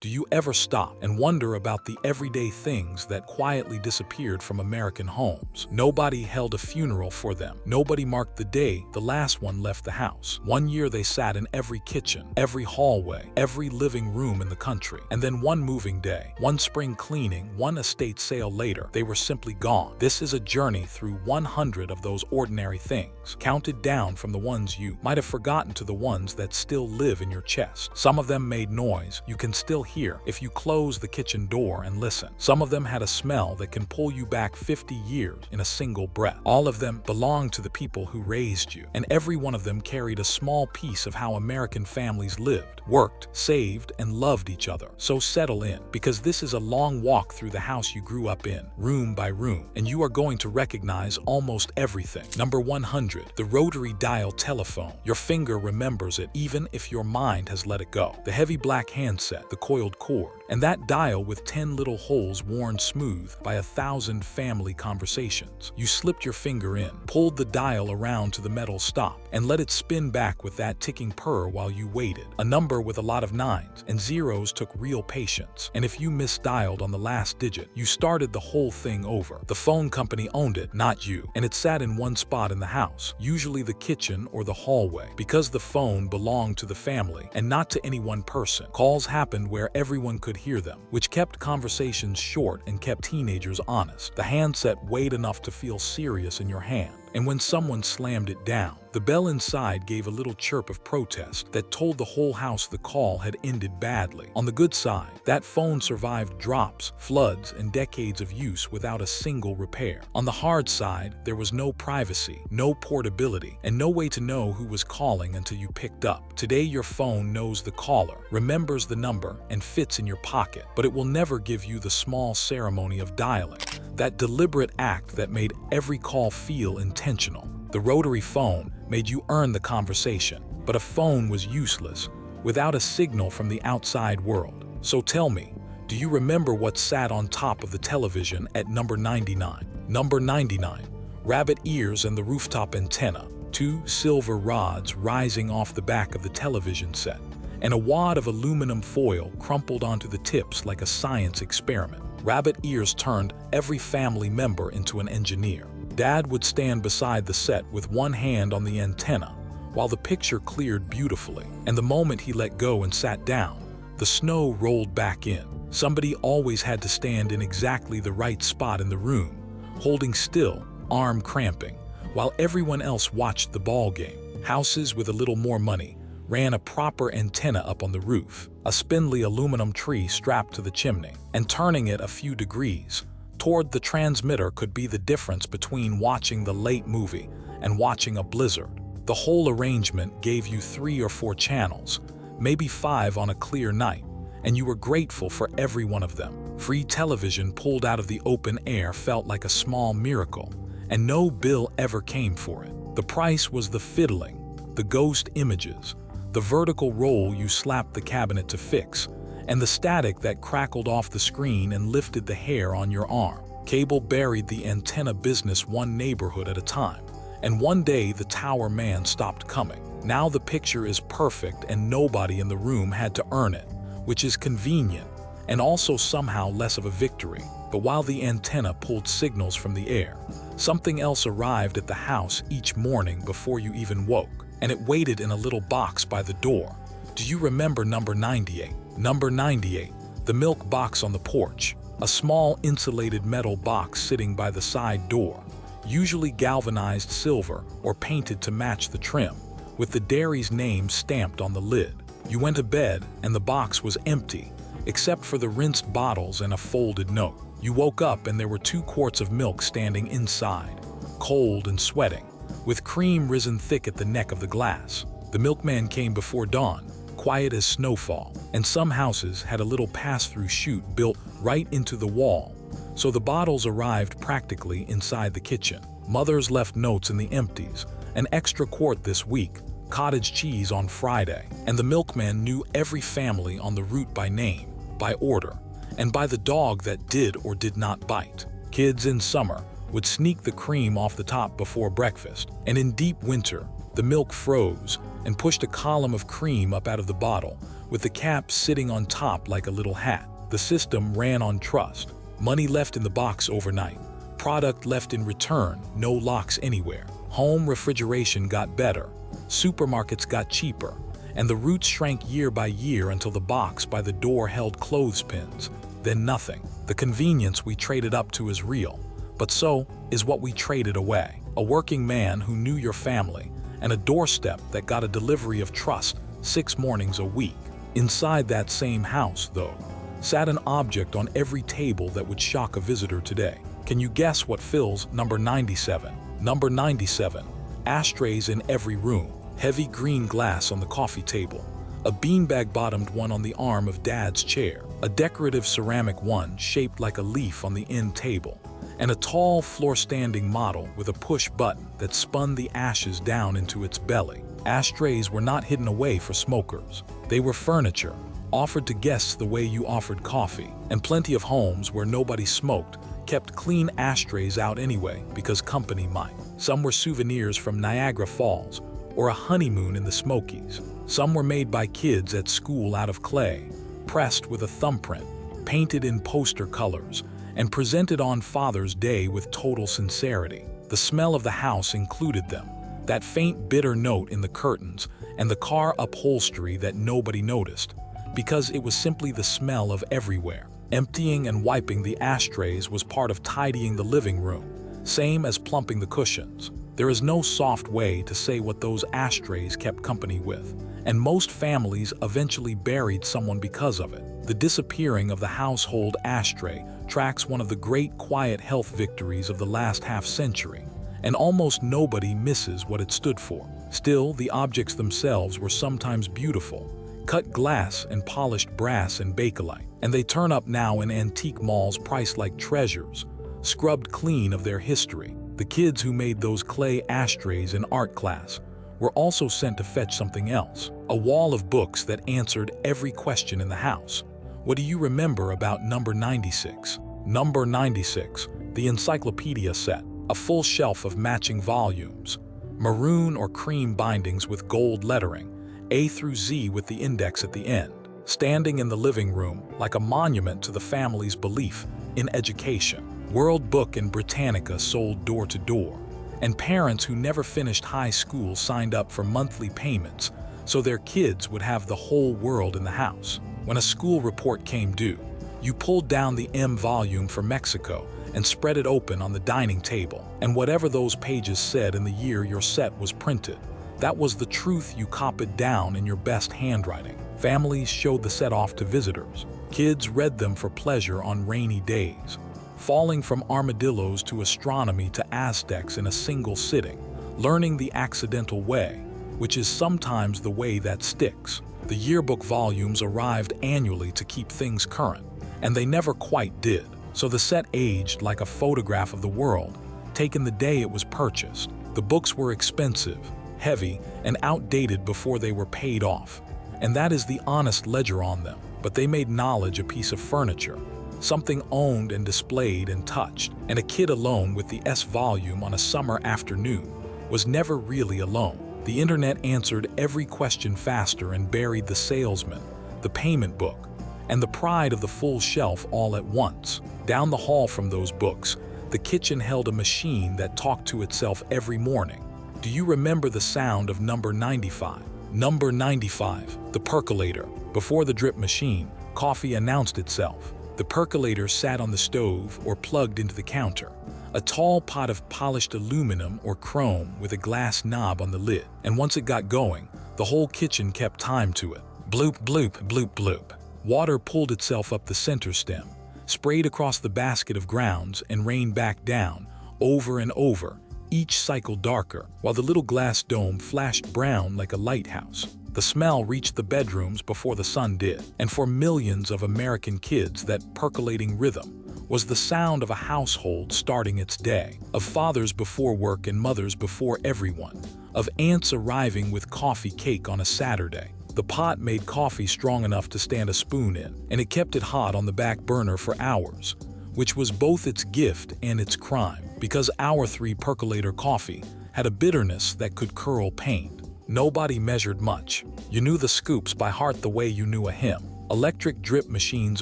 Do you ever stop and wonder about the everyday things that quietly disappeared from American homes? Nobody held a funeral for them. Nobody marked the day the last one left the house. One year they sat in every kitchen, every hallway, every living room in the country. And then one moving day, one spring cleaning, one estate sale later, they were simply gone. This is a journey through 100 of those ordinary things, counted down from the ones you might have forgotten to the ones that still live in your chest. Some of them made noise you can still hear if you close the kitchen door and listen. Some of them had a smell that can pull you back 50 years in a single breath. All of them belonged to the people who raised you, and every one of them carried a small piece of how American families lived, worked, saved, and loved each other. So settle in, because this is a long walk through the house you grew up in, room by room, and you are going to recognize almost everything. Number 100, the rotary dial telephone. Your finger remembers it even if your mind has let it go. The heavy black handset, the coiled cord, and that dial with 10 little holes worn smooth by 1,000 family conversations. You slipped your finger in, pulled the dial around to the metal stop, and let it spin back with that ticking purr while you waited. A number with a lot of nines and zeros took real patience, and if you misdialed on the last digit, you started the whole thing over. The phone company owned it, not you, and it sat in one spot in the house, usually the kitchen or the hallway, because the phone belonged to the family and not to any one person. Calls happened where everyone could hear them, which kept conversations short and kept teenagers honest. The handset weighed enough to feel serious in your hand, and when someone slammed it down, the bell inside gave a little chirp of protest that told the whole house the call had ended badly. On the good side, that phone survived drops, floods, and decades of use without a single repair. On the hard side, there was no privacy, no portability, and no way to know who was calling until you picked up. Today, your phone knows the caller, remembers the number, and fits in your pocket, but it will never give you the small ceremony of dialing, that deliberate act that made every call feel intentional. The rotary phone made you earn the conversation, but a phone was useless without a signal from the outside world. So tell me, do you remember what sat on top of the television at number 99? Number 99, rabbit ears and the rooftop antenna, 2 silver rods rising off the back of the television set, and a wad of aluminum foil crumpled onto the tips like a science experiment. Rabbit ears turned every family member into an engineer. Dad would stand beside the set with one hand on the antenna while the picture cleared beautifully, and the moment he let go and sat down, the snow rolled back in. Somebody always had to stand in exactly the right spot in the room, holding still, arm cramping, while everyone else watched the ball game. Houses with a little more money ran a proper antenna up on the roof, a spindly aluminum tree strapped to the chimney, and turning it a few degrees toward the transmitter could be the difference between watching the late movie and watching a blizzard. The whole arrangement gave you 3 or 4 channels, maybe 5 on a clear night, and you were grateful for every one of them. Free television pulled out of the open air felt like a small miracle, and no bill ever came for it. The price was the fiddling, the ghost images, the vertical roll you slapped the cabinet to fix, and the static that crackled off the screen and lifted the hair on your arm. Cable buried the antenna business one neighborhood at a time, and one day the tower man stopped coming. Now the picture is perfect and nobody in the room had to earn it, which is convenient and also somehow less of a victory. But while the antenna pulled signals from the air, something else arrived at the house each morning before you even woke, and it waited in a little box by the door. Do you remember number 98? Number 98, the milk box on the porch, a small insulated metal box sitting by the side door, usually galvanized silver or painted to match the trim, with the dairy's name stamped on the lid. You went to bed and the box was empty, except for the rinsed bottles and a folded note. You woke up and there were 2 quarts of milk standing inside, cold and sweating, with cream risen thick at the neck of the glass. The milkman came before dawn, quiet as snowfall, and some houses had a little pass-through chute built right into the wall, so the bottles arrived practically inside the kitchen. Mothers left notes in the empties, an extra quart this week, cottage cheese on Friday, and the milkman knew every family on the route by name, by order, and by the dog that did or did not bite. Kids in summer would sneak the cream off the top before breakfast, and in deep winter, The milk froze and pushed a column of cream up out of the bottle, with the cap sitting on top like a little hat. The system ran on trust. Money left in the box overnight. Product left in return, no locks anywhere. Home refrigeration got better. Supermarkets got cheaper. And the roots shrank year by year until the box by the door held clothespins. Then nothing. The convenience we traded up to is real, but so is what we traded away. A working man who knew your family, and a doorstep that got a delivery of trust 6 mornings a week. Inside that same house, though, sat an object on every table that would shock a visitor today. Can you guess what fills number 97? Number 97. Ashtrays in every room. Heavy green glass on the coffee table. A beanbag-bottomed one on the arm of Dad's chair. A decorative ceramic one shaped like a leaf on the end table. And a tall, floor-standing model with a push button that spun the ashes down into its belly. Ashtrays were not hidden away for smokers. They were furniture, offered to guests the way you offered coffee. And plenty of homes where nobody smoked kept clean ashtrays out anyway because company might. Some were souvenirs from Niagara Falls or a honeymoon in the Smokies. Some were made by kids at school out of clay, pressed with a thumbprint, painted in poster colors, and presented on Father's Day with total sincerity. The smell of the house included them, that faint bitter note in the curtains and the car upholstery that nobody noticed, because it was simply the smell of everywhere. Emptying and wiping the ashtrays was part of tidying the living room, same as plumping the cushions. There is no soft way to say what those ashtrays kept company with, and most families eventually buried someone because of it. The disappearing of the household ashtray tracks one of the great quiet health victories of the last half-century, and almost nobody misses what it stood for. Still, the objects themselves were sometimes beautiful, cut glass and polished brass and bakelite, and they turn up now in antique malls priced like treasures, scrubbed clean of their history. The kids who made those clay ashtrays in art class were also sent to fetch something else, a wall of books that answered every question in the house. What do you remember about number 96? Number 96, the encyclopedia set, a full shelf of matching volumes, maroon or cream bindings with gold lettering, A through Z with the index at the end, standing in the living room like a monument to the family's belief in education. World Book and Britannica sold door to door, and parents who never finished high school signed up for monthly payments so their kids would have the whole world in the house. When a school report came due, you pulled down the M volume for Mexico and spread it open on the dining table, and whatever those pages said in the year your set was printed, that was the truth you copied down in your best handwriting. Families showed the set off to visitors. Kids read them for pleasure on rainy days, falling from armadillos to astronomy to Aztecs in a single sitting, learning the accidental way, which is sometimes the way that sticks. The yearbook volumes arrived annually to keep things current, and they never quite did. So the set aged like a photograph of the world, taken the day it was purchased. The books were expensive, heavy, and outdated before they were paid off, and that is the honest ledger on them. But they made knowledge a piece of furniture, something owned and displayed and touched, and a kid alone with the S volume on a summer afternoon was never really alone. The internet answered every question faster and buried the salesman, the payment book, and the pride of the full shelf all at once. Down the hall from those books, the kitchen held a machine that talked to itself every morning. Do you remember the sound of number 95? Number 95, the percolator. Before the drip machine, coffee announced itself. The percolator sat on the stove or plugged into the counter, a tall pot of polished aluminum or chrome with a glass knob on the lid. And once it got going, the whole kitchen kept time to it. Bloop, bloop, bloop, bloop. Water pulled itself up the center stem, sprayed across the basket of grounds, and rained back down, over and over, each cycle darker, while the little glass dome flashed brown like a lighthouse. The smell reached the bedrooms before the sun did, and for millions of American kids that percolating rhythm was the sound of a household starting its day, of fathers before work and mothers before everyone, of aunts arriving with coffee cake on a Saturday. The pot made coffee strong enough to stand a spoon in, and it kept it hot on the back burner for hours, which was both its gift and its crime, because Hour 3 percolator coffee had a bitterness that could curl pain. Nobody measured much. You knew the scoops by heart the way you knew a hymn. Electric drip machines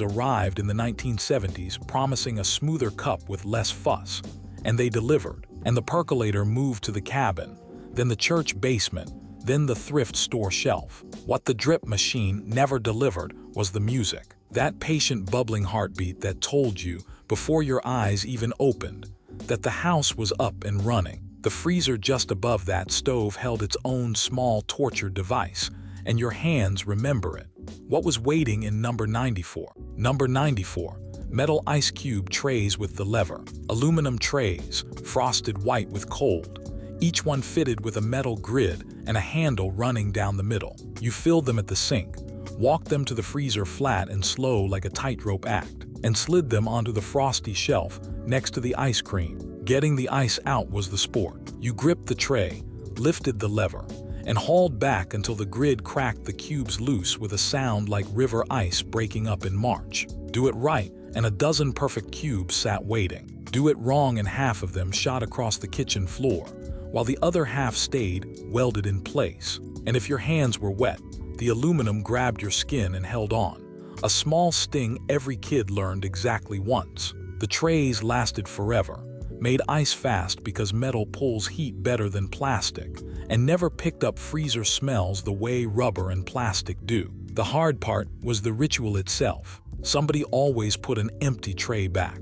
arrived in the 1970s, promising a smoother cup with less fuss. And they delivered. And the percolator moved to the cabin, then the church basement, then the thrift store shelf. What the drip machine never delivered was the music. That patient bubbling heartbeat that told you, before your eyes even opened, that the house was up and running. The freezer just above that stove held its own small torture device, and your hands remember it. What was waiting in number 94? Number 94. Metal ice cube trays with the lever. Aluminum trays, frosted white with cold. Each one fitted with a metal grid and a handle running down the middle. You filled them at the sink, walked them to the freezer flat and slow like a tightrope act, and slid them onto the frosty shelf next to the ice cream. Getting the ice out was the sport. You gripped the tray, lifted the lever, and hauled back until the grid cracked the cubes loose with a sound like river ice breaking up in March. Do it right, and a dozen perfect cubes sat waiting. Do it wrong and half of them shot across the kitchen floor, while the other half stayed welded in place. And if your hands were wet, the aluminum grabbed your skin and held on. A small sting every kid learned exactly once. The trays lasted forever, made ice fast because metal pulls heat better than plastic, and never picked up freezer smells the way rubber and plastic do. The hard part was the ritual itself. Somebody always put an empty tray back,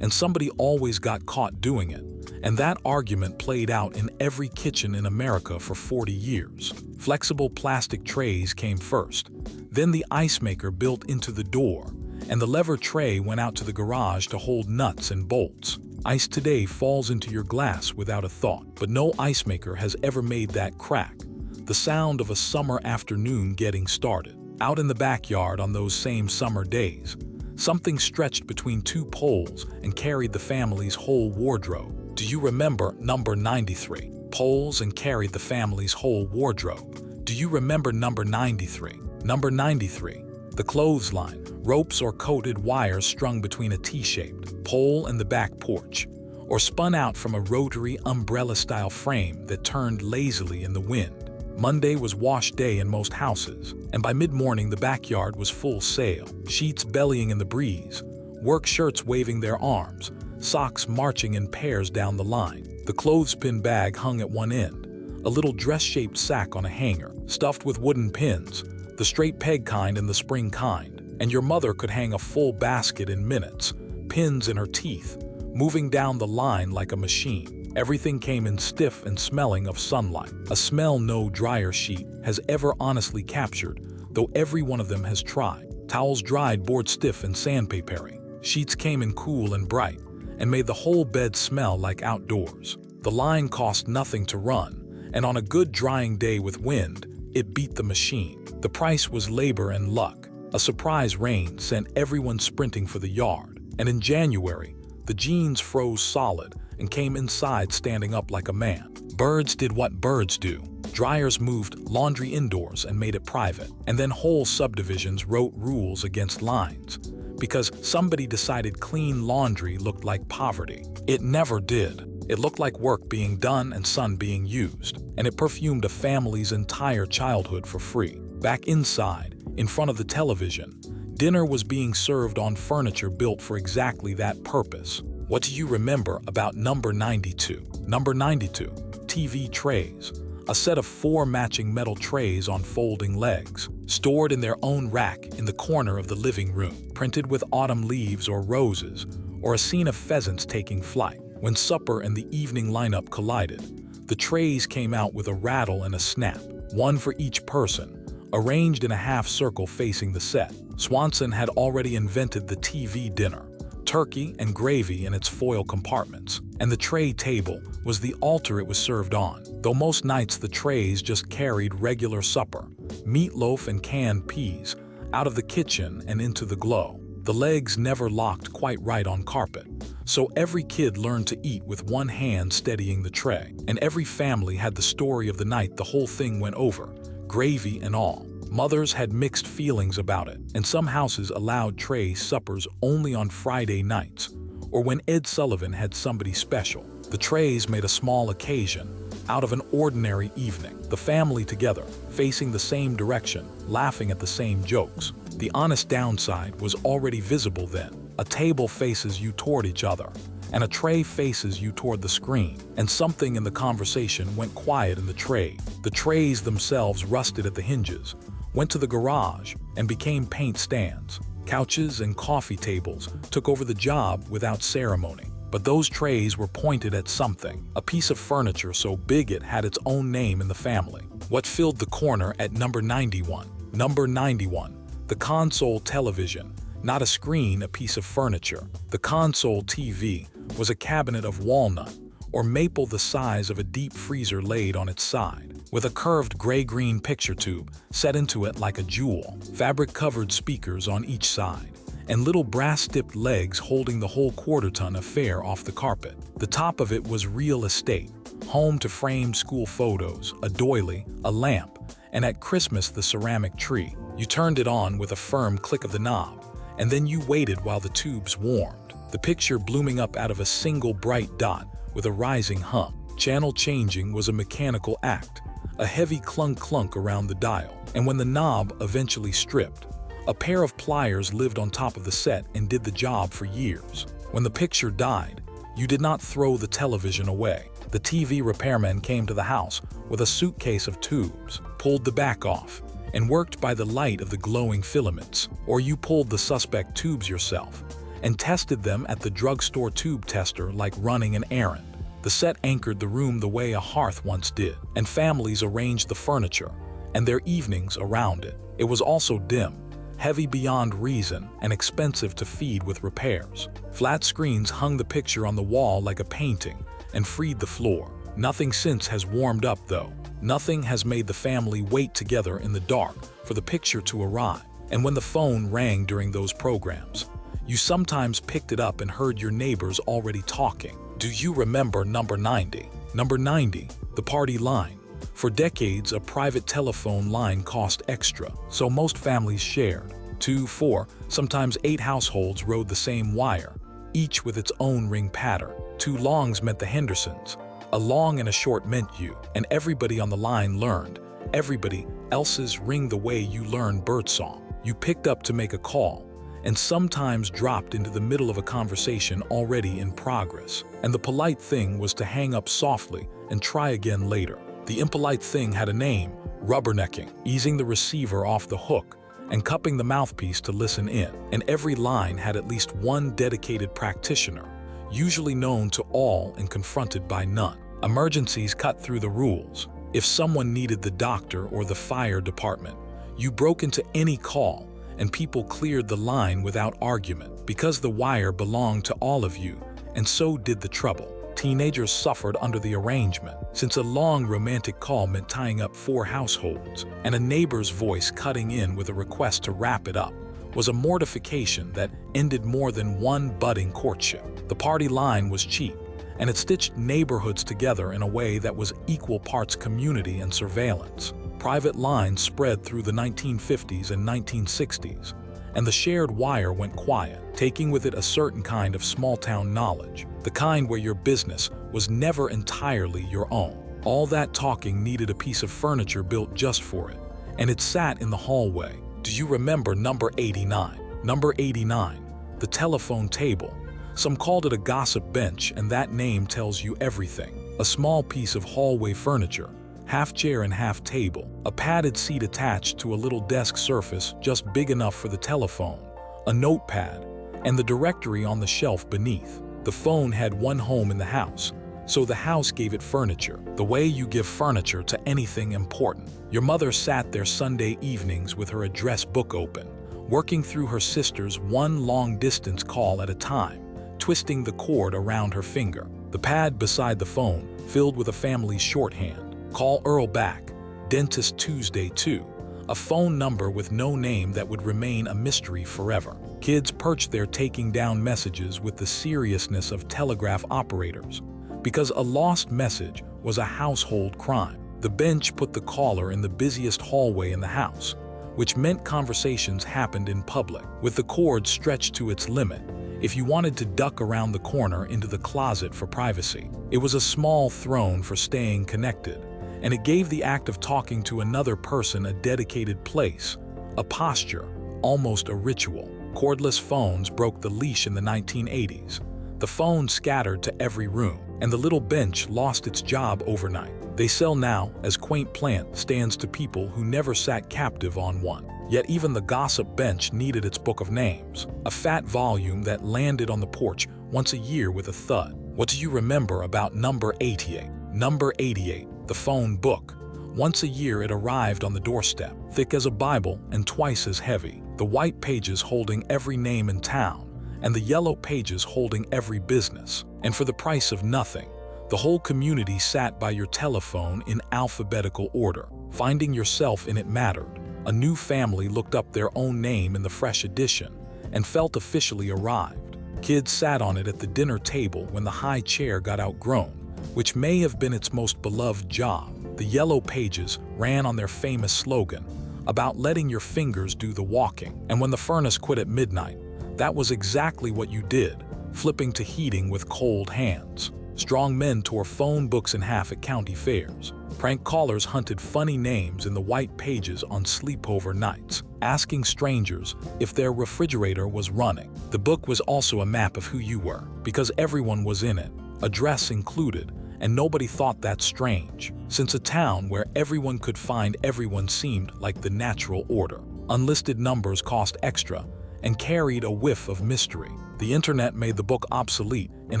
and somebody always got caught doing it. And that argument played out in every kitchen in America for 40 years. Flexible plastic trays came first, then the ice maker built into the door, and the lever tray went out to the garage to hold nuts and bolts. Ice today falls into your glass without a thought, but no ice maker has ever made that crack. The sound of a summer afternoon getting started. Out in the backyard on those same summer days, something stretched between two poles and carried the family's whole wardrobe. Do you remember number 93? Poles and carried the family's whole wardrobe. Do you remember number 93? Number 93. The clothesline, ropes or coated wires strung between a T-shaped pole and the back porch, or spun out from a rotary umbrella-style frame that turned lazily in the wind. Monday was wash day in most houses, and by mid-morning the backyard was full sail, sheets bellying in the breeze, work shirts waving their arms, socks marching in pairs down the line. The clothespin bag hung at one end, a little dress-shaped sack on a hanger, stuffed with wooden pins, the straight peg kind and the spring kind, and your mother could hang a full basket in minutes, pins in her teeth, moving down the line like a machine. Everything came in stiff and smelling of sunlight, a smell no dryer sheet has ever honestly captured, though every one of them has tried. Towels dried board stiff and sandpapery. Sheets came in cool and bright, and made the whole bed smell like outdoors. The line cost nothing to run, and on a good drying day with wind, it beat the machine. The price was labor and luck. A surprise rain sent everyone sprinting for the yard, and in January, the jeans froze solid and came inside standing up like a man. Birds did what birds do. Dryers moved laundry indoors and made it private, and then whole subdivisions wrote rules against lines, because somebody decided clean laundry looked like poverty. It never did. It looked like work being done and sun being used, and it perfumed a family's entire childhood for free. Back inside, in front of the television, dinner was being served on furniture built for exactly that purpose. What do you remember about number 92? Number 92, TV trays. A set of 4 matching metal trays on folding legs, stored in their own rack in the corner of the living room, printed with autumn leaves or roses, or a scene of pheasants taking flight. When supper and the evening lineup collided, the trays came out with a rattle and a snap, one for each person, arranged in a half circle facing the set. Swanson had already invented the TV dinner, turkey and gravy in its foil compartments, and the tray table was the altar it was served on, though most nights the trays just carried regular supper, meatloaf and canned peas, out of the kitchen and into the glow. The legs never locked quite right on carpet, so every kid learned to eat with one hand steadying the tray, and every family had the story of the night the whole thing went over, gravy and all. Mothers had mixed feelings about it, and some houses allowed tray suppers only on Friday nights, or when Ed Sullivan had somebody special. The trays made a small occasion, out of an ordinary evening. The family together, facing the same direction, laughing at the same jokes. The honest downside was already visible then. A table faces you toward each other, and a tray faces you toward the screen, and something in the conversation went quiet in the tray. The trays themselves rusted at the hinges, went to the garage, and became paint stands. Couches and coffee tables took over the job without ceremony. But those trays were pointed at something, a piece of furniture so big it had its own name in the family. What filled the corner at number 91? Number 91, the console television. Not a screen, a piece of furniture. The console TV was a cabinet of walnut or maple the size of a deep freezer laid on its side, with a curved gray-green picture tube set into it like a jewel, fabric-covered speakers on each side, and little brass-tipped legs holding the whole quarter-ton affair off the carpet. The top of it was real estate, home to framed school photos, a doily, a lamp, and at Christmas the ceramic tree. You turned it on with a firm click of the knob, and then you waited while the tubes warmed, the picture blooming up out of a single bright dot with a rising hum. Channel changing was a mechanical act, a heavy clunk-clunk around the dial, and when the knob eventually stripped, a pair of pliers lived on top of the set and did the job for years. When the picture died, you did not throw the television away. The TV repairman came to the house with a suitcase of tubes, pulled the back off, and worked by the light of the glowing filaments. Or you pulled the suspect tubes yourself and tested them at the drugstore tube tester like running an errand. The set anchored the room the way a hearth once did, and families arranged the furniture and their evenings around it. It was also dim, heavy beyond reason, and expensive to feed with repairs. Flat screens hung the picture on the wall like a painting and freed the floor. Nothing since has warmed up though. Nothing has made the family wait together in the dark for the picture to arrive. And when the phone rang during those programs, you sometimes picked it up and heard your neighbors already talking. Do you remember number 90? Number 90, the party line. For decades, a private telephone line cost extra, so most families shared. 2, 4, sometimes 8 households rode the same wire, each with its own ring pattern. 2 longs meant the Hendersons. A long and a short meant you, and everybody on the line learned everybody else's ring the way you learned birdsong. You picked up to make a call, and sometimes dropped into the middle of a conversation already in progress. And the polite thing was to hang up softly and try again later. The impolite thing had a name, rubbernecking, easing the receiver off the hook and cupping the mouthpiece to listen in. And every line had at least one dedicated practitioner, usually known to all and confronted by none. Emergencies cut through the rules. If someone needed the doctor or the fire department, you broke into any call and people cleared the line without argument because the wire belonged to all of you, and so did the trouble. Teenagers suffered under the arrangement, since a long romantic call meant tying up 4 households, and a neighbor's voice cutting in with a request to wrap it up was a mortification that ended more than one budding courtship. The party line was cheap, and it stitched neighborhoods together in a way that was equal parts community and surveillance. Private lines spread through the 1950s and 1960s, and the shared wire went quiet, taking with it a certain kind of small-town knowledge, the kind where your business was never entirely your own. All that talking needed a piece of furniture built just for it, and it sat in the hallway. Do you remember number 89? Number 89, the telephone table. Some called it a gossip bench, and that name tells you everything. A small piece of hallway furniture, half chair and half table, a padded seat attached to a little desk surface just big enough for the telephone, a notepad, and the directory on the shelf beneath. The phone had one home in the house, so the house gave it furniture, the way you give furniture to anything important. Your mother sat there Sunday evenings with her address book open, working through her sister's one long-distance call at a time, twisting the cord around her finger. The pad beside the phone filled with a family's shorthand. Call Earl back, Dentist Tuesday 2, a phone number with no name that would remain a mystery forever. Kids perched there taking down messages with the seriousness of telegraph operators, because a lost message was a household crime. The bench put the caller in the busiest hallway in the house, which meant conversations happened in public. With the cord stretched to its limit, if you wanted to duck around the corner into the closet for privacy. It was a small throne for staying connected, and it gave the act of talking to another person a dedicated place, a posture, almost a ritual. Cordless phones broke the leash in the 1980s. The phone scattered to every room, and the little bench lost its job overnight. They sell now as quaint plant stands to people who never sat captive on one. Yet even the gossip bench needed its book of names, a fat volume that landed on the porch once a year with a thud. What do you remember about number 88? Number 88, the phone book. Once a year it arrived on the doorstep, thick as a Bible and twice as heavy. The white pages holding every name in town, and the yellow pages holding every business. And for the price of nothing, the whole community sat by your telephone in alphabetical order. Finding yourself in it mattered. A new family looked up their own name in the fresh edition and felt officially arrived. Kids sat on it at the dinner table when the high chair got outgrown, which may have been its most beloved job. The yellow pages ran on their famous slogan about letting your fingers do the walking. And when the furnace quit at midnight, that was exactly what you did, flipping to heating with cold hands. Strong men tore phone books in half at county fairs. Prank callers hunted funny names in the white pages on sleepover nights, asking strangers if their refrigerator was running. The book was also a map of who you were, because everyone was in it, address included, and nobody thought that strange, since a town where everyone could find everyone seemed like the natural order. Unlisted numbers cost extra and carried a whiff of mystery. The internet made the book obsolete in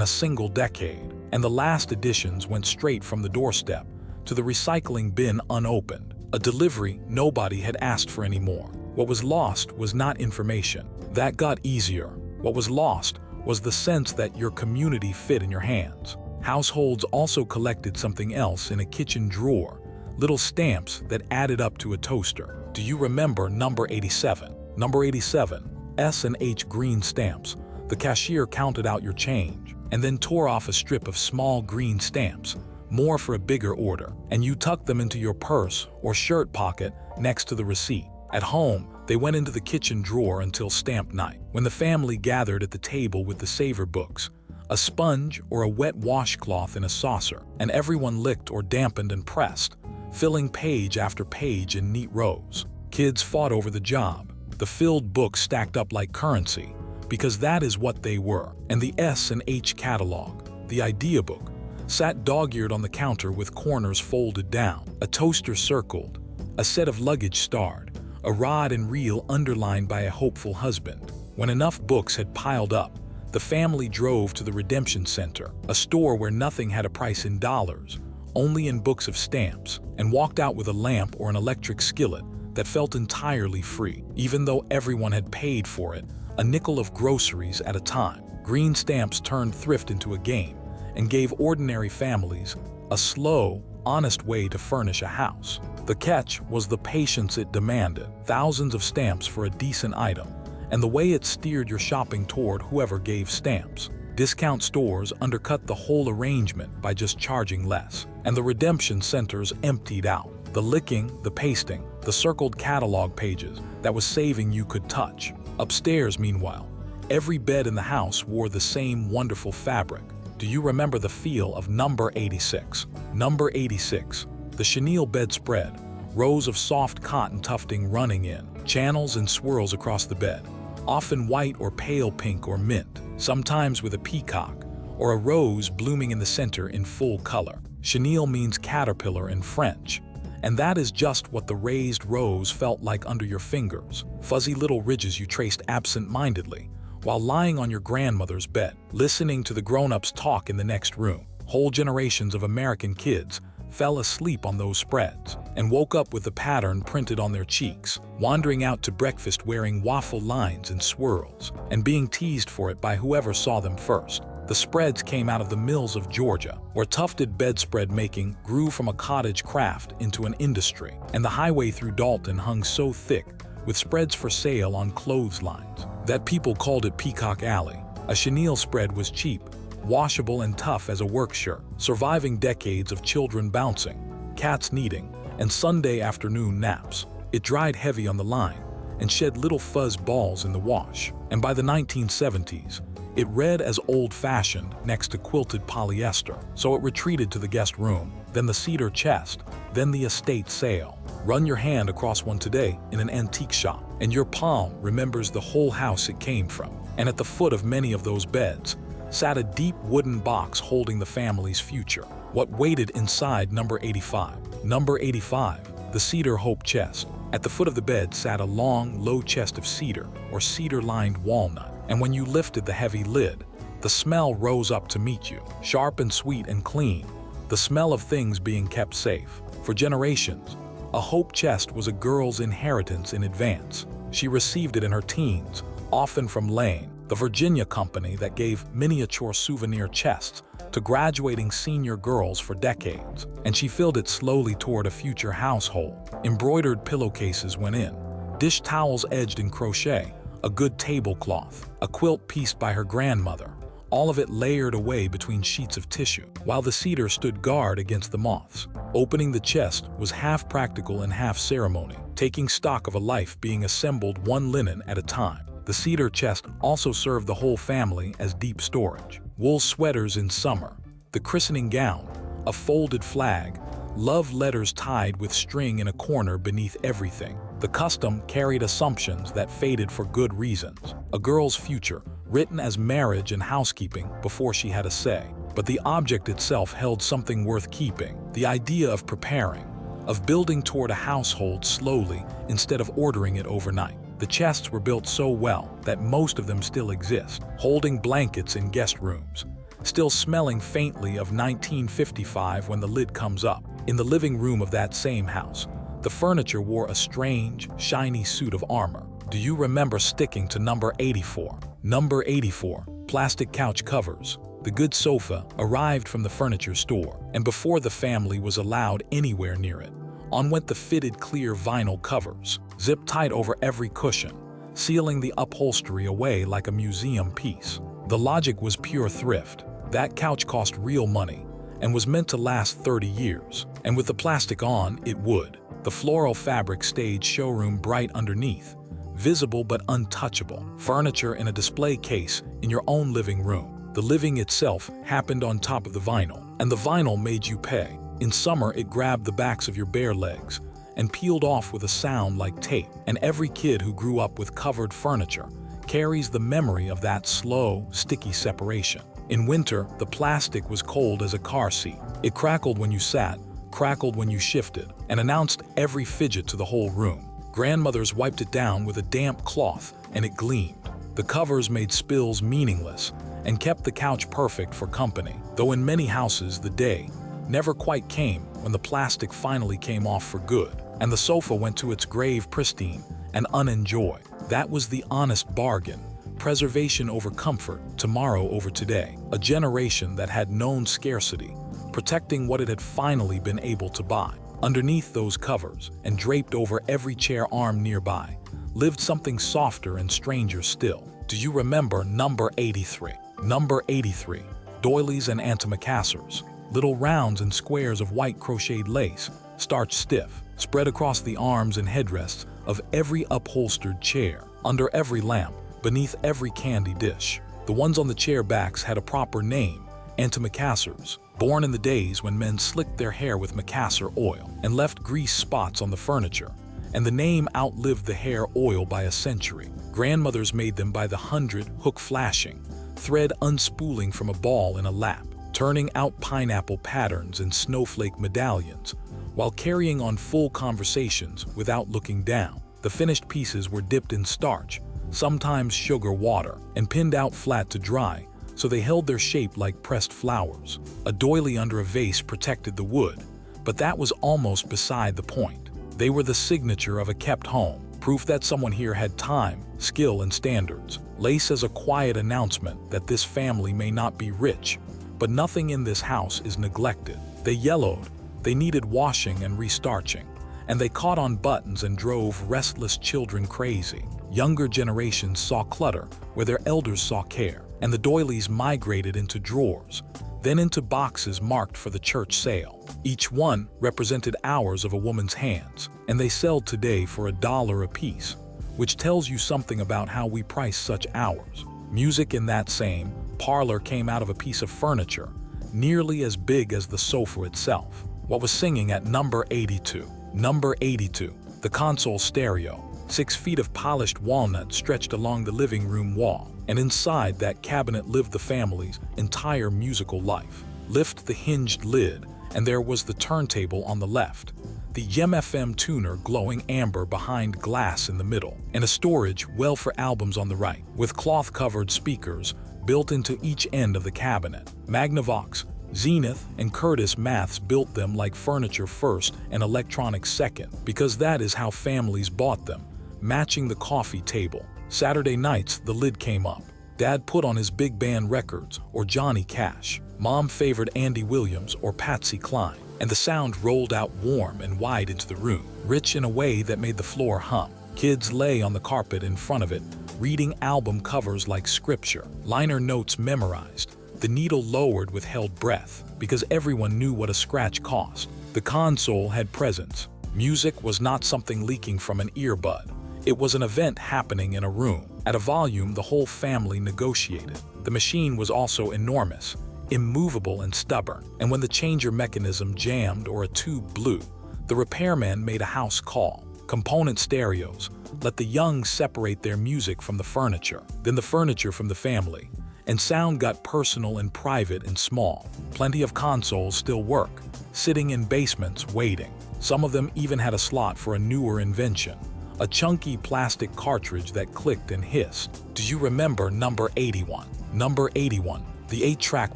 a single decade, and the last editions went straight from the doorstep to the recycling bin unopened, a delivery nobody had asked for anymore. What was lost was not information. That got easier. What was lost was the sense that your community fit in your hands. Households also collected something else in a kitchen drawer, little stamps that added up to a toaster. Do you remember number 87? Number 87, S&H green stamps. The cashier counted out your change and then tore off a strip of small green stamps, more for a bigger order, and you tucked them into your purse or shirt pocket next to the receipt. At home, they went into the kitchen drawer until stamp night, when the family gathered at the table with the saver books, a sponge or a wet washcloth in a saucer, and everyone licked or dampened and pressed, filling page after page in neat rows. Kids fought over the job. The filled books stacked up like currency, because that is what they were. And the S&H catalog, the idea book, sat dog-eared on the counter with corners folded down, a toaster circled, a set of luggage starred, a rod and reel underlined by a hopeful husband. When enough books had piled up, the family drove to the Redemption Center, a store where nothing had a price in dollars, only in books of stamps, and walked out with a lamp or an electric skillet that felt entirely free, even though everyone had paid for it, a nickel of groceries at a time. Green stamps turned thrift into a game and gave ordinary families a slow, honest way to furnish a house. The catch was the patience it demanded, thousands of stamps for a decent item, and the way it steered your shopping toward whoever gave stamps. Discount stores undercut the whole arrangement by just charging less, and the redemption centers emptied out. The licking, the pasting, the circled catalog pages that was saving you could touch. Upstairs, meanwhile, every bed in the house wore the same wonderful fabric. Do you remember the feel of number 86? Number 86, the chenille bedspread, rows of soft cotton tufting running in, channels and swirls across the bed, often white or pale pink or mint, sometimes with a peacock, or a rose blooming in the center in full color. Chenille means caterpillar in French, and that is just what the raised rose felt like under your fingers, fuzzy little ridges you traced absent-mindedly while lying on your grandmother's bed, listening to the grown-ups talk in the next room. Whole generations of American kids fell asleep on those spreads and woke up with the pattern printed on their cheeks, wandering out to breakfast wearing waffle lines and swirls, and being teased for it by whoever saw them first. The spreads came out of the mills of Georgia, where tufted bedspread making grew from a cottage craft into an industry, and the highway through Dalton hung so thick with spreads for sale on clotheslines that people called it Peacock Alley. A chenille spread was cheap, washable and tough as a work shirt, surviving decades of children bouncing, cats kneading, and Sunday afternoon naps. It dried heavy on the line and shed little fuzz balls in the wash, and by the 1970s, It read as old-fashioned next to quilted polyester, so it retreated to the guest room, then the cedar chest, then the estate sale. Run your hand across one today in an antique shop, and your palm remembers the whole house it came from. And at the foot of many of those beds sat a deep wooden box holding the family's future. What waited inside number 85? Number 85, the Cedar Hope chest. At the foot of the bed sat a long, low chest of cedar or cedar-lined walnut. And when you lifted the heavy lid, the smell rose up to meet you, sharp and sweet and clean, the smell of things being kept safe. For generations, a Hope chest was a girl's inheritance in advance. She received it in her teens, often from Lane, the Virginia company that gave miniature souvenir chests to graduating senior girls for decades, and she filled it slowly toward a future household. Embroidered pillowcases went in, dish towels edged in crochet, a good tablecloth, a quilt pieced by her grandmother, all of it layered away between sheets of tissue, while the cedar stood guard against the moths. Opening the chest was half practical and half ceremony, taking stock of a life being assembled one linen at a time. The cedar chest also served the whole family as deep storage. Wool sweaters in summer, the christening gown, a folded flag, love letters tied with string in a corner beneath everything. The custom carried assumptions that faded for good reasons. A girl's future, written as marriage and housekeeping before she had a say. But the object itself held something worth keeping. The idea of preparing, of building toward a household slowly instead of ordering it overnight. The chests were built so well that most of them still exist, holding blankets in guest rooms, still smelling faintly of 1955 when the lid comes up. In the living room of that same house, the furniture wore a strange, shiny suit of armor. Do you remember sticking to number 84? Number 84, plastic couch covers. The good sofa arrived from the furniture store, and before the family was allowed anywhere near it, on went the fitted clear vinyl covers, zipped tight over every cushion, sealing the upholstery away like a museum piece. The logic was pure thrift. That couch cost real money and was meant to last 30 years, and with the plastic on, it would. The floral fabric stayed showroom bright underneath, visible but untouchable. Furniture in a display case in your own living room. The living itself happened on top of the vinyl, and the vinyl made you pay. In summer, it grabbed the backs of your bare legs and peeled off with a sound like tape. And every kid who grew up with covered furniture carries the memory of that slow, sticky separation. In winter, the plastic was cold as a car seat. It crackled when you sat, crackled when you shifted, and announced every fidget to the whole room. Grandmothers wiped it down with a damp cloth, and it gleamed. The covers made spills meaningless and kept the couch perfect for company, though in many houses the day never quite came when the plastic finally came off for good, and the sofa went to its grave pristine and unenjoyed. That was the honest bargain. Preservation over comfort, tomorrow over today. A generation that had known scarcity, protecting what it had finally been able to buy. Underneath those covers, and draped over every chair arm nearby, lived something softer and stranger still. Do you remember number 83? Number 83, doilies and antimacassars. Little rounds and squares of white crocheted lace, starched stiff, spread across the arms and headrests of every upholstered chair, under every lamp, beneath every candy dish. The ones on the chair backs had a proper name, antimacassars, born in the days when men slicked their hair with macassar oil and left grease spots on the furniture, and the name outlived the hair oil by a century. Grandmothers made them by the hundred, hook flashing, thread unspooling from a ball in a lap, turning out pineapple patterns and snowflake medallions, while carrying on full conversations without looking down. The finished pieces were dipped in starch, sometimes sugar water, and pinned out flat to dry, so they held their shape like pressed flowers. A doily under a vase protected the wood, but that was almost beside the point. They were the signature of a kept home, proof that someone here had time, skill, and standards. Lace as a quiet announcement that this family may not be rich, but nothing in this house is neglected. They yellowed, they needed washing and restarching, and they caught on buttons and drove restless children crazy. Younger generations saw clutter where their elders saw care, and the doilies migrated into drawers, then into boxes marked for the church sale. Each one represented hours of a woman's hands, and they sell today for $1 a piece, which tells you something about how we price such hours. Music in that same parlor came out of a piece of furniture, nearly as big as the sofa itself. What was singing at number 82? Number 82, the console stereo. 6 feet of polished walnut stretched along the living room wall, and inside that cabinet lived the family's entire musical life. Lift the hinged lid, and there was the turntable on the left, the YEM-FM tuner glowing amber behind glass in the middle, and a storage well for albums on the right, with cloth-covered speakers built into each end of the cabinet. Magnavox, Zenith, and Curtis Maths built them like furniture first and electronics second, because that is how families bought them, matching the coffee table. Saturday nights, the lid came up. Dad put on his big band records or Johnny Cash. Mom favored Andy Williams or Patsy Cline, and the sound rolled out warm and wide into the room, rich in a way that made the floor hum. Kids lay on the carpet in front of it, reading album covers like scripture, liner notes memorized, the needle lowered with held breath, because everyone knew what a scratch cost. The console had presence. Music was not something leaking from an earbud. It was an event happening in a room, at a volume the whole family negotiated. The machine was also enormous, immovable and stubborn, and when the changer mechanism jammed or a tube blew, the repairman made a house call. Component stereos let the young separate their music from the furniture, then the furniture from the family, and sound got personal and private and small. Plenty of consoles still work, sitting in basements waiting. Some of them even had a slot for a newer invention, a chunky plastic cartridge that clicked and hissed. Do you remember number 81? Number 81, the 8-track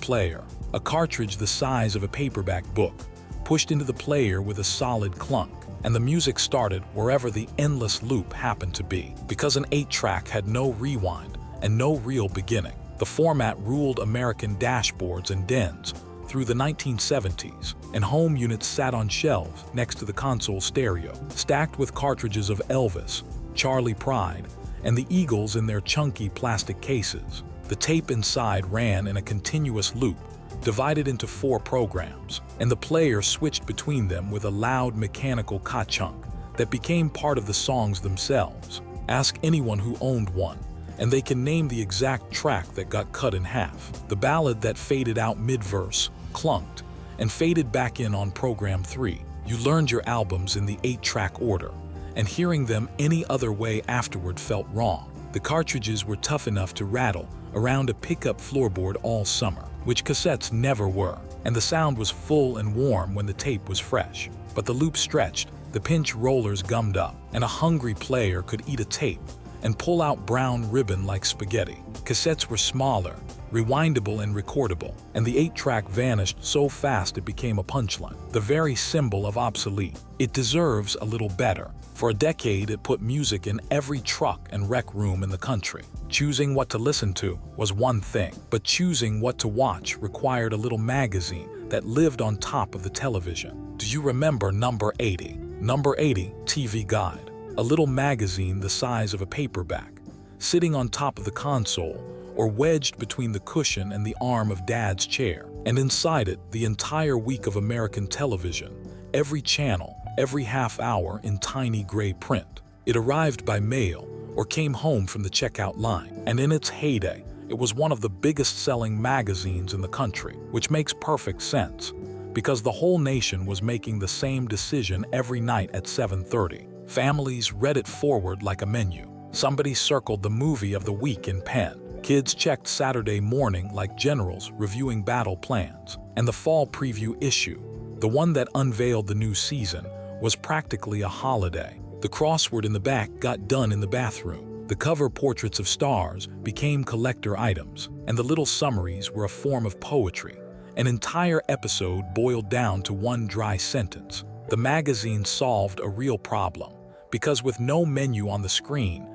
player, a cartridge the size of a paperback book, pushed into the player with a solid clunk, and the music started wherever the endless loop happened to be. Because an 8-track had no rewind and no real beginning, the format ruled American dashboards and dens through the 1970s, and home units sat on shelves next to the console stereo, stacked with cartridges of Elvis, Charley Pride, and the Eagles in their chunky plastic cases. The tape inside ran in a continuous loop, divided into 4 programs, and the player switched between them with a loud mechanical ka-chunk that became part of the songs themselves. Ask anyone who owned one, and they can name the exact track that got cut in half. The ballad that faded out mid-verse, clunked, and faded back in on program 3. You learned your albums in the 8-track order, and hearing them any other way afterward felt wrong. The cartridges were tough enough to rattle around a pickup floorboard all summer, which cassettes never were, and the sound was full and warm when the tape was fresh. But the loop stretched, the pinch rollers gummed up, and a hungry player could eat a tape and pull out brown ribbon like spaghetti. Cassettes were smaller, rewindable and recordable, and the 8-track vanished so fast it became a punchline, the very symbol of obsolete. It deserves a little better. For a decade, it put music in every truck and rec room in the country. Choosing what to listen to was one thing, but choosing what to watch required a little magazine that lived on top of the television. Do you remember number 80? Number 80, TV Guide, a little magazine the size of a paperback, sitting on top of the console or wedged between the cushion and the arm of Dad's chair, and inside it the entire week of American television, every channel, every half hour in tiny gray print. It arrived by mail or came home from the checkout line, and in its heyday, it was one of the biggest-selling magazines in the country, which makes perfect sense, because the whole nation was making the same decision every night at 7:30. Families read it forward like a menu. Somebody circled the movie of the week in pen. Kids checked Saturday morning like generals reviewing battle plans. And the fall preview issue, the one that unveiled the new season, was practically a holiday. The crossword in the back got done in the bathroom. The cover portraits of stars became collector items, and the little summaries were a form of poetry. An entire episode boiled down to one dry sentence. The magazine solved a real problem, because with no menu on the screen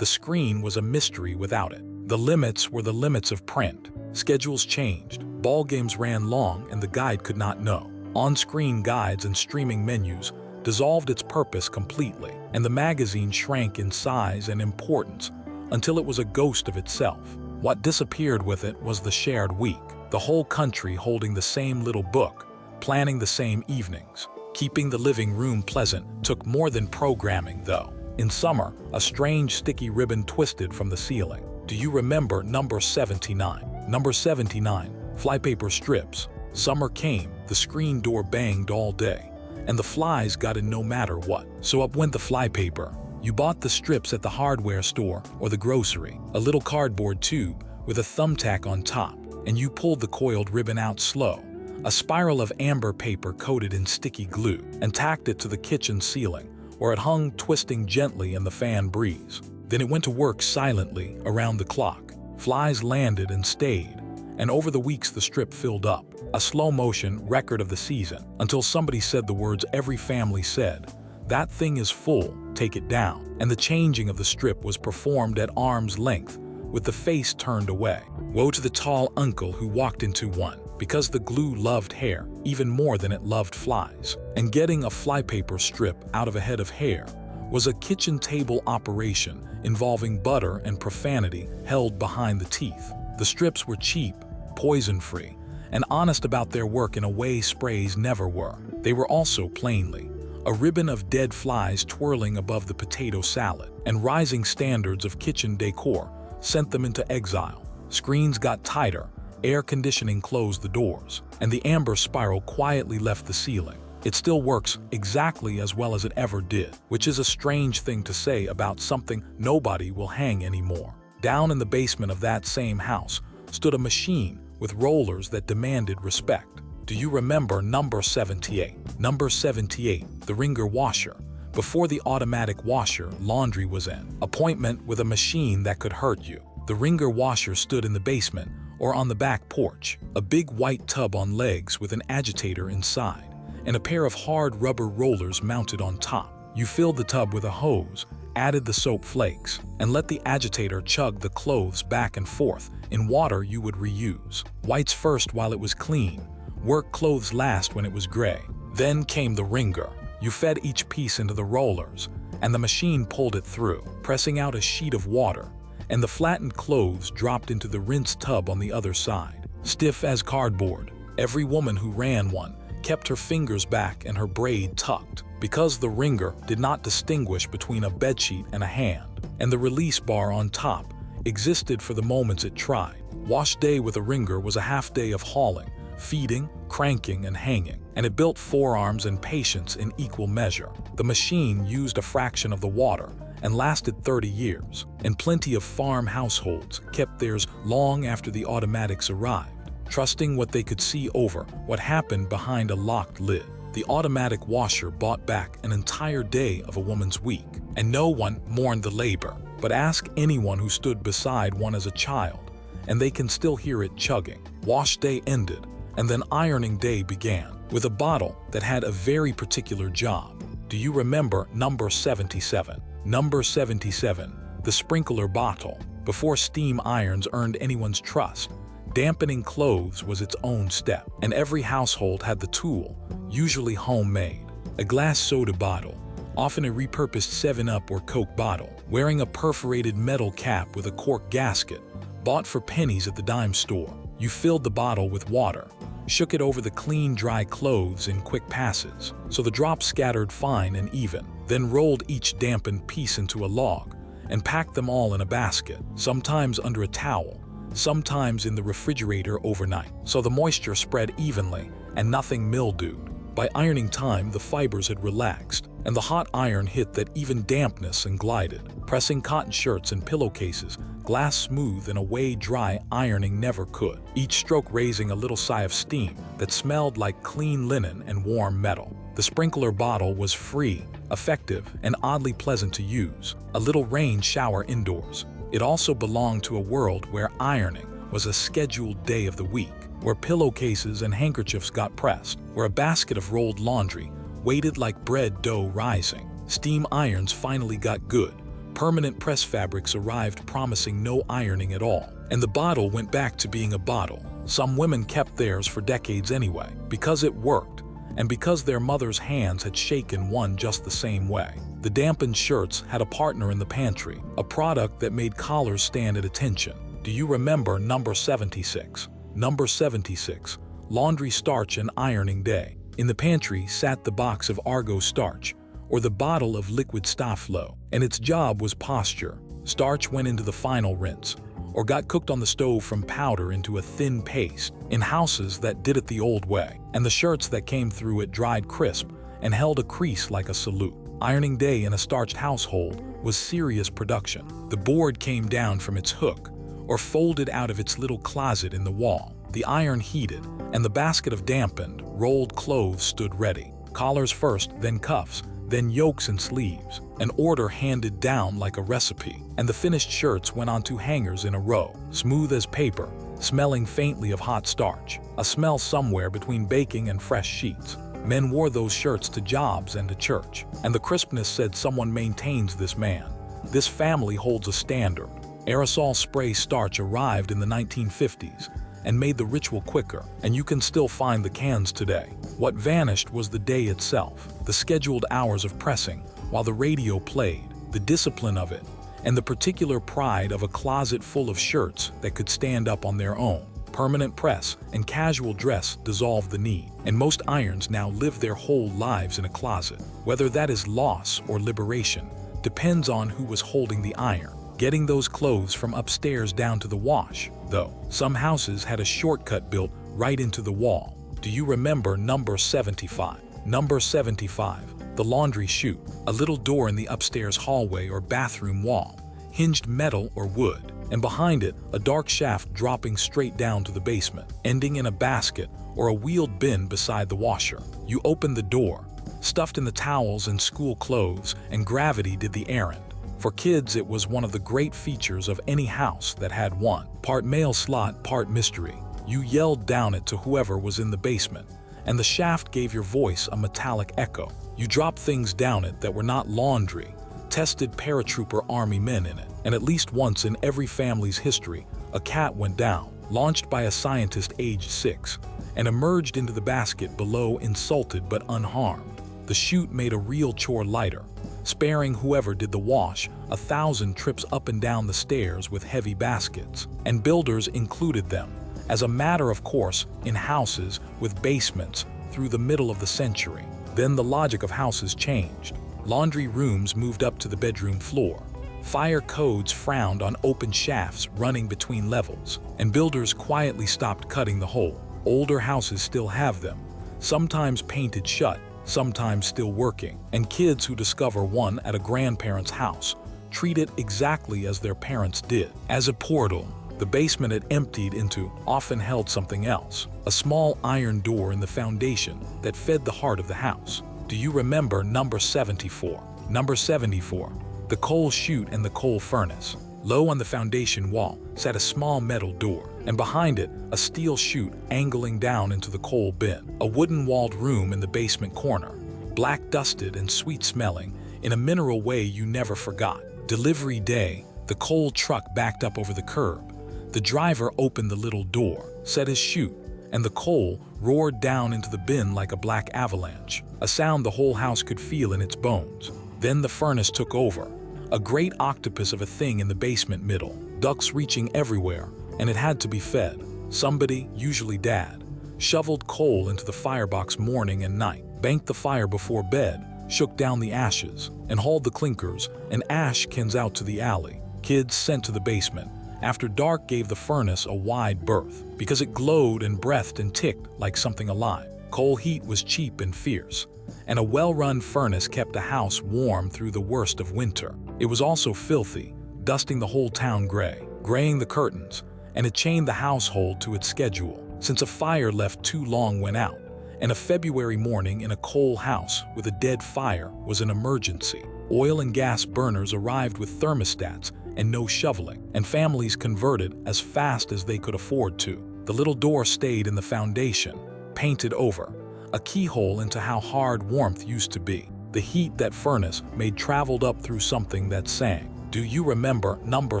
was a mystery without it. The limits were the limits of print. Schedules changed, ball games ran long, and the guide could not know. On-screen guides and streaming menus dissolved its purpose completely, and the magazine shrank in size and importance until it was a ghost of itself. What disappeared with it was the shared week, the whole country holding the same little book, planning the same evenings. Keeping the living room pleasant took more than programming, though. In summer, a strange sticky ribbon twisted from the ceiling. Do you remember number 79? Number 79, flypaper strips. Summer came, the screen door banged all day, and the flies got in no matter what. So up went the flypaper. You bought the strips at the hardware store or the grocery, a little cardboard tube with a thumbtack on top, and you pulled the coiled ribbon out slow, a spiral of amber paper coated in sticky glue, and tacked it to the kitchen ceiling, where it hung twisting gently in the fan breeze. Then it went to work silently around the clock. Flies landed and stayed, and over the weeks the strip filled up, a slow-motion record of the season, until somebody said the words every family said, "That thing is full, take it down," and the changing of the strip was performed at arm's length, with the face turned away. Woe to the tall uncle who walked into one, because the glue loved hair even more than it loved flies, and getting a flypaper strip out of a head of hair was a kitchen table operation involving butter and profanity held behind the teeth. The strips were cheap, poison-free, and honest about their work in a way sprays never were. They were also plainly a ribbon of dead flies twirling above the potato salad, and rising standards of kitchen decor sent them into exile. Screens got tighter, air conditioning closed the doors, and the amber spiral quietly left the ceiling. It still works exactly as well as it ever did, which is a strange thing to say about something nobody will hang anymore. Down in the basement of that same house stood a machine with rollers that demanded respect. Do you remember number 78? Number 78, the wringer washer. Before the automatic washer, laundry was an appointment with a machine that could hurt you. The wringer washer stood in the basement or on the back porch, a big white tub on legs with an agitator inside, and a pair of hard rubber rollers mounted on top. You filled the tub with a hose, added the soap flakes, and let the agitator chug the clothes back and forth in water you would reuse. Whites first while it was clean, work clothes last when it was gray. Then came the wringer. You fed each piece into the rollers, and the machine pulled it through, pressing out a sheet of water, and the flattened clothes dropped into the rinse tub on the other side. Stiff as cardboard, every woman who ran one kept her fingers back and her braid tucked, because the wringer did not distinguish between a bedsheet and a hand, and the release bar on top existed for the moments it tried. Wash day with a wringer was a half day of hauling, feeding, cranking, and hanging, and it built forearms and patience in equal measure. The machine used a fraction of the water and lasted 30 years, and plenty of farm households kept theirs long after the automatics arrived, trusting what they could see over what happened behind a locked lid. The automatic washer bought back an entire day of a woman's week, and no one mourned the labor. But ask anyone who stood beside one as a child, and they can still hear it chugging. Wash day ended, and then ironing day began, with a bottle that had a very particular job. Do you remember number 77? Number 77, the sprinkler bottle. Before steam irons earned anyone's trust, dampening clothes was its own step, and every household had the tool, usually homemade. A glass soda bottle, often a repurposed 7-Up or Coke bottle, wearing a perforated metal cap with a cork gasket, bought for pennies at the dime store. You filled the bottle with water, shook it over the clean, dry clothes in quick passes, so the drops scattered fine and even, then rolled each dampened piece into a log and packed them all in a basket, sometimes under a towel, sometimes in the refrigerator overnight, so the moisture spread evenly and nothing mildewed. By ironing time, the fibers had relaxed, and the hot iron hit that even dampness and glided, pressing cotton shirts and pillowcases, glass smooth in a way dry ironing never could, each stroke raising a little sigh of steam that smelled like clean linen and warm metal. The sprinkler bottle was free, effective, and oddly pleasant to use, a little rain shower indoors. It also belonged to a world where ironing was a scheduled day of the week, where pillowcases and handkerchiefs got pressed, where a basket of rolled laundry waited like bread dough rising. Steam irons finally got good. Permanent press fabrics arrived promising no ironing at all, and the bottle went back to being a bottle. Some women kept theirs for decades anyway, because it worked, and because their mother's hands had shaken one just the same way. The dampened shirts had a partner in the pantry, a product that made collars stand at attention. Do you remember number 76? Number 76, laundry starch and ironing day. In the pantry sat the box of Argo starch, or the bottle of liquid Sta-Flo, and its job was posture. Starch went into the final rinse, or got cooked on the stove from powder into a thin paste in houses that did it the old way, and the shirts that came through it dried crisp and held a crease like a salute. Ironing day in a starched household was serious production. The board came down from its hook or folded out of its little closet in the wall. The iron heated, and the basket of dampened, rolled clothes stood ready. Collars first, then cuffs, then yokes and sleeves, an order handed down like a recipe, and the finished shirts went onto hangers in a row, smooth as paper, smelling faintly of hot starch, a smell somewhere between baking and fresh sheets. Men wore those shirts to jobs and to church, and the crispness said someone maintains this man. This family holds a standard. Aerosol spray starch arrived in the 1950s and made the ritual quicker, and you can still find the cans today. What vanished was the day itself, the scheduled hours of pressing while the radio played, the discipline of it, and the particular pride of a closet full of shirts that could stand up on their own. Permanent press and casual dress dissolved the need, and most irons now live their whole lives in a closet. Whether that is loss or liberation depends on who was holding the iron, getting those clothes from upstairs down to the wash, though. Some houses had a shortcut built right into the wall. Do you remember number 75? Number 75, the laundry chute, a little door in the upstairs hallway or bathroom wall, hinged metal or wood, and behind it, a dark shaft dropping straight down to the basement, ending in a basket or a wheeled bin beside the washer. You opened the door, stuffed in the towels and school clothes, and gravity did the errand. For kids, it was one of the great features of any house that had one. Part mail slot, part mystery. You yelled down it to whoever was in the basement, and the shaft gave your voice a metallic echo. You dropped things down it that were not laundry, tested paratrooper army men in it, and at least once in every family's history, a cat went down, launched by a scientist aged 6, and emerged into the basket below insulted but unharmed. The chute made a real chore lighter, sparing whoever did the wash 1,000 trips up and down the stairs with heavy baskets, and builders included them, as a matter of course, in houses with basements through the middle of the century. Then the logic of houses changed. Laundry rooms moved up to the bedroom floor. Fire codes frowned on open shafts running between levels, and builders quietly stopped cutting the hole. Older houses still have them, sometimes painted shut, sometimes still working, and kids who discover one at a grandparent's house treat it exactly as their parents did. As a portal, the basement had emptied into often held something else, a small iron door in the foundation that fed the heart of the house. Do you remember number 74? Number 74, the coal chute and the coal furnace. Low on the foundation wall sat a small metal door, and behind it, a steel chute angling down into the coal bin. A wooden-walled room in the basement corner, black-dusted and sweet-smelling, in a mineral way you never forgot. Delivery day, the coal truck backed up over the curb. The driver opened the little door, set his chute, and the coal roared down into the bin like a black avalanche, a sound the whole house could feel in its bones. Then the furnace took over, a great octopus of a thing in the basement middle, ducts reaching everywhere, and it had to be fed. Somebody, usually Dad, shoveled coal into the firebox morning and night, banked the fire before bed, shook down the ashes, and hauled the clinkers and ash cans out to the alley. Kids sent to the basement. After dark gave the furnace a wide berth, because it glowed and breathed and ticked like something alive. Coal heat was cheap and fierce, and a well-run furnace kept the house warm through the worst of winter. It was also filthy, dusting the whole town gray, graying the curtains, and it chained the household to its schedule, since a fire left too long went out, and a February morning in a coal house with a dead fire was an emergency. Oil and gas burners arrived with thermostats and no shoveling, and families converted as fast as they could afford to. The little door stayed in the foundation, painted over, a keyhole into how hard warmth used to be. The heat that furnace made traveled up through something that sang. Do you remember number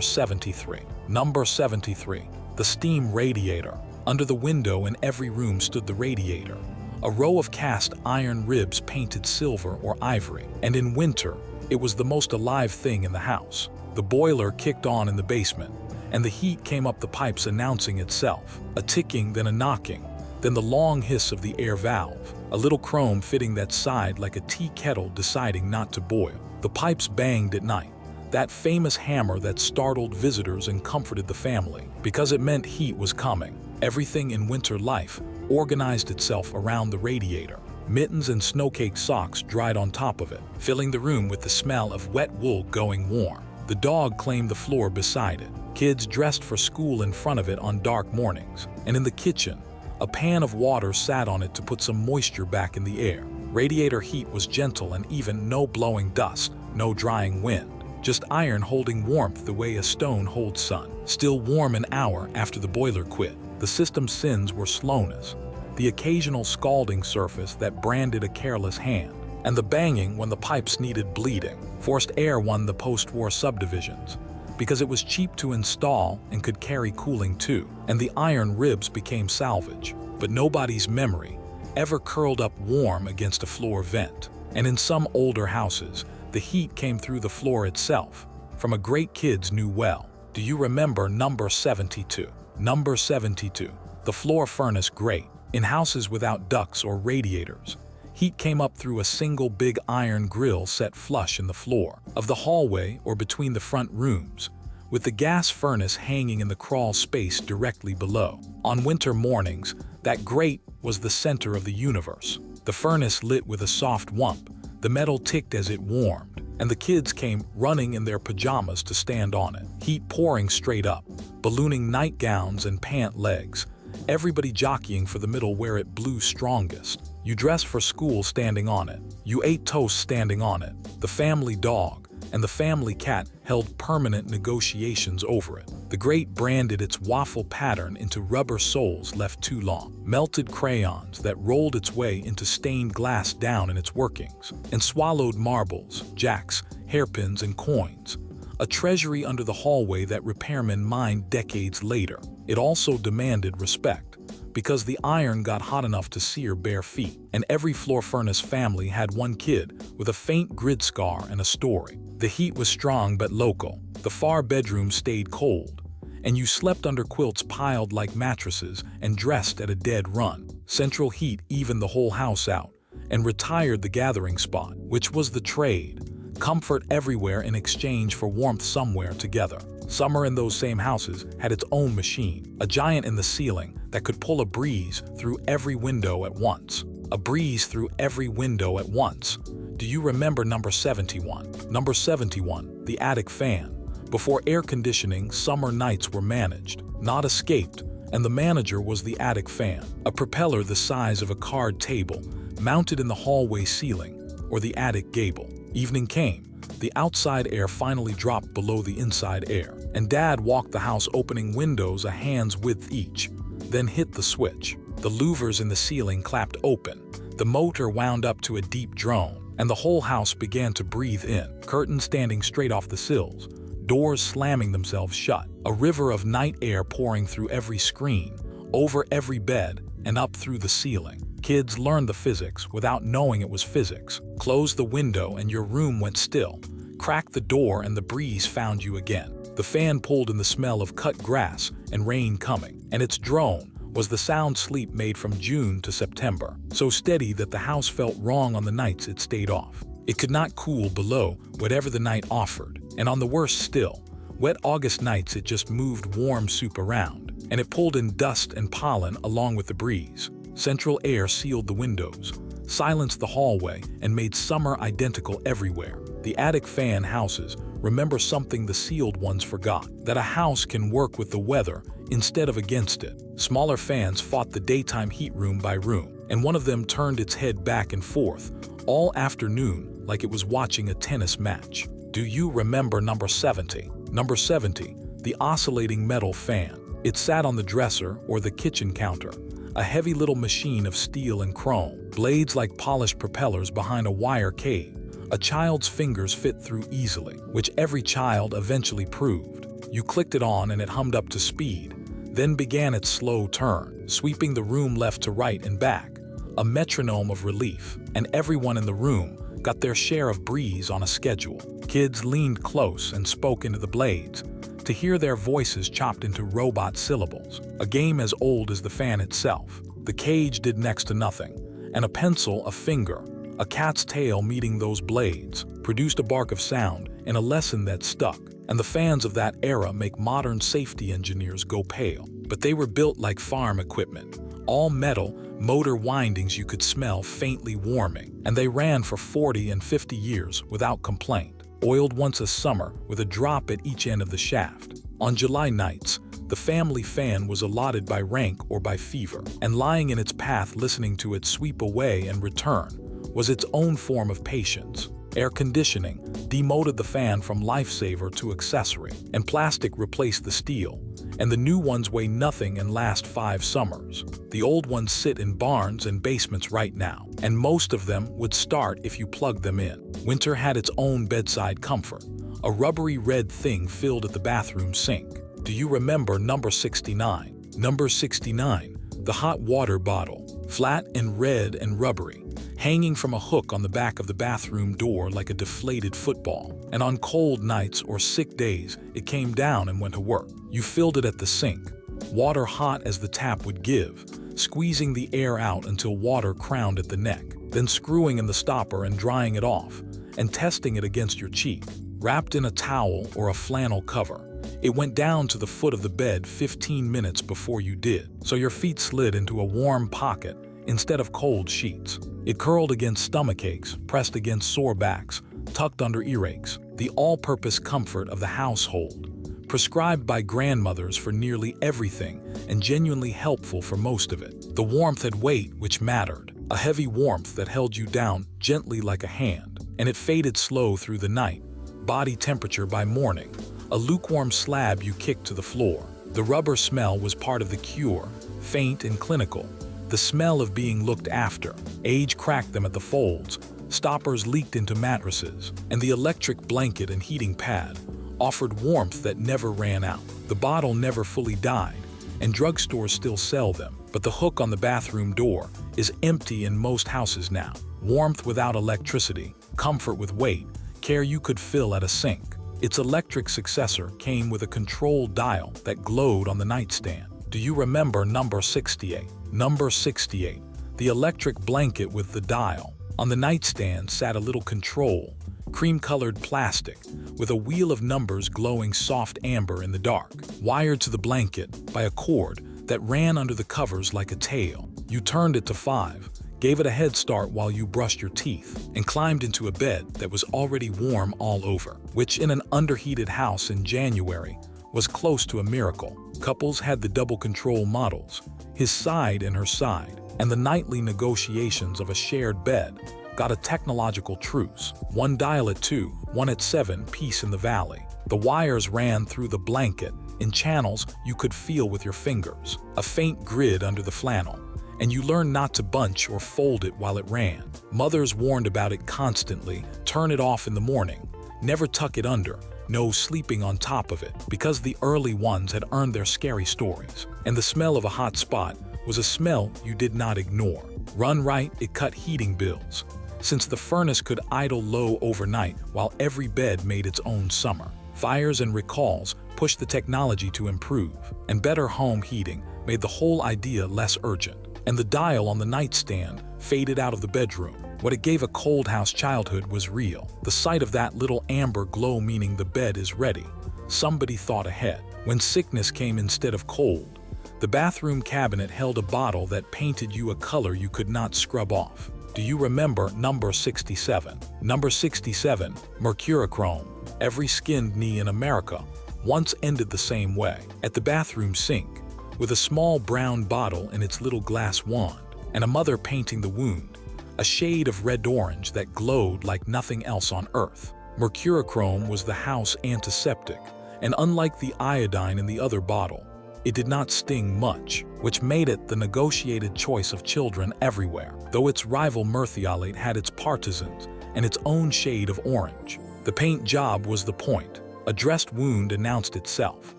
73? Number 73, the steam radiator. Under the window in every room stood the radiator, a row of cast iron ribs painted silver or ivory, and in winter, it was the most alive thing in the house. The boiler kicked on in the basement, and the heat came up the pipes announcing itself, a ticking, then a knocking, then the long hiss of the air valve, a little chrome fitting that side like a tea kettle deciding not to boil. The pipes banged at night, That famous hammer that startled visitors and comforted the family, because it meant heat was coming. Everything in winter life organized itself around the radiator. Mittens and snowcake socks dried on top of it, filling the room with the smell of wet wool going warm. The dog claimed the floor beside it. Kids dressed for school in front of it on dark mornings. And in the kitchen, a pan of water sat on it to put some moisture back in the air. Radiator heat was gentle and even, no blowing dust, no drying wind. Just iron holding warmth the way a stone holds sun. Still warm an hour after the boiler quit. The system's sins were slowness, the occasional scalding surface that branded a careless hand, and the banging when the pipes needed bleeding. Forced air won the post-war subdivisions, because it was cheap to install and could carry cooling too, and the iron ribs became salvage. But nobody's memory ever curled up warm against a floor vent. And in some older houses, the heat came through the floor itself, from a great kids knew well. Do you remember number 72? Number 72, the floor furnace grate. In houses without ducts or radiators, heat came up through a single big iron grill set flush in the floor of the hallway or between the front rooms, with the gas furnace hanging in the crawl space directly below. On winter mornings, that grate was the center of the universe. The furnace lit with a soft whump, the metal ticked as it warmed, and the kids came running in their pajamas to stand on it. Heat pouring straight up, ballooning nightgowns and pant legs, everybody jockeying for the middle where it blew strongest. You dressed for school standing on it. You ate toast standing on it. The family dog and the family cat held permanent negotiations over it. The grate branded its waffle pattern into rubber soles left too long, melted crayons that rolled its way into stained glass down in its workings, and swallowed marbles, jacks, hairpins, and coins. A treasury under the hallway that repairmen mined decades later. It also demanded respect, because the iron got hot enough to sear bare feet, and every floor furnace family had one kid with a faint grid scar and a story. The heat was strong but local. The far bedroom stayed cold, and you slept under quilts piled like mattresses and dressed at a dead run. Central heat evened the whole house out, and retired the gathering spot, which was the trade. Comfort everywhere in exchange for warmth somewhere together. Summer in those same houses had its own machine, a giant in the ceiling that could pull a breeze through every window at once. A breeze through every window at once. Do you remember number 71? Number 71, the attic fan. Before air conditioning, summer nights were managed, not escaped, and the manager was the attic fan, a propeller the size of a card table, mounted in the hallway ceiling or the attic gable. Evening came, the outside air finally dropped below the inside air, and Dad walked the house opening windows a hand's width each, then hit the switch. The louvers in the ceiling clapped open, the motor wound up to a deep drone, and the whole house began to breathe in, curtains standing straight off the sills, doors slamming themselves shut, a river of night air pouring through every screen, over every bed, and up through the ceiling. Kids learned the physics without knowing it was physics. Close the window and your room went still. Crack the door and the breeze found you again. The fan pulled in the smell of cut grass and rain coming, and its drone was the sound sleep made from June to September, so steady that the house felt wrong on the nights it stayed off. It could not cool below whatever the night offered, and on the worst still, wet August nights it just moved warm soup around, and it pulled in dust and pollen along with the breeze. Central air sealed the windows, silenced the hallway, and made summer identical everywhere. The attic fan houses remember something the sealed ones forgot, that a house can work with the weather instead of against it. Smaller fans fought the daytime heat room by room, and one of them turned its head back and forth all afternoon like it was watching a tennis match. Do you remember number 70? Number 70, the oscillating metal fan. It sat on the dresser or the kitchen counter, a heavy little machine of steel and chrome, blades like polished propellers behind a wire cage. A child's fingers fit through easily, which every child eventually proved. You clicked it on and it hummed up to speed, then began its slow turn, sweeping the room left to right and back, a metronome of relief, and everyone in the room got their share of breeze on a schedule. Kids leaned close and spoke into the blades, to hear their voices chopped into robot syllables, a game as old as the fan itself. The cage did next to nothing, and a pencil, a finger, a cat's tail meeting those blades, produced a bark of sound and a lesson that stuck. And the fans of that era make modern safety engineers go pale. But they were built like farm equipment. All metal, motor windings you could smell faintly warming. And they ran for 40 and 50 years without complaint. Oiled once a summer with a drop at each end of the shaft. On July nights, the family fan was allotted by rank or by fever, and lying in its path listening to it sweep away and return was its own form of patience. Air conditioning demoted the fan from lifesaver to accessory, and plastic replaced the steel, and the new ones weigh nothing and last 5 summers. The old ones sit in barns and basements right now, and most of them would start if you plugged them in. Winter had its own bedside comfort, a rubbery red thing filled at the bathroom sink. Do you remember number 69? Number 69, the hot water bottle, flat and red and rubbery, hanging from a hook on the back of the bathroom door like a deflated football. And on cold nights or sick days, it came down and went to work. You filled it at the sink, water hot as the tap would give, squeezing the air out until water crowned at the neck, then screwing in the stopper and drying it off, and testing it against your cheek. Wrapped in a towel or a flannel cover, it went down to the foot of the bed 15 minutes before you did, so your feet slid into a warm pocket instead of cold sheets. It curled against stomach aches, pressed against sore backs, tucked under earaches, the all-purpose comfort of the household, prescribed by grandmothers for nearly everything and genuinely helpful for most of it. The warmth had weight, which mattered, a heavy warmth that held you down gently like a hand, and it faded slow through the night, body temperature by morning, a lukewarm slab you kicked to the floor. The rubber smell was part of the cure, faint and clinical, the smell of being looked after. Age cracked them at the folds, stoppers leaked into mattresses, and the electric blanket and heating pad offered warmth that never ran out. The bottle never fully died, and drugstores still sell them, but the hook on the bathroom door is empty in most houses now. Warmth without electricity, comfort with weight, care you could fill at a sink. Its electric successor came with a control dial that glowed on the nightstand. Do you remember number 68? Number 68, the electric blanket with the dial. On the nightstand sat a little control, cream-colored plastic, with a wheel of numbers glowing soft amber in the dark, wired to the blanket by a cord that ran under the covers like a tail. You turned it to 5, gave it a head start while you brushed your teeth, and climbed into a bed that was already warm all over, which in an underheated house in January was close to a miracle. Couples had the double control models, his side and her side, and the nightly negotiations of a shared bed got a technological truce. One dial at 2, one at 7, peace in the valley. The wires ran through the blanket in channels you could feel with your fingers, a faint grid under the flannel, and you learned not to bunch or fold it while it ran. Mothers warned about it constantly, turn it off in the morning, never tuck it under, no sleeping on top of it, because the early ones had earned their scary stories. And the smell of a hot spot was a smell you did not ignore. Run right, it cut heating bills, since the furnace could idle low overnight while every bed made its own summer. Fires and recalls pushed the technology to improve, and better home heating made the whole idea less urgent. And the dial on the nightstand faded out of the bedroom. What it gave a cold house childhood was real. The sight of that little amber glow meaning the bed is ready. Somebody thought ahead. When sickness came instead of cold, the bathroom cabinet held a bottle that painted you a color you could not scrub off. Do you remember number 67? Number 67, mercurochrome. Every skinned knee in America once ended the same way. At the bathroom sink, with a small brown bottle in its little glass wand, and a mother painting the wound, a shade of red-orange that glowed like nothing else on earth. Mercurochrome was the house antiseptic, and unlike the iodine in the other bottle, it did not sting much, which made it the negotiated choice of children everywhere, though its rival merthiolate had its partisans and its own shade of orange. The paint job was the point. A dressed wound announced itself,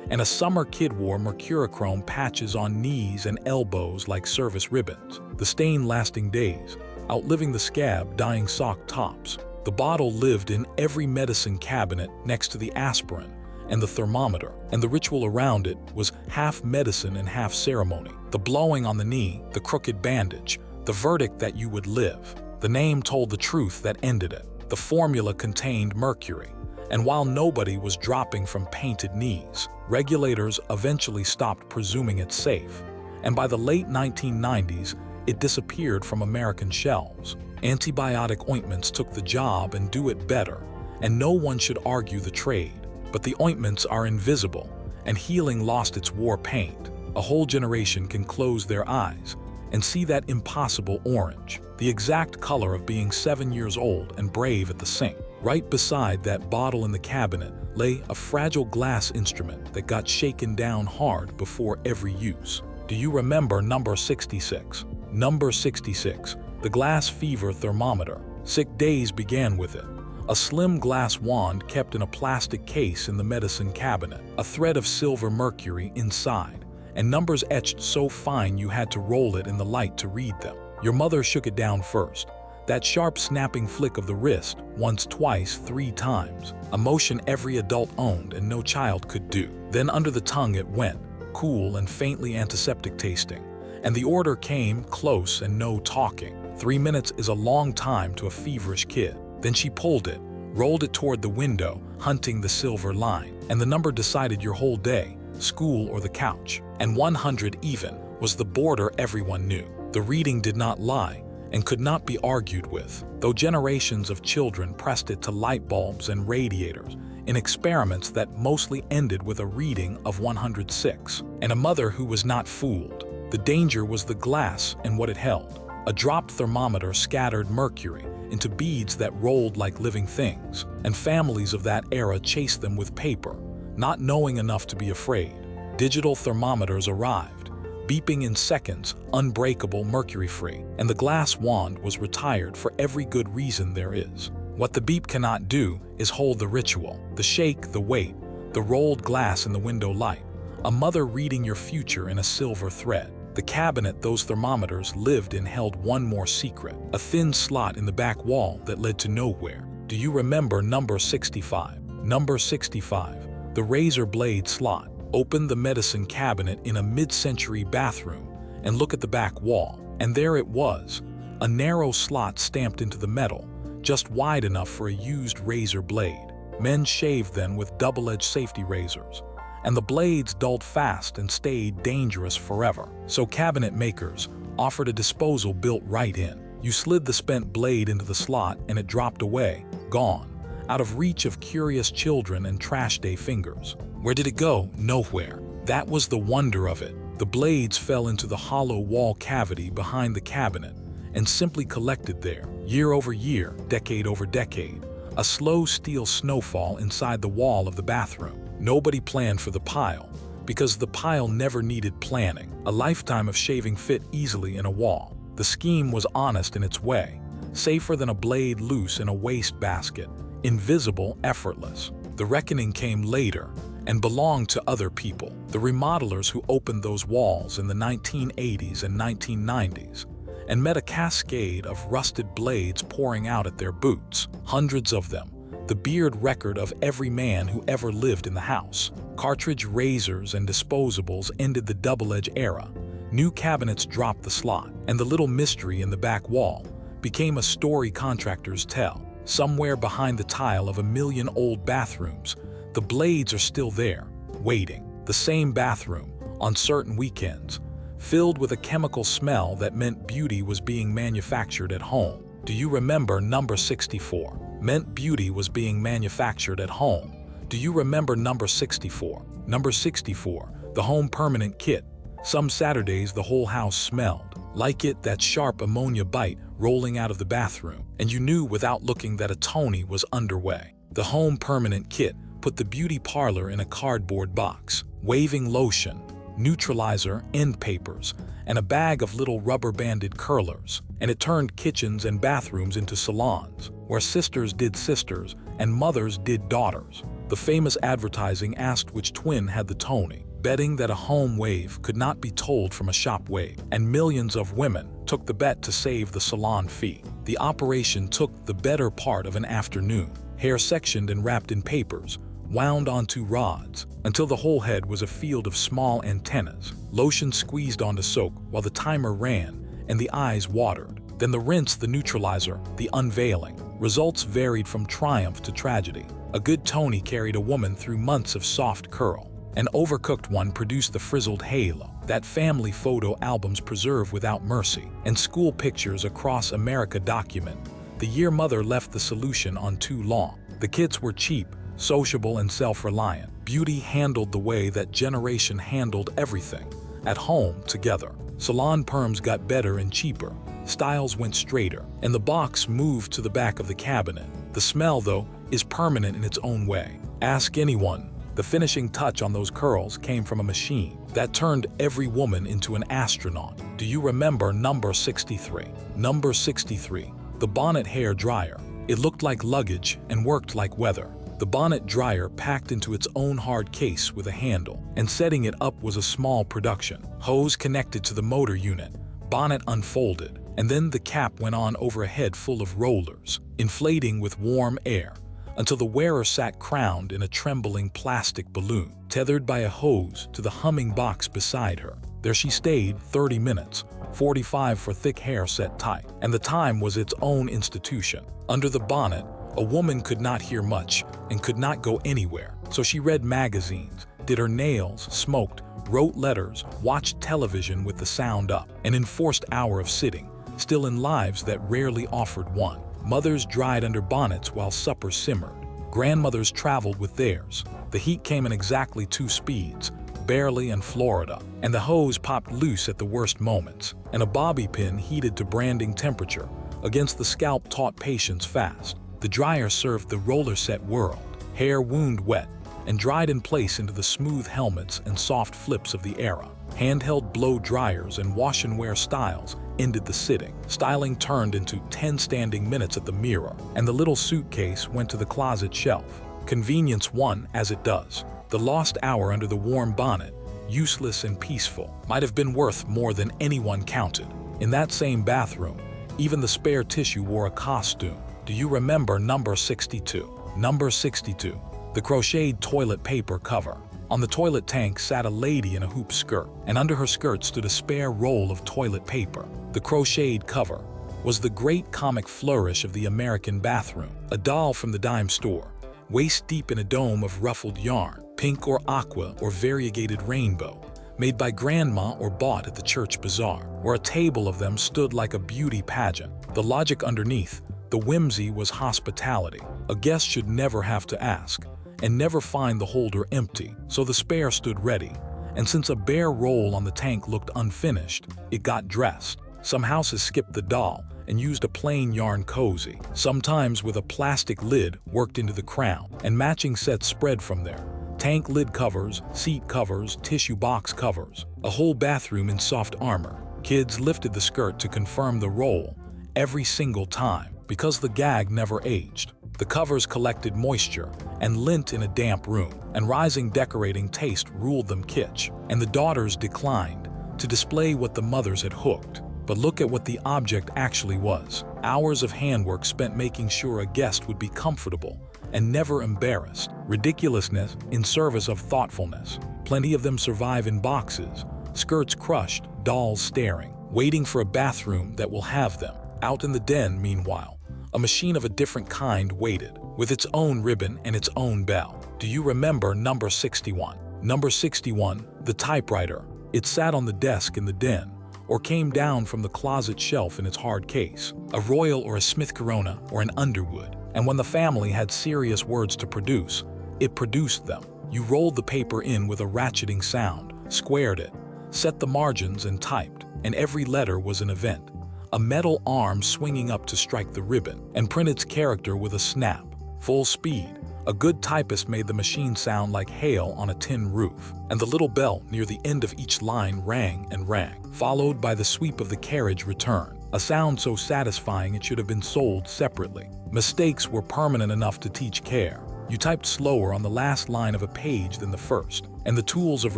and a summer kid wore mercurochrome patches on knees and elbows like service ribbons, the stain lasting days, outliving the scab dyeing sock tops. The bottle lived in every medicine cabinet next to the aspirin and the thermometer, and the ritual around it was half medicine and half ceremony. The blowing on the knee, the crooked bandage, the verdict that you would live. The name told the truth that ended it. The formula contained mercury, and while nobody was dropping from painted knees, regulators eventually stopped presuming it safe, and by the late 1990s, it disappeared from American shelves. Antibiotic ointments took the job and do it better, and no one should argue the trade. But the ointments are invisible, and healing lost its war paint. A whole generation can close their eyes and see that impossible orange, the exact color of being 7 years old and brave at the sink. Right beside that bottle in the cabinet lay a fragile glass instrument that got shaken down hard before every use. Do you remember number 66? Number 66, the glass fever thermometer. Sick days began with it. A slim glass wand kept in a plastic case in the medicine cabinet, a thread of silver mercury inside, and numbers etched so fine you had to roll it in the light to read them. Your mother shook it down first. That sharp snapping flick of the wrist, once, twice, 3 times, a motion every adult owned and no child could do. Then under the tongue it went, cool and faintly antiseptic tasting, and the order came, close and no talking. 3 minutes is a long time to a feverish kid. Then she pulled it, rolled it toward the window, hunting the silver line, and the number decided your whole day, school or the couch. And 100 even was the border everyone knew. The reading did not lie and could not be argued with, though generations of children pressed it to light bulbs and radiators in experiments that mostly ended with a reading of 106. And a mother who was not fooled. The danger was the glass and what it held. A dropped thermometer scattered mercury into beads that rolled like living things, and families of that era chased them with paper, not knowing enough to be afraid. Digital thermometers arrived, beeping in seconds, unbreakable, mercury-free, and the glass wand was retired for every good reason there is. What the beep cannot do is hold the ritual, the shake, the weight, the rolled glass in the window light, a mother reading your future in a silver thread. The cabinet those thermometers lived in held one more secret, a thin slot in the back wall that led to nowhere. Do you remember number 65? Number 65, the razor blade slot. Open the medicine cabinet in a mid-century bathroom and look at the back wall, and there it was, a narrow slot stamped into the metal, just wide enough for a used razor blade. Men shaved then with double-edged safety razors, and the blades dulled fast and stayed dangerous forever. So cabinet makers offered a disposal built right in. You slid the spent blade into the slot and it dropped away, gone, out of reach of curious children and trash day fingers. Where did it go? Nowhere. That was the wonder of it. The blades fell into the hollow wall cavity behind the cabinet and simply collected there, year over year, decade over decade, a slow steel snowfall inside the wall of the bathroom. Nobody planned for the pile, because the pile never needed planning. A lifetime of shaving fit easily in a wall. The scheme was honest in its way, safer than a blade loose in a waste basket, invisible, effortless. The reckoning came later and belonged to other people, the remodelers who opened those walls in the 1980s and 1990s, and met a cascade of rusted blades pouring out at their boots, hundreds of them, the beard record of every man who ever lived in the house. Cartridge razors and disposables ended the double-edge era. New cabinets dropped the slot, and the little mystery in the back wall became a story contractors tell. Somewhere behind the tile of a million old bathrooms, the blades are still there, waiting. The same bathroom, on certain weekends, filled with a chemical smell that meant beauty was being manufactured at home. Do you remember number 64? Meant beauty was being manufactured at home. Do you remember number 64? Number 64, the home permanent kit. Some Saturdays the whole house smelled like it, that sharp ammonia bite rolling out of the bathroom, and you knew without looking that a Tony was underway. The home permanent kit put the beauty parlor in a cardboard box, waving lotion, neutralizer, end papers, and a bag of little rubber-banded curlers, and it turned kitchens and bathrooms into salons, where sisters did sisters and mothers did daughters. The famous advertising asked which twin had the Tony, betting that a home wave could not be told from a shop wave, and millions of women took the bet to save the salon fee. The operation took the better part of an afternoon, hair sectioned and wrapped in papers, wound onto rods, until the whole head was a field of small antennas, lotion squeezed onto soak while the timer ran and the eyes watered. Then the rinse, the neutralizer, the unveiling. Results varied from triumph to tragedy. A good Tony carried a woman through months of soft curl. An overcooked one produced the frizzled halo that family photo albums preserve without mercy, and school pictures across America document the year mother left the solution on too long. The kids were cheap, sociable, and self-reliant. Beauty handled the way that generation handled everything. At home, together. Salon perms got better and cheaper. Styles went straighter, and the box moved to the back of the cabinet. The smell, though, is permanent in its own way. Ask anyone. The finishing touch on those curls came from a machine that turned every woman into an astronaut. Do you remember number 63? Number 63. The bonnet hair dryer. It looked like luggage and worked like weather. The bonnet dryer packed into its own hard case with a handle, and setting it up was a small production. Hose connected to the motor unit, bonnet unfolded, and then the cap went on over a head full of rollers, inflating with warm air, until the wearer sat crowned in a trembling plastic balloon, tethered by a hose to the humming box beside her. There she stayed 30 minutes, 45 for thick hair set tight, and the time was its own institution. Under the bonnet, a woman could not hear much and could not go anywhere, so she read magazines, did her nails, smoked, wrote letters, watched television with the sound up, an enforced hour of sitting, still in lives that rarely offered one. Mothers dried under bonnets while supper simmered. Grandmothers traveled with theirs. The heat came in exactly 2 speeds, barely in Florida, and the hose popped loose at the worst moments, and a bobby pin heated to branding temperature against the scalp taught patience fast. The dryer served the roller set world, hair wound wet, and dried in place into the smooth helmets and soft flips of the era. Handheld blow dryers and wash and wear styles ended the sitting. Styling turned into 10 standing minutes at the mirror, and the little suitcase went to the closet shelf. Convenience won as it does. The lost hour under the warm bonnet, useless and peaceful, might have been worth more than anyone counted. In that same bathroom, even the spare tissue wore a costume. Do you remember number 62? Number 62. The crocheted toilet paper cover. On the toilet tank sat a lady in a hoop skirt, and under her skirt stood a spare roll of toilet paper. The crocheted cover was the great comic flourish of the American bathroom. A doll from the dime store, waist deep in a dome of ruffled yarn, pink or aqua or variegated rainbow, made by grandma or bought at the church bazaar, where a table of them stood like a beauty pageant. The logic underneath, the whimsy, was hospitality. A guest should never have to ask, and never find the holder empty, so the spare stood ready. And since a bare roll on the tank looked unfinished, it got dressed. Some houses skipped the doll and used a plain yarn cozy, sometimes with a plastic lid worked into the crown, and matching sets spread from there. Tank lid covers, seat covers, tissue box covers, a whole bathroom in soft armor. Kids lifted the skirt to confirm the roll every single time, because the gag never aged. The covers collected moisture and lint in a damp room, and rising decorating taste ruled them kitsch. And the daughters declined to display what the mothers had hooked. But look at what the object actually was. Hours of handwork spent making sure a guest would be comfortable and never embarrassed. Ridiculousness in service of thoughtfulness. Plenty of them survive in boxes, skirts crushed, dolls staring, waiting for a bathroom that will have them. Out in the den, meanwhile, a machine of a different kind waited, with its own ribbon and its own bell. Do you remember number 61? Number 61, the typewriter. It sat on the desk in the den, or came down from the closet shelf in its hard case. A Royal or a Smith Corona or an Underwood. And when the family had serious words to produce, it produced them. You rolled the paper in with a ratcheting sound, squared it, set the margins and typed, and every letter was an event. A metal arm swinging up to strike the ribbon, and print its character with a snap. Full speed. A good typist made the machine sound like hail on a tin roof, and the little bell near the end of each line rang and rang, followed by the sweep of the carriage return, a sound so satisfying it should have been sold separately. Mistakes were permanent enough to teach care. You typed slower on the last line of a page than the first, and the tools of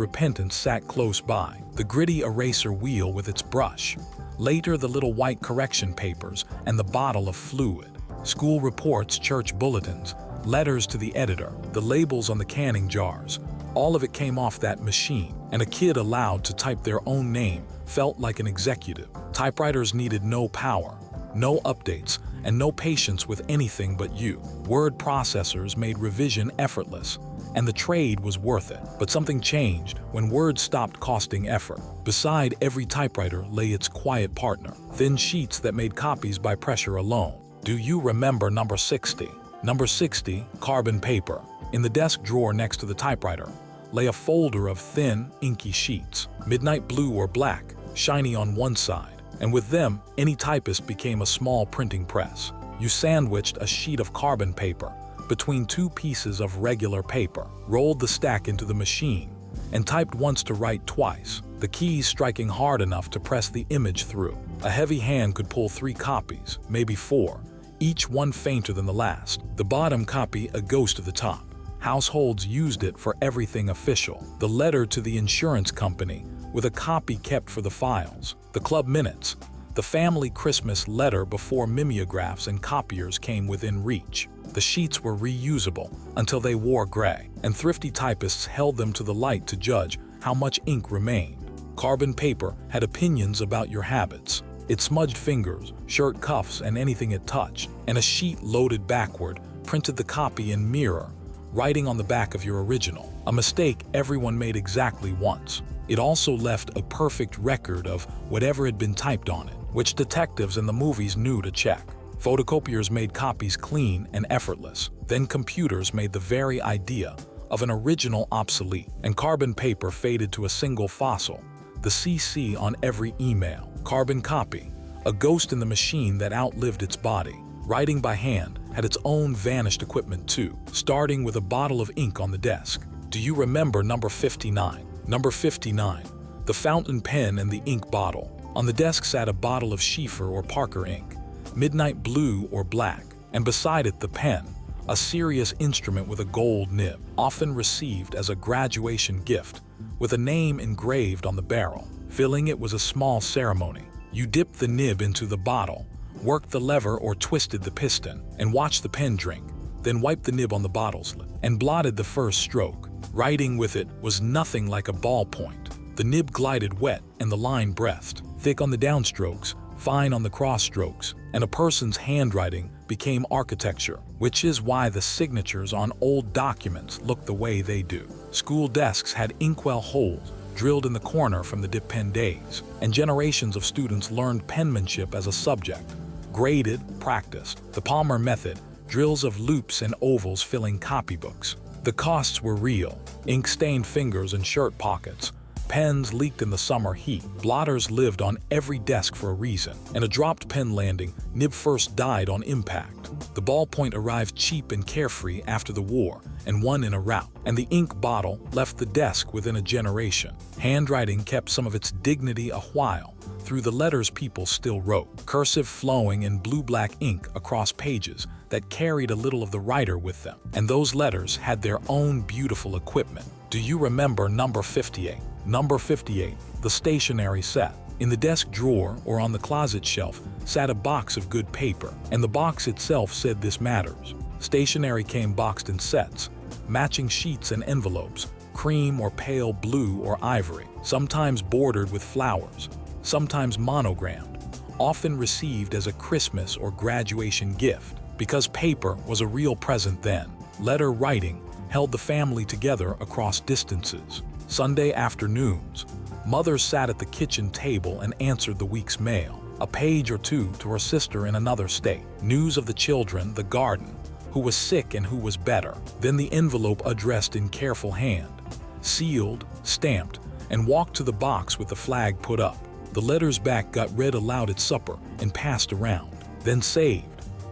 repentance sat close by, the gritty eraser wheel with its brush. Later, the little white correction papers and the bottle of fluid. School reports, church bulletins, letters to the editor, the labels on the canning jars. All of it came off that machine, and a kid allowed to type their own name felt like an executive. Typewriters needed no power, no updates, and no patience with anything but you. Word processors made revision effortless, and the trade was worth it. But something changed when Word stopped costing effort. Beside every typewriter lay its quiet partner, thin sheets that made copies by pressure alone. Do you remember number 60? Number 60, carbon paper. In the desk drawer next to the typewriter lay a folder of thin, inky sheets, midnight blue or black, shiny on one side, and with them, any typist became a small printing press. You sandwiched a sheet of carbon paper between two pieces of regular paper, rolled the stack into the machine, and typed once to write twice, the keys striking hard enough to press the image through. A heavy hand could pull 3 copies, maybe 4, each one fainter than the last. The bottom copy a ghost of the top. Households used it for everything official. The letter to the insurance company, with a copy kept for the files. The club minutes. The family Christmas letter before mimeographs and copiers came within reach. The sheets were reusable until they wore gray, and thrifty typists held them to the light to judge how much ink remained. Carbon paper had opinions about your habits. It smudged fingers, shirt cuffs, and anything it touched, and a sheet loaded backward printed the copy in mirror, writing on the back of your original, a mistake everyone made exactly once. It also left a perfect record of whatever had been typed on it, which detectives in the movies knew to check. Photocopiers made copies clean and effortless. Then computers made the very idea of an original obsolete, and carbon paper faded to a single fossil. The CC on every email. Carbon copy, a ghost in the machine that outlived its body. Writing by hand had its own vanished equipment too, starting with a bottle of ink on the desk. Do you remember number 59? Number 59, the fountain pen and the ink bottle. On the desk sat a bottle of Schieffer or Parker ink, midnight blue or black, and beside it the pen, a serious instrument with a gold nib, often received as a graduation gift, with a name engraved on the barrel. Filling it was a small ceremony. You dipped the nib into the bottle, worked the lever or twisted the piston, and watched the pen drink, then wiped the nib on the bottle's lid, and blotted the first stroke. Writing with it was nothing like a ballpoint. The nib glided wet and the line breathed, thick on the downstrokes, fine on the cross-strokes, and a person's handwriting became architecture, which is why the signatures on old documents look the way they do. School desks had inkwell holes drilled in the corner from the dip pen days, and generations of students learned penmanship as a subject. Graded, practiced. The Palmer method, drills of loops and ovals filling copybooks. The costs were real. Ink-stained fingers and shirt pockets. Pens leaked in the summer heat. Blotters lived on every desk for a reason. And a dropped pen landing, nib first died on impact. The ballpoint arrived cheap and carefree after the war, and won in a rout. And the ink bottle left the desk within a generation. Handwriting kept some of its dignity a while, through the letters people still wrote, cursive flowing in blue-black ink across pages that carried a little of the writer with them. And those letters had their own beautiful equipment. Do you remember number 58? Number 58, the stationery set. In the desk drawer or on the closet shelf sat a box of good paper, and the box itself said this matters. Stationery came boxed in sets, matching sheets and envelopes, cream or pale blue or ivory, sometimes bordered with flowers, sometimes monogrammed, often received as a Christmas or graduation gift. Because paper was a real present then, letter writing held the family together across distances. Sunday afternoons, mother sat at the kitchen table and answered the week's mail, a page or two to her sister in another state, news of the children, the garden, who was sick and who was better, then the envelope addressed in careful hand, sealed, stamped, and walked to the box with the flag put up. The letters back got read aloud at supper and passed around, then saved,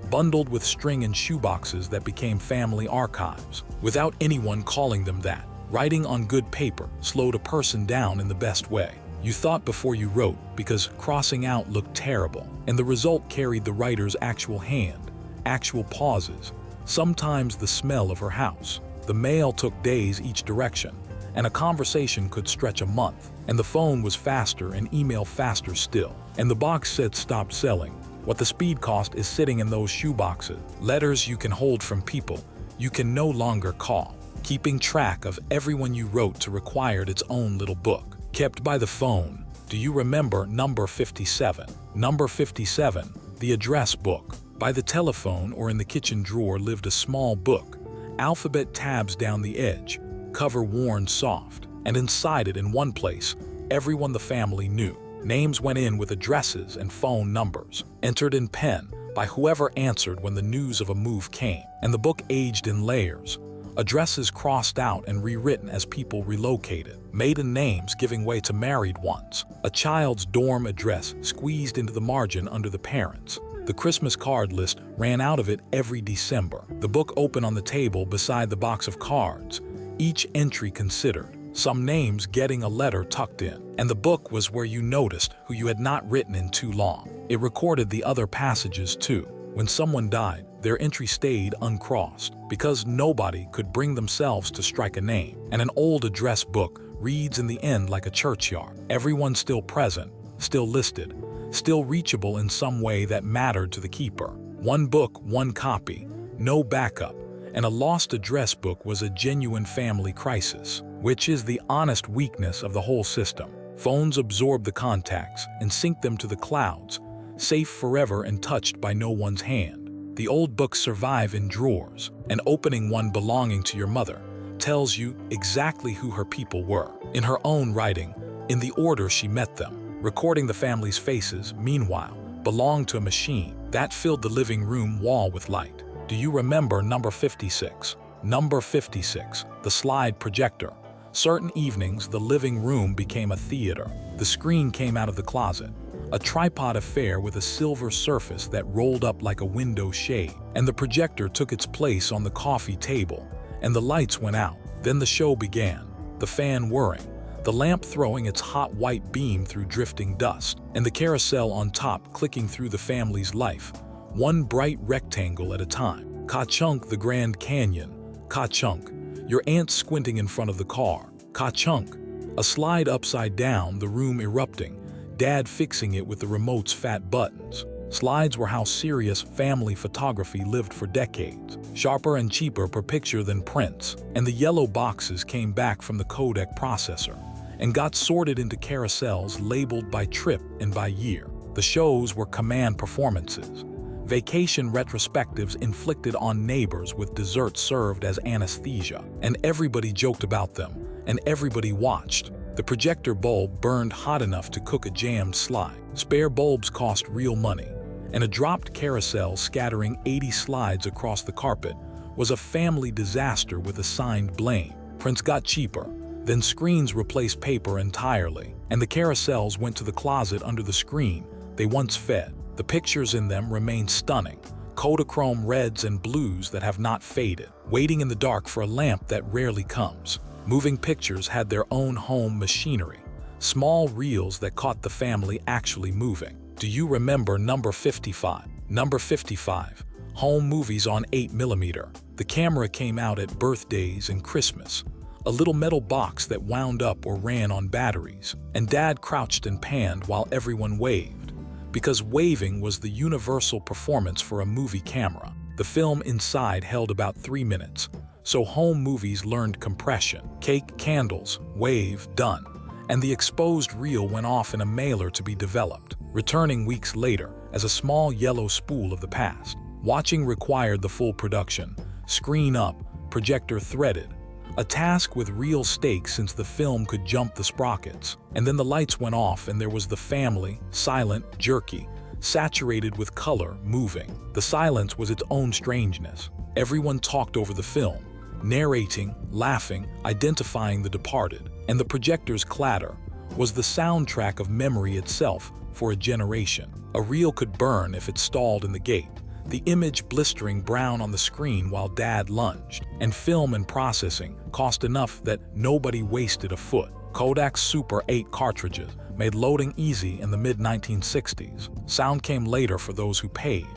bundled with string and shoeboxes that became family archives, without anyone calling them that. Writing on good paper slowed a person down in the best way. You thought before you wrote because crossing out looked terrible, and the result carried the writer's actual hand, actual pauses, sometimes the smell of her house. The mail took days each direction, and a conversation could stretch a month, and the phone was faster and email faster still, and the box said stop selling. What the speed cost is sitting in those shoeboxes. Letters you can hold from people you can no longer call. Keeping track of everyone you wrote to required its own little book, kept by the phone. Do you remember number 57? Number 57, The address book. By the telephone or in the kitchen drawer lived a small book, alphabet tabs down the edge, cover worn soft, and inside it in one place, everyone the family knew. Names went in with addresses and phone numbers, entered in pen by whoever answered when the news of a move came, and the book aged in layers. Addresses crossed out and rewritten as people relocated, maiden names giving way to married ones, a child's dorm address squeezed into the margin under the parents'. The Christmas card list ran out of it every December. The book open on the table beside the box of cards, each entry considered, some names getting a letter tucked in. And the book was where you noticed who you had not written in too long. It recorded the other passages too. When someone died, their entry stayed uncrossed because nobody could bring themselves to strike a name. And an old address book reads in the end like a churchyard. Everyone still present, still listed, still reachable in some way that mattered to the keeper. One book, one copy, no backup, and a lost address book was a genuine family crisis, which is the honest weakness of the whole system. Phones absorb the contacts and sync them to the clouds, safe forever and touched by no one's hand. The old books survive in drawers, and opening one belonging to your mother tells you exactly who her people were, in her own writing, in the order she met them. Recording the family's faces, meanwhile, belonged to a machine that filled the living room wall with light. Do you remember number 56? Number 56, the slide projector. Certain evenings, the living room became a theater. The screen came out of the closet, a tripod affair with a silver surface that rolled up like a window shade. And the projector took its place on the coffee table, and the lights went out. Then the show began, the fan whirring, the lamp throwing its hot white beam through drifting dust, and the carousel on top clicking through the family's life, one bright rectangle at a time. Ka-chunk, the Grand Canyon. Ka-chunk, your aunt squinting in front of the car. Ka-chunk, a slide upside down, the room erupting, Dad fixing it with the remote's fat buttons. Slides were how serious family photography lived for decades, sharper and cheaper per picture than prints, and the yellow boxes came back from the codec processor and got sorted into carousels labeled by trip and by year. The shows were command performances, vacation retrospectives inflicted on neighbors with dessert served as anesthesia, and everybody joked about them, and everybody watched. The projector bulb burned hot enough to cook a jammed slide. Spare bulbs cost real money, and a dropped carousel scattering 80 slides across the carpet was a family disaster with assigned blame. Prints got cheaper, then screens replaced paper entirely, and the carousels went to the closet under the screen they once fed. The pictures in them remain stunning, Kodachrome reds and blues that have not faded, waiting in the dark for a lamp that rarely comes. Moving pictures had their own home machinery, small reels that caught the family actually moving. Do you remember number 55? Number 55, home movies on 8mm. The camera came out at birthdays and Christmas, a little metal box that wound up or ran on batteries, and Dad crouched and panned while everyone waved, because waving was the universal performance for a movie camera. The film inside held about 3 minutes, so home movies learned compression. Cake, candles, wave, done. And the exposed reel went off in a mailer to be developed, returning weeks later as a small yellow spool of the past. Watching required the full production, screen up, projector threaded, a task with real stakes since the film could jump the sprockets. And then the lights went off and there was the family, silent, jerky, saturated with color, moving. The silence was its own strangeness. Everyone talked over the film, narrating, laughing, identifying the departed. And the projector's clatter was the soundtrack of memory itself for a generation. A reel could burn if it stalled in the gate, the image blistering brown on the screen while Dad lunged. And film and processing cost enough that nobody wasted a foot. Kodak Super 8 cartridges made loading easy in the mid-1960s. Sound came later for those who paid.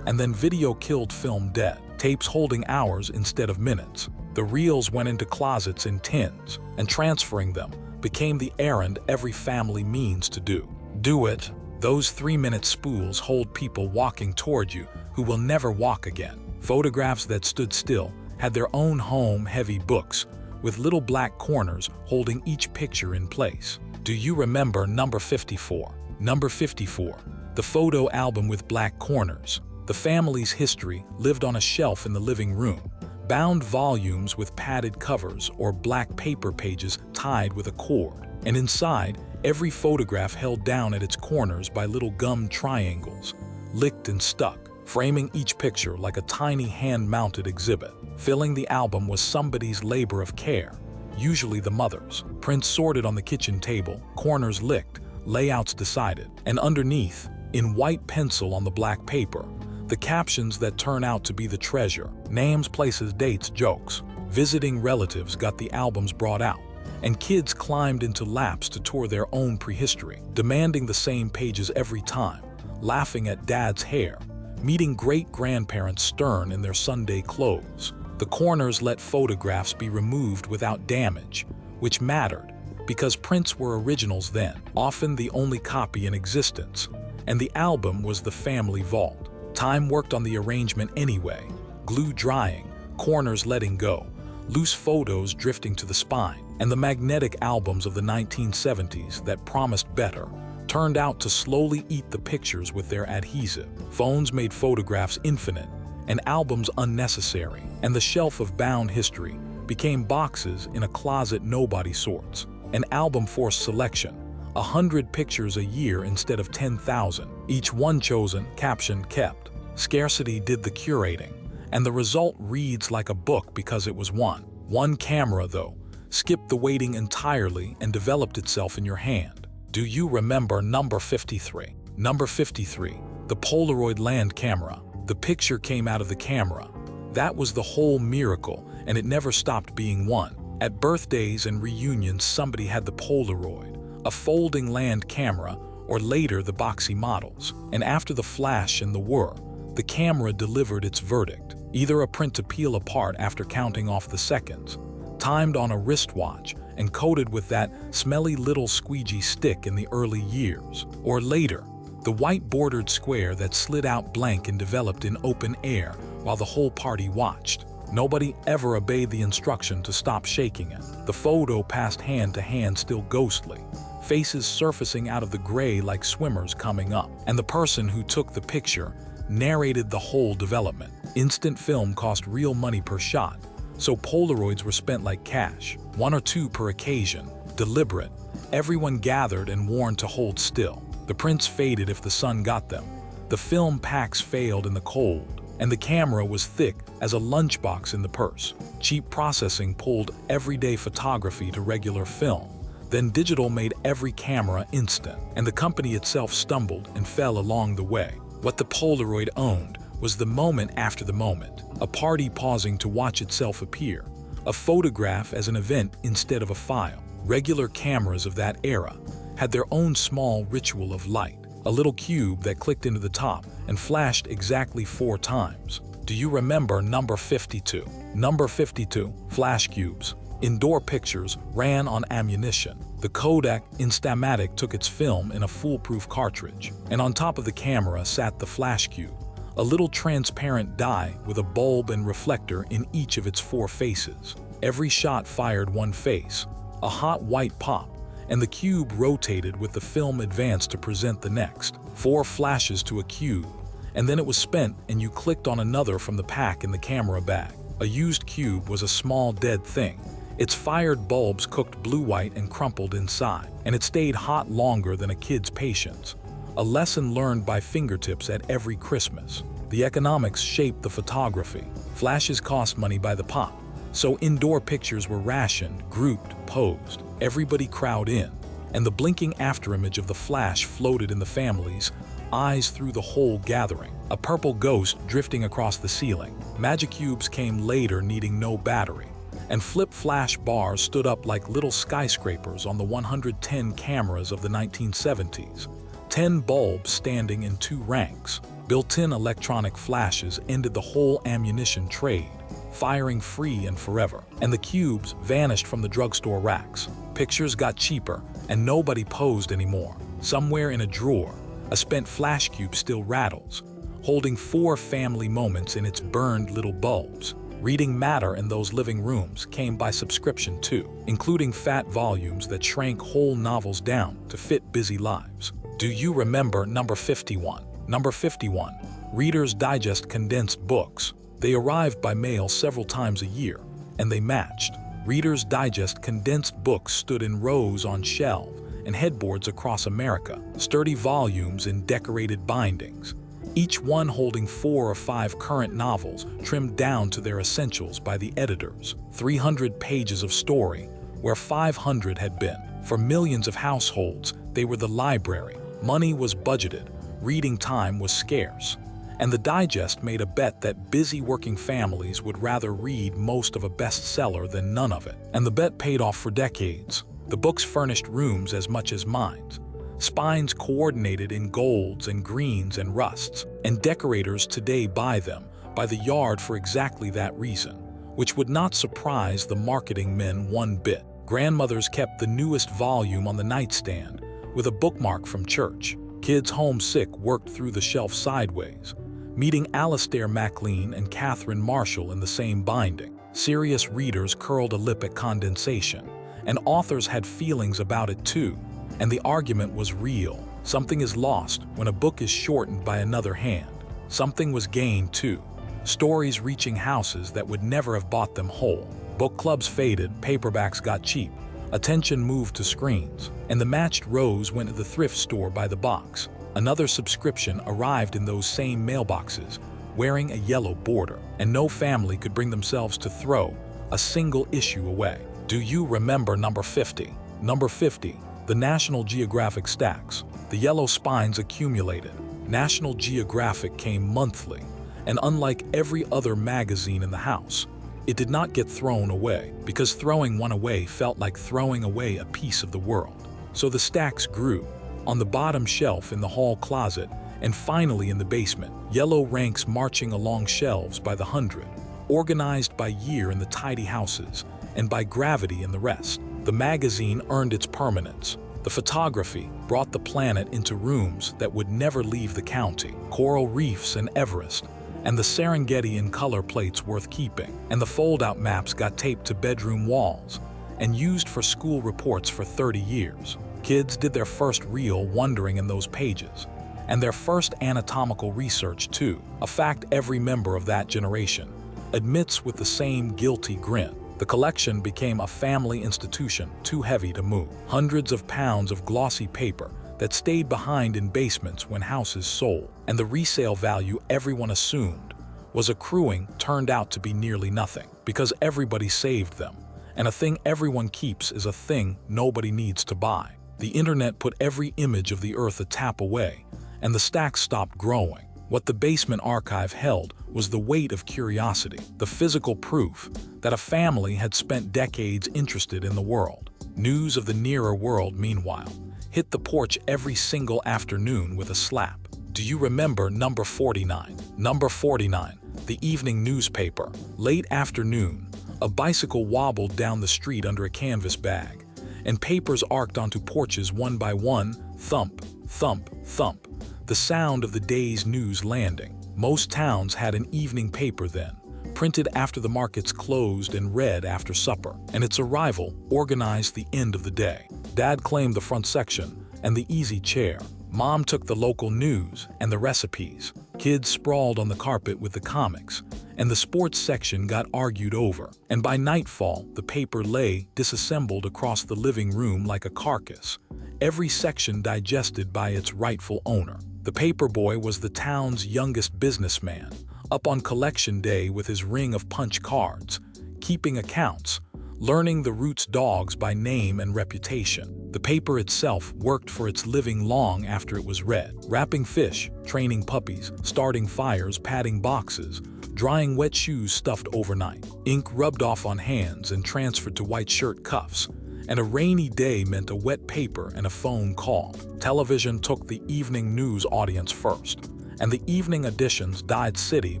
And then video killed film dead, tapes holding hours instead of minutes. The reels went into closets in tins, and transferring them became the errand every family means to do. Do it. Those 3-minute spools hold people walking toward you who will never walk again. Photographs that stood still had their own home-heavy books, with little black corners holding each picture in place. Do you remember number 54? Number 54, The photo album with black corners. The family's history lived on a shelf in the living room. Bound volumes with padded covers or black paper pages tied with a cord. And inside, every photograph held down at its corners by little gum triangles, licked and stuck, framing each picture like a tiny hand-mounted exhibit. Filling the album was somebody's labor of care, usually the mother's. Prints sorted on the kitchen table, corners licked, layouts decided, and underneath, in white pencil on the black paper, the captions that turn out to be the treasure. Names, places, dates, jokes. Visiting relatives got the albums brought out, and kids climbed into laps to tour their own prehistory, demanding the same pages every time, laughing at dad's hair, meeting great-grandparents stern in their Sunday clothes. The corners let photographs be removed without damage, which mattered because prints were originals then, often the only copy in existence, and the album was the family vault. Time worked on the arrangement anyway, glue drying, corners letting go, loose photos drifting to the spine, and the magnetic albums of the 1970s that promised better turned out to slowly eat the pictures with their adhesive. Phones made photographs infinite and albums unnecessary, and the shelf of bound history became boxes in a closet nobody sorts. An album forced selection, 100 pictures a year instead of 10,000, each one chosen, caption kept. Scarcity did the curating, and the result reads like a book because it was one. One camera, though, skipped the waiting entirely and developed itself in your hand. Do you remember number 53? Number 53, the Polaroid land camera. The picture came out of the camera. That was the whole miracle, and it never stopped being one. At birthdays and reunions, somebody had the Polaroid, a folding land camera, or later the boxy models. And after the flash and the whir, the camera delivered its verdict, either a print to peel apart after counting off the seconds, timed on a wristwatch and coated with that smelly little squeegee stick in the early years, or later, the white bordered square that slid out blank and developed in open air while the whole party watched. Nobody ever obeyed the instruction to stop shaking it. The photo passed hand to hand, still ghostly, faces surfacing out of the gray like swimmers coming up, and the person who took the picture narrated the whole development. Instant film cost real money per shot, so Polaroids were spent like cash, 1 or 2 per occasion, deliberate, everyone gathered and warned to hold still. The prints faded if the sun got them, the film packs failed in the cold, and the camera was thick as a lunchbox in the purse. Cheap processing pulled everyday photography to regular film. Then digital made every camera instant, and the company itself stumbled and fell along the way. What the Polaroid owned was the moment after the moment, a party pausing to watch itself appear, a photograph as an event instead of a file. Regular cameras of that era had their own small ritual of light, a little cube that clicked into the top and flashed exactly 4 times. Do you remember number 52? Number 52, flash cubes. Indoor pictures ran on ammunition. The Kodak Instamatic took its film in a foolproof cartridge, and on top of the camera sat the flash cube, a little transparent die with a bulb and reflector in each of its 4 faces. Every shot fired one face, a hot white pop, and the cube rotated with the film advanced to present the next. 4 flashes to a cube, and then it was spent and you clicked on another from the pack in the camera bag. A used cube was a small dead thing. Its fired bulbs cooked blue-white and crumpled inside, and it stayed hot longer than a kid's patience. A lesson learned by fingertips at every Christmas. The economics shaped the photography. Flashes cost money by the pop, so indoor pictures were rationed, grouped, posed. Everybody crowd in, and the blinking afterimage of the flash floated in the family's eyes through the whole gathering, a purple ghost drifting across the ceiling. Magic cubes came later, needing no battery, and flip flash bars stood up like little skyscrapers on the 110 cameras of the 1970s. 10 bulbs standing in 2 ranks. Built-in electronic flashes ended the whole ammunition trade, firing free and forever, and the cubes vanished from the drugstore racks. Pictures got cheaper, and nobody posed anymore. Somewhere in a drawer, a spent flash cube still rattles, holding 4 family moments in its burned little bulbs. Reading matter in those living rooms came by subscription too, including fat volumes that shrank whole novels down to fit busy lives. Do you remember number 51? Number 51. Reader's Digest condensed books. They arrived by mail several times a year, and they matched. Reader's Digest condensed books stood in rows on shelves and headboards across America, sturdy volumes in decorated bindings, each one holding 4 or 5 current novels trimmed down to their essentials by the editors. 300 pages of story, where 500 had been. For millions of households, they were the library. Money was budgeted, reading time was scarce, and the Digest made a bet that busy working families would rather read most of a bestseller than none of it. And the bet paid off for decades. The books furnished rooms as much as minds. Spines coordinated in golds and greens and rusts, and decorators today buy them by the yard for exactly that reason, which would not surprise the marketing men one bit. Grandmothers kept the newest volume on the nightstand with a bookmark from church. Kids homesick worked through the shelf sideways, meeting Alistair MacLean and Catherine Marshall in the same binding. Serious readers curled a lip at condensation, and authors had feelings about it too. And the argument was real. Something is lost when a book is shortened by another hand. Something was gained too. Stories reaching houses that would never have bought them whole. Book clubs faded, paperbacks got cheap. Attention moved to screens, and the matched rows went to the thrift store by the box. Another subscription arrived in those same mailboxes, wearing a yellow border, and no family could bring themselves to throw a single issue away. Do you remember number 50? Number 50, the National Geographic stacks. The yellow spines accumulated. National Geographic came monthly, and unlike every other magazine in the house, it did not get thrown away, because throwing one away felt like throwing away a piece of the world. So the stacks grew, on the bottom shelf in the hall closet, and finally in the basement, yellow ranks marching along shelves by the hundred, organized by year in the tidy houses, and by gravity in the rest. The magazine earned its permanence. The photography brought the planet into rooms that would never leave the county. Coral reefs and Everest, and the Serengeti in color plates worth keeping. And the fold-out maps got taped to bedroom walls and used for school reports for 30 years. Kids did their first real wondering in those pages, and their first anatomical research too, a fact every member of that generation admits with the same guilty grin. The collection became a family institution too heavy to move. Hundreds of pounds of glossy paper that stayed behind in basements when houses sold, and the resale value everyone assumed was accruing turned out to be nearly nothing, because everybody saved them, and a thing everyone keeps is a thing nobody needs to buy. The internet put every image of the earth a tap away, and the stacks stopped growing. What the basement archive held was the weight of curiosity, the physical proof that a family had spent decades interested in the world. News of the nearer world, meanwhile, hit the porch every single afternoon with a slap. Do you remember number 49? Number 49, the evening newspaper. Late afternoon, a bicycle wobbled down the street under a canvas bag, and papers arced onto porches one by one, thump, thump, thump, the sound of the day's news landing. Most towns had an evening paper then, printed after the markets closed and read after supper, and its arrival organized the end of the day. Dad claimed the front section and the easy chair. Mom took the local news and the recipes. Kids sprawled on the carpet with the comics, and the sports section got argued over. And by nightfall, the paper lay disassembled across the living room like a carcass, every section digested by its rightful owner. The paper boy was the town's youngest businessman, up on collection day with his ring of punch cards, keeping accounts, learning the Roots dogs by name and reputation. The paper itself worked for its living long after it was read, wrapping fish, training puppies, starting fires, padding boxes, drying wet shoes stuffed overnight. Ink rubbed off on hands and transferred to white shirt cuffs, and a rainy day meant a wet paper and a phone call. Television took the evening news audience first, and the evening editions died city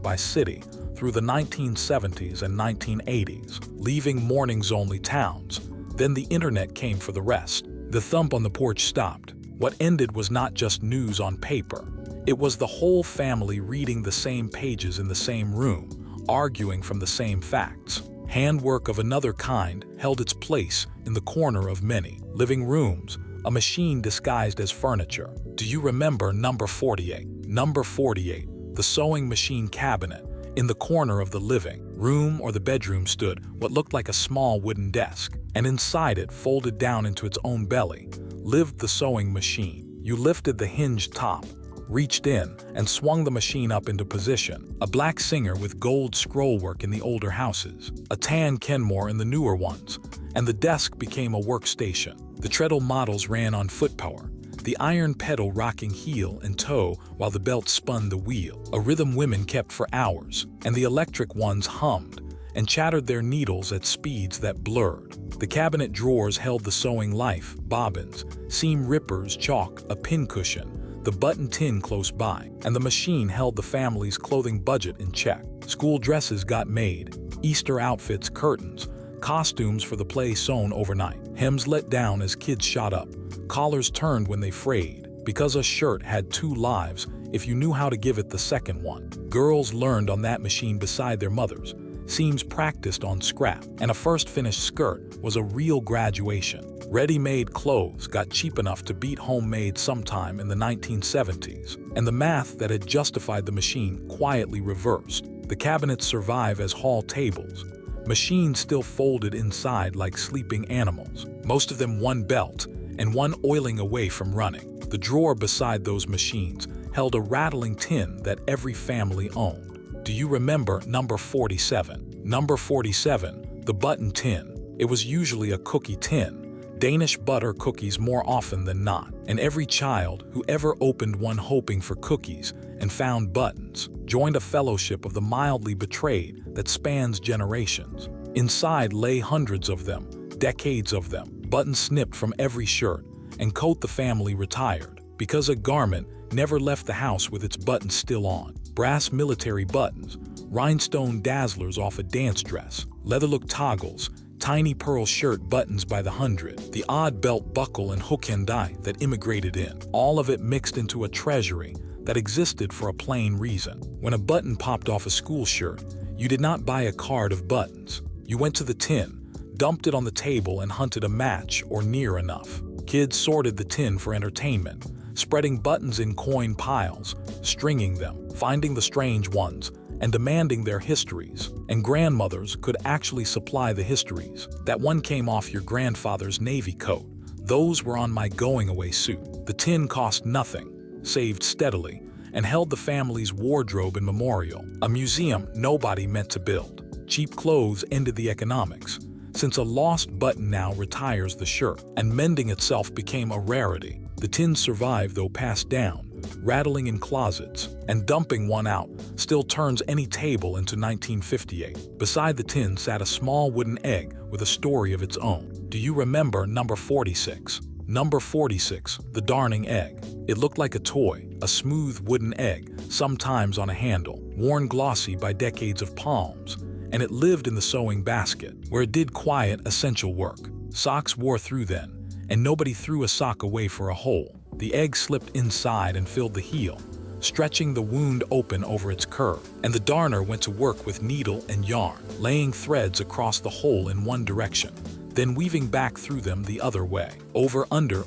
by city through the 1970s and 1980s, leaving mornings-only towns. Then the internet came for the rest. The thump on the porch stopped. What ended was not just news on paper. It was the whole family reading the same pages in the same room, arguing from the same facts. Handwork of another kind held its place in the corner of many living rooms, a machine disguised as furniture. Do you remember number 48? Number 48, the sewing machine cabinet. In the corner of the living room or the bedroom stood what looked like a small wooden desk, and inside it, folded down into its own belly, lived the sewing machine. You lifted the hinged top, reached in, and swung the machine up into position. A black Singer with gold scrollwork in the older houses, a tan Kenmore in the newer ones, and the desk became a workstation. The treadle models ran on foot power, the iron pedal rocking heel and toe while the belt spun the wheel. A rhythm women kept for hours, and the electric ones hummed and chattered their needles at speeds that blurred. The cabinet drawers held the sewing life, bobbins, seam rippers, chalk, a pincushion, the button tin close by, and the machine held the family's clothing budget in check. School dresses got made, Easter outfits, curtains, costumes for the play sewn overnight, hems let down as kids shot up, collars turned when they frayed, because a shirt had two lives if you knew how to give it the second one. Girls learned on that machine beside their mothers, seams practiced on scrap, and a first finished skirt was a real graduation. Ready-made clothes got cheap enough to beat homemade sometime in the 1970s, and the math that had justified the machine quietly reversed. The cabinets survive as hall tables, machines still folded inside like sleeping animals, most of them one belt and one oiling away from running. The drawer beside those machines held a rattling tin that every family owned. Do you remember number 47? Number 47, the button tin. It was usually a cookie tin, Danish butter cookies more often than not, and every child who ever opened one hoping for cookies and found buttons joined a fellowship of the mildly betrayed that spans generations. Inside lay hundreds of them, decades of them, buttons snipped from every shirt and coat the family retired, because a garment never left the house with its buttons still on. Brass military buttons, rhinestone dazzlers off a dance dress, leather-look toggles, tiny pearl shirt buttons by the hundred, the odd belt buckle and hook and eye that immigrated in, all of it mixed into a treasury that existed for a plain reason. When a button popped off a school shirt, you did not buy a card of buttons. You went to the tin, dumped it on the table, and hunted a match or near enough. Kids sorted the tin for entertainment, spreading buttons in coin piles, stringing them, finding the strange ones, and demanding their histories. And grandmothers could actually supply the histories. That one came off your grandfather's navy coat. Those were on my going-away suit. The tin cost nothing, saved steadily, and held the family's wardrobe in memorial. A museum nobody meant to build. Cheap clothes ended the economics, since a lost button now retires the shirt, and mending itself became a rarity. The tin survived though passed down, rattling in closets, and dumping one out still turns any table into 1958. Beside the tin sat a small wooden egg with a story of its own. Do you remember number 46? Number 46, the darning egg. It looked like a toy, a smooth wooden egg, sometimes on a handle, worn glossy by decades of palms, and it lived in the sewing basket, where it did quiet, essential work. Socks wore through then, and nobody threw a sock away for a hole. The egg slipped inside and filled the heel, stretching the wound open over its curve, and the darner went to work with needle and yarn, laying threads across the hole in one direction, then weaving back through them the other way, over, under,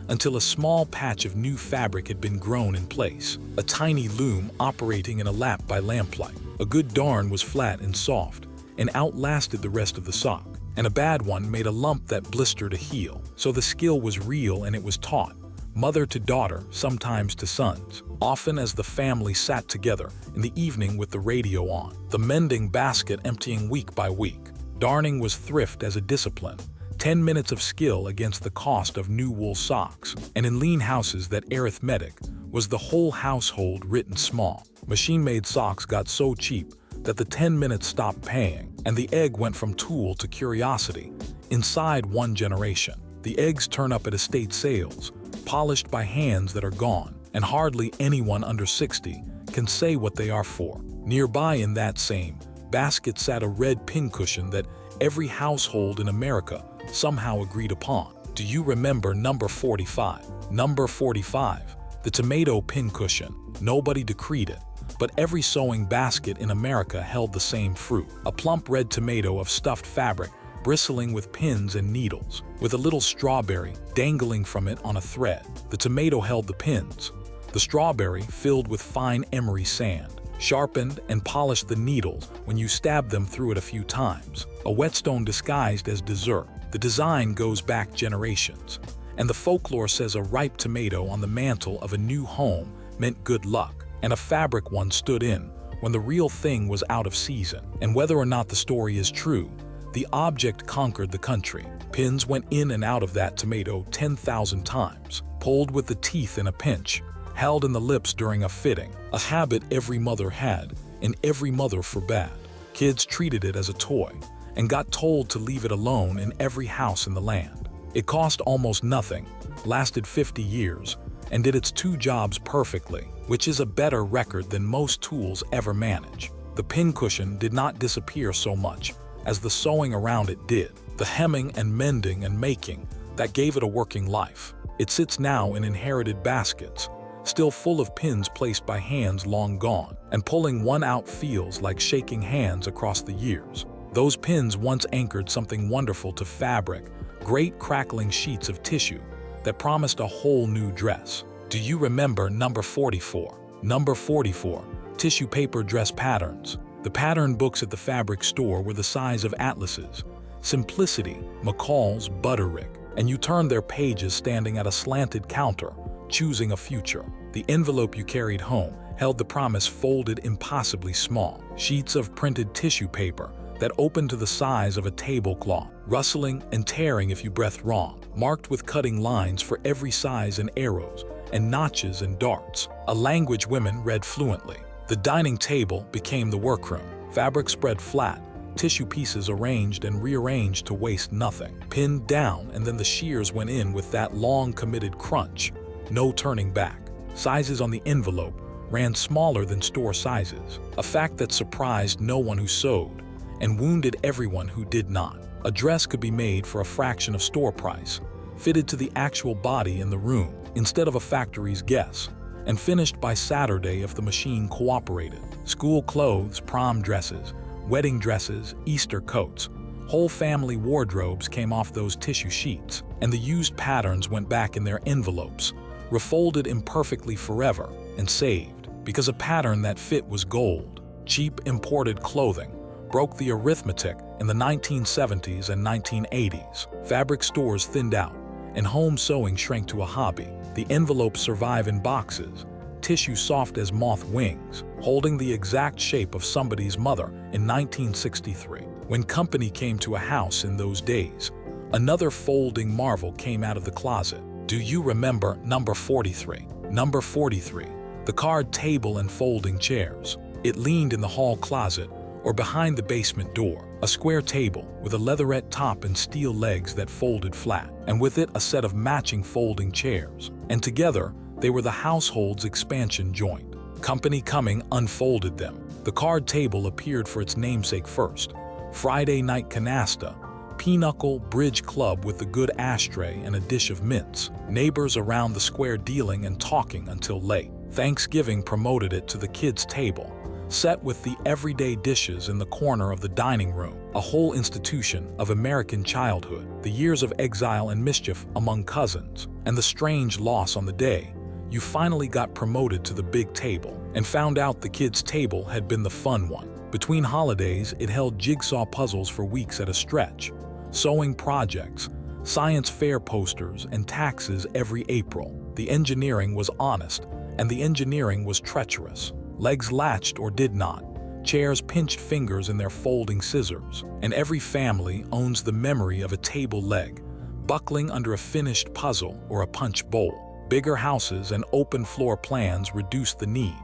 until a small patch of new fabric had been grown in place, a tiny loom operating in a lap by lamplight. A good darn was flat and soft, and outlasted the rest of the sock, and a bad one made a lump that blistered a heel. So the skill was real, and it was taught, mother to daughter, sometimes to sons, often as the family sat together in the evening with the radio on, the mending basket emptying week by week. Darning was thrift as a discipline, 10 minutes of skill against the cost of new wool socks, and in lean houses that arithmetic was the whole household written small. Machine-made socks got so cheap that the 10 minutes stopped paying, and the egg went from tool to curiosity. Inside one generation, the eggs turn up at estate sales, polished by hands that are gone, and hardly anyone under 60 can say what they are for. Nearby in that same basket sat a red pincushion that every household in America somehow agreed upon. Do you remember number 45? Number 45, the tomato pincushion. Nobody decreed it, but every sewing basket in America held the same fruit, a plump red tomato of stuffed fabric bristling with pins and needles, with a little strawberry dangling from it on a thread. The tomato held the pins. The strawberry filled with fine emery sand, sharpened and polished the needles when you stabbed them through it a few times. A whetstone disguised as dessert. The design goes back generations, and the folklore says a ripe tomato on the mantle of a new home meant good luck, and a fabric one stood in when the real thing was out of season. And whether or not the story is true, the object conquered the country. Pins went in and out of that tomato 10,000 times, pulled with the teeth in a pinch, held in the lips during a fitting, a habit every mother had, and every mother forbade. Kids treated it as a toy, and got told to leave it alone in every house in the land. It cost almost nothing, lasted 50 years, and did its two jobs perfectly, which is a better record than most tools ever manage. The pincushion did not disappear so much as the sewing around it did, the hemming and mending and making that gave it a working life. It sits now in inherited baskets, still full of pins placed by hands long gone, and pulling one out feels like shaking hands across the years. Those pins once anchored something wonderful to fabric, great crackling sheets of tissue that promised a whole new dress. Do you remember number 44? Number 44, tissue paper dress patterns. The pattern books at the fabric store were the size of atlases. Simplicity, McCall's, Butterick, and you turned their pages standing at a slanted counter, choosing a future. The envelope you carried home held the promise folded impossibly small, sheets of printed tissue paper that opened to the size of a tablecloth, rustling and tearing if you breathed wrong, marked with cutting lines for every size and arrows, and notches and darts, a language women read fluently. The dining table became the workroom, fabric spread flat, tissue pieces arranged and rearranged to waste nothing, pinned down, and then the shears went in with that long committed crunch, no turning back. Sizes on the envelope ran smaller than store sizes, a fact that surprised no one who sewed and wounded everyone who did not. A dress could be made for a fraction of store price, fitted to the actual body in the room instead of a factory's guess, and finished by Saturday if the machine cooperated. School clothes, prom dresses, wedding dresses, Easter coats, whole family wardrobes came off those tissue sheets, and the used patterns went back in their envelopes, refolded imperfectly forever, and saved, because a pattern that fit was gold. Cheap imported clothing broke the arithmetic in the 1970s and 1980s. Fabric stores thinned out, and home sewing shrank to a hobby. The envelopes survive in boxes, tissue soft as moth wings, holding the exact shape of somebody's mother in 1963. When company came to a house in those days, another folding marvel came out of the closet. Do you remember number 43? Number 43, the card table and folding chairs. It leaned in the hall closet or behind the basement door, a square table with a leatherette top and steel legs that folded flat, and with it a set of matching folding chairs. And together, they were the household's expansion joint. Company coming unfolded them. The card table appeared for its namesake first, Friday night canasta, pinochle bridge club with the good ashtray and a dish of mints, neighbors around the square dealing and talking until late. Thanksgiving promoted it to the kids' table, set with the everyday dishes in the corner of the dining room, a whole institution of American childhood, the years of exile and mischief among cousins, and the strange loss on the day you finally got promoted to the big table and found out the kids' table had been the fun one. Between holidays, it held jigsaw puzzles for weeks at a stretch, sewing projects, science fair posters, and taxes every April. The engineering was honest, and the engineering was treacherous. Legs latched or did not, chairs pinched fingers in their folding scissors, and every family owns the memory of a table leg, buckling under a finished puzzle or a punch bowl. Bigger houses and open floor plans reduced the need,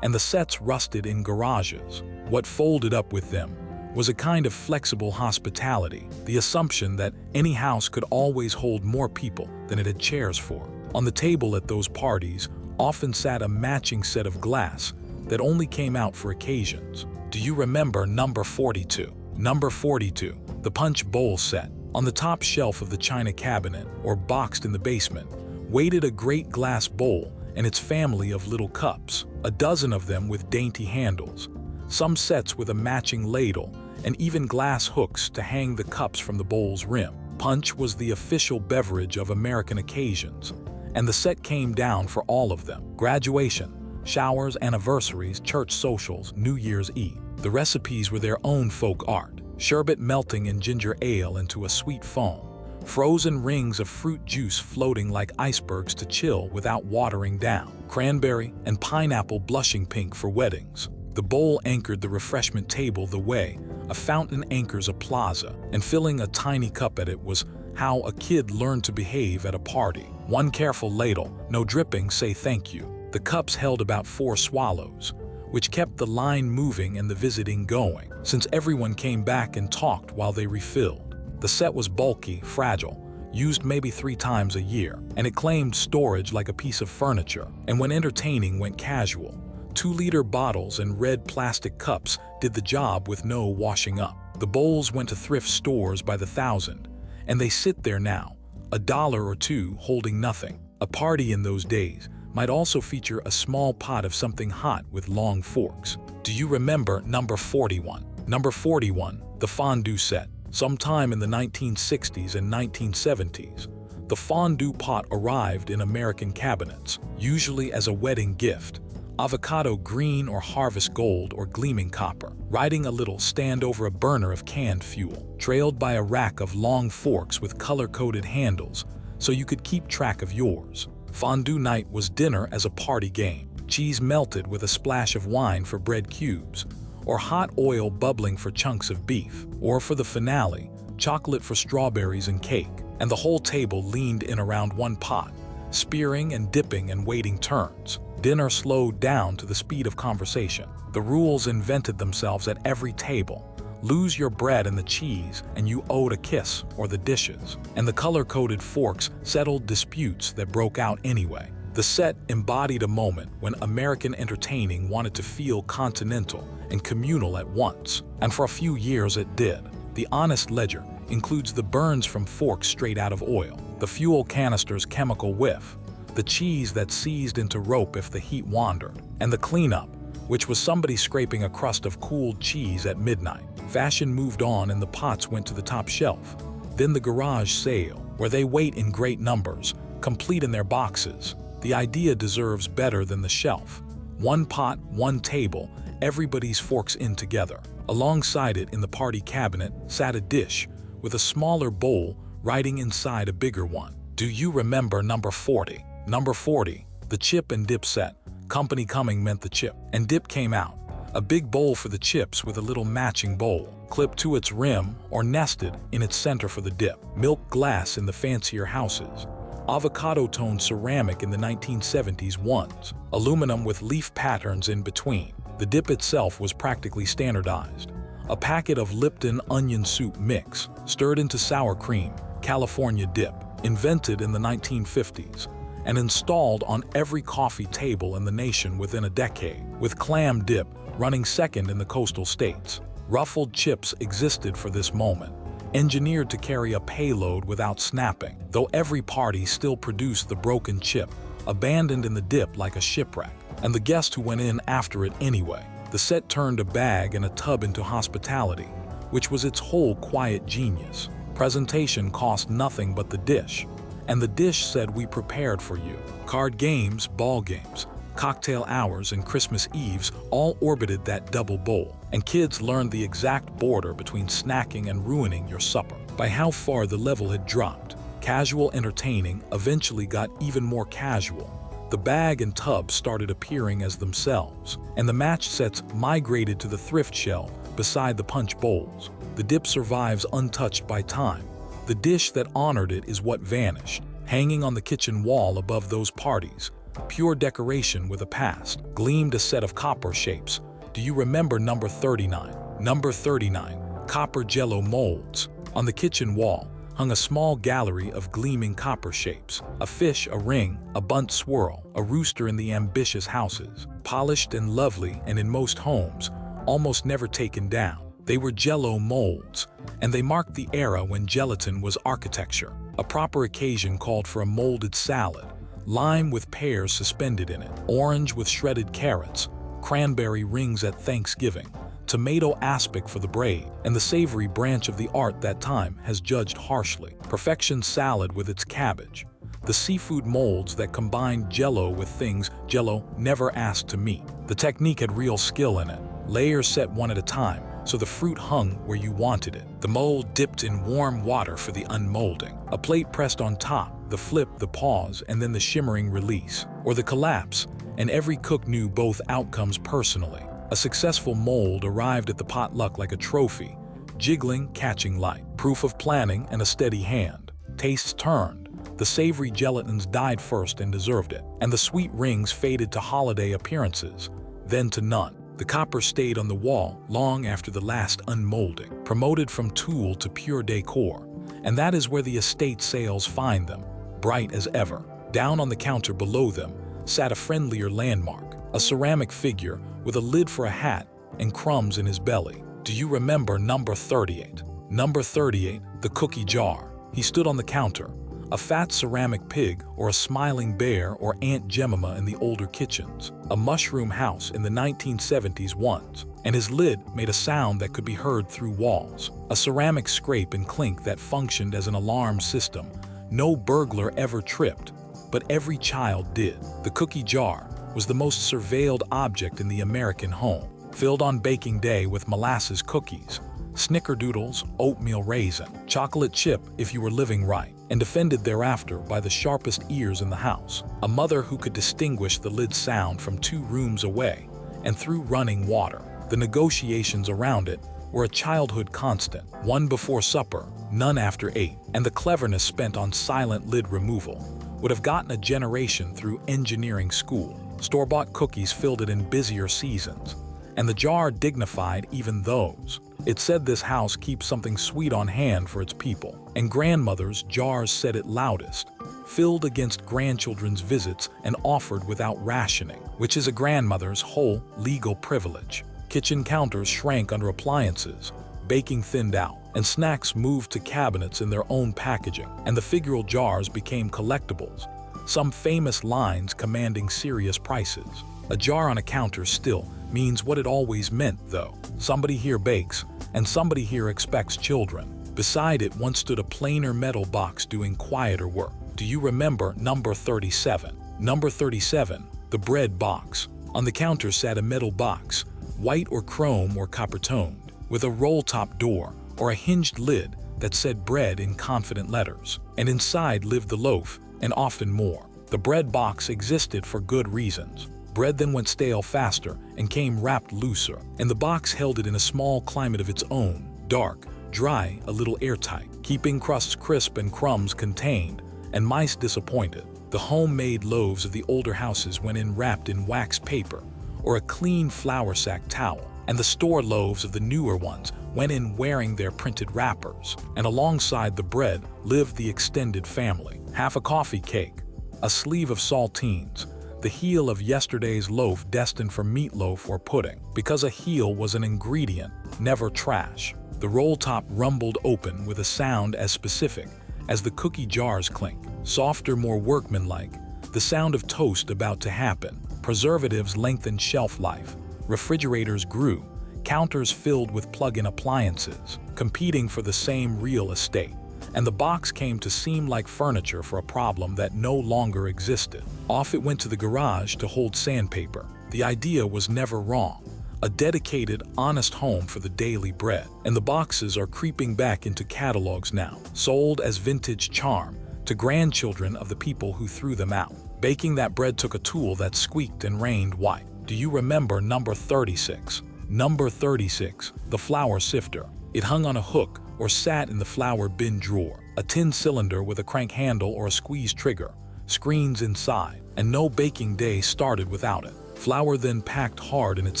and the sets rusted in garages. What folded up with them was a kind of flexible hospitality, the assumption that any house could always hold more people than it had chairs for. On the table at those parties often sat a matching set of glass that only came out for occasions. Do you remember number 42? Number 42, the punch bowl set. On the top shelf of the china cabinet, or boxed in the basement, waited a great glass bowl and its family of little cups, a dozen of them with dainty handles, some sets with a matching ladle, and even glass hooks to hang the cups from the bowl's rim. Punch was the official beverage of American occasions, and the set came down for all of them: graduation, showers, anniversaries, church socials, New Year's Eve. The recipes were their own folk art: sherbet melting in ginger ale into a sweet foam, frozen rings of fruit juice floating like icebergs to chill without watering down, cranberry and pineapple blushing pink for weddings. The bowl anchored the refreshment table the way a fountain anchors a plaza, and filling a tiny cup at it was how a kid learned to behave at a party. One careful ladle, no dripping, say thank you. The cups held about 4 swallows, which kept the line moving and the visiting going, since everyone came back and talked while they refilled. The set was bulky, fragile, used maybe 3 times a year, and it claimed storage like a piece of furniture. And when entertaining went casual, 2-liter bottles and red plastic cups did the job with no washing up. The bowls went to thrift stores by the thousand, and they sit there now, $1 or $2 holding nothing. A party in those days might also feature a small pot of something hot with long forks. Do you remember number 41? Number 41, the fondue set. Sometime in the 1960s and 1970s, the fondue pot arrived in American cabinets, usually as a wedding gift. Avocado green or harvest gold or gleaming copper, riding a little stand over a burner of canned fuel, trailed by a rack of long forks with color-coded handles so you could keep track of yours. Fondue night was dinner as a party game, cheese melted with a splash of wine for bread cubes, or hot oil bubbling for chunks of beef, or for the finale, chocolate for strawberries and cake, and the whole table leaned in around one pot, spearing and dipping and waiting turns. Dinner slowed down to the speed of conversation. The rules invented themselves at every table. Lose your bread and the cheese, and you owed a kiss or the dishes. And the color-coded forks settled disputes that broke out anyway. The set embodied a moment when American entertaining wanted to feel continental and communal at once. And for a few years it did. The honest ledger includes the burns from forks straight out of oil, the fuel canister's chemical whiff, the cheese that seized into rope if the heat wandered, and the cleanup, which was somebody scraping a crust of cooled cheese at midnight. Fashion moved on and the pots went to the top shelf. Then the garage sale, where they wait in great numbers, complete in their boxes. The idea deserves better than the shelf. One pot, one table, everybody's forks in together. Alongside it in the party cabinet sat a dish with a smaller bowl riding inside a bigger one. Do you remember number 40? Number 40, the chip and dip set. Company coming meant the chip and dip came out. A big bowl for the chips with a little matching bowl, clipped to its rim or nested in its center for the dip. Milk glass in the fancier houses. Avocado-toned ceramic in the 1970s ones. Aluminum with leaf patterns in between. The dip itself was practically standardized. A packet of Lipton onion soup mix, stirred into sour cream, California dip, invented in the 1950s. And installed on every coffee table in the nation within a decade, with clam dip running second in the coastal states. Ruffled chips existed for this moment, engineered to carry a payload without snapping, though every party still produced the broken chip, abandoned in the dip like a shipwreck, and the guest who went in after it anyway. The set turned a bag and a tub into hospitality, which was its whole quiet genius. Presentation cost nothing but the dish. And the dish said, "We prepared for you." Card games, ball games, cocktail hours, and Christmas Eves all orbited that double bowl, and kids learned the exact border between snacking and ruining your supper. By how far the level had dropped, casual entertaining eventually got even more casual. The bag and tub started appearing as themselves, and the match sets migrated to the thrift shelf beside the punch bowls. The dip survives untouched by time. The dish that honored it is what vanished, hanging on the kitchen wall above those parties. Pure decoration with a past, gleamed a set of copper shapes. Do you remember number 39? Number 39, copper jello molds. On the kitchen wall hung a small gallery of gleaming copper shapes. A fish, a ring, a bunt swirl, a rooster in the ambitious houses. Polished and lovely, and in most homes, almost never taken down. They were jello molds, and they marked the era when gelatin was architecture. A proper occasion called for a molded salad, lime with pears suspended in it, orange with shredded carrots, cranberry rings at Thanksgiving, tomato aspic for the braid, and the savory branch of the art that time has judged harshly. Perfection salad with its cabbage. The seafood molds that combined Jell-O with things Jell-O never asked to meet. The technique had real skill in it. Layers set one at a time, so the fruit hung where you wanted it. The mold dipped in warm water for the unmolding. A plate pressed on top, the flip, the pause, and then the shimmering release. Or the collapse, and every cook knew both outcomes personally. A successful mold arrived at the potluck like a trophy, jiggling, catching light. Proof of planning and a steady hand. Tastes turned. The savory gelatins died first and deserved it, and the sweet rings faded to holiday appearances, then to none. The copper stayed on the wall long after the last unmolding, promoted from tool to pure decor, and that is where the estate sales find them, bright as ever. Down on the counter below them sat a friendlier landmark, a ceramic figure with a lid for a hat and crumbs in his belly. Do you remember number 38? Number 38, the cookie jar. He stood on the counter, a fat ceramic pig or a smiling bear or Aunt Jemima in the older kitchens, a mushroom house in the 1970s ones, and his lid made a sound that could be heard through walls, a ceramic scrape and clink that functioned as an alarm system. No burglar ever tripped, but every child did. The cookie jar was the most surveilled object in the American home, filled on baking day with molasses cookies, snickerdoodles, oatmeal raisin, chocolate chip if you were living right, and defended thereafter by the sharpest ears in the house. A mother who could distinguish the lid sound from 2 rooms away and through running water. The negotiations around it were a childhood constant, one before supper, none after 8, and the cleverness spent on silent lid removal would have gotten a generation through engineering school. Store-bought cookies filled it in busier seasons, and the jar dignified even those. It said this house keeps something sweet on hand for its people, and grandmother's jars said it loudest, filled against grandchildren's visits and offered without rationing, which is a grandmother's whole legal privilege. Kitchen counters shrank under appliances, baking thinned out, and snacks moved to cabinets in their own packaging, and the figural jars became collectibles, some famous lines commanding serious prices. A jar on a counter still means what it always meant, though. Somebody here bakes, and somebody here expects children. Beside it once stood a plainer metal box doing quieter work. Do you remember number 37? Number 37, the bread box. On the counter sat a metal box, white or chrome or copper-toned, with a roll-top door or a hinged lid that said bread in confident letters. And inside lived the loaf, and often more. The bread box existed for good reasons. Bread then went stale faster and came wrapped looser, and the box held it in a small climate of its own, dark, dry, a little airtight, keeping crusts crisp and crumbs contained, and mice disappointed. The homemade loaves of the older houses went in wrapped in wax paper or a clean flour sack towel, and the store loaves of the newer ones went in wearing their printed wrappers, and alongside the bread lived the extended family. Half a coffee cake, a sleeve of saltines, the heel of yesterday's loaf destined for meatloaf or pudding, because a heel was an ingredient, never trash. The roll top rumbled open with a sound as specific as the cookie jar's clink, softer, more workmanlike, the sound of toast about to happen. Preservatives lengthened shelf life, refrigerators grew, counters filled with plug-in appliances, competing for the same real estate. And the box came to seem like furniture for a problem that no longer existed. Off it went to the garage to hold sandpaper. The idea was never wrong. A dedicated, honest home for the daily bread. And the boxes are creeping back into catalogs now, sold as vintage charm to grandchildren of the people who threw them out. Baking that bread took a tool that squeaked and rained white. Do you remember number 36? Number 36, the flour sifter. It hung on a hook or sat in the flour bin drawer, a tin cylinder with a crank handle or a squeeze trigger, screens inside, and no baking day started without it. Flour then packed hard in its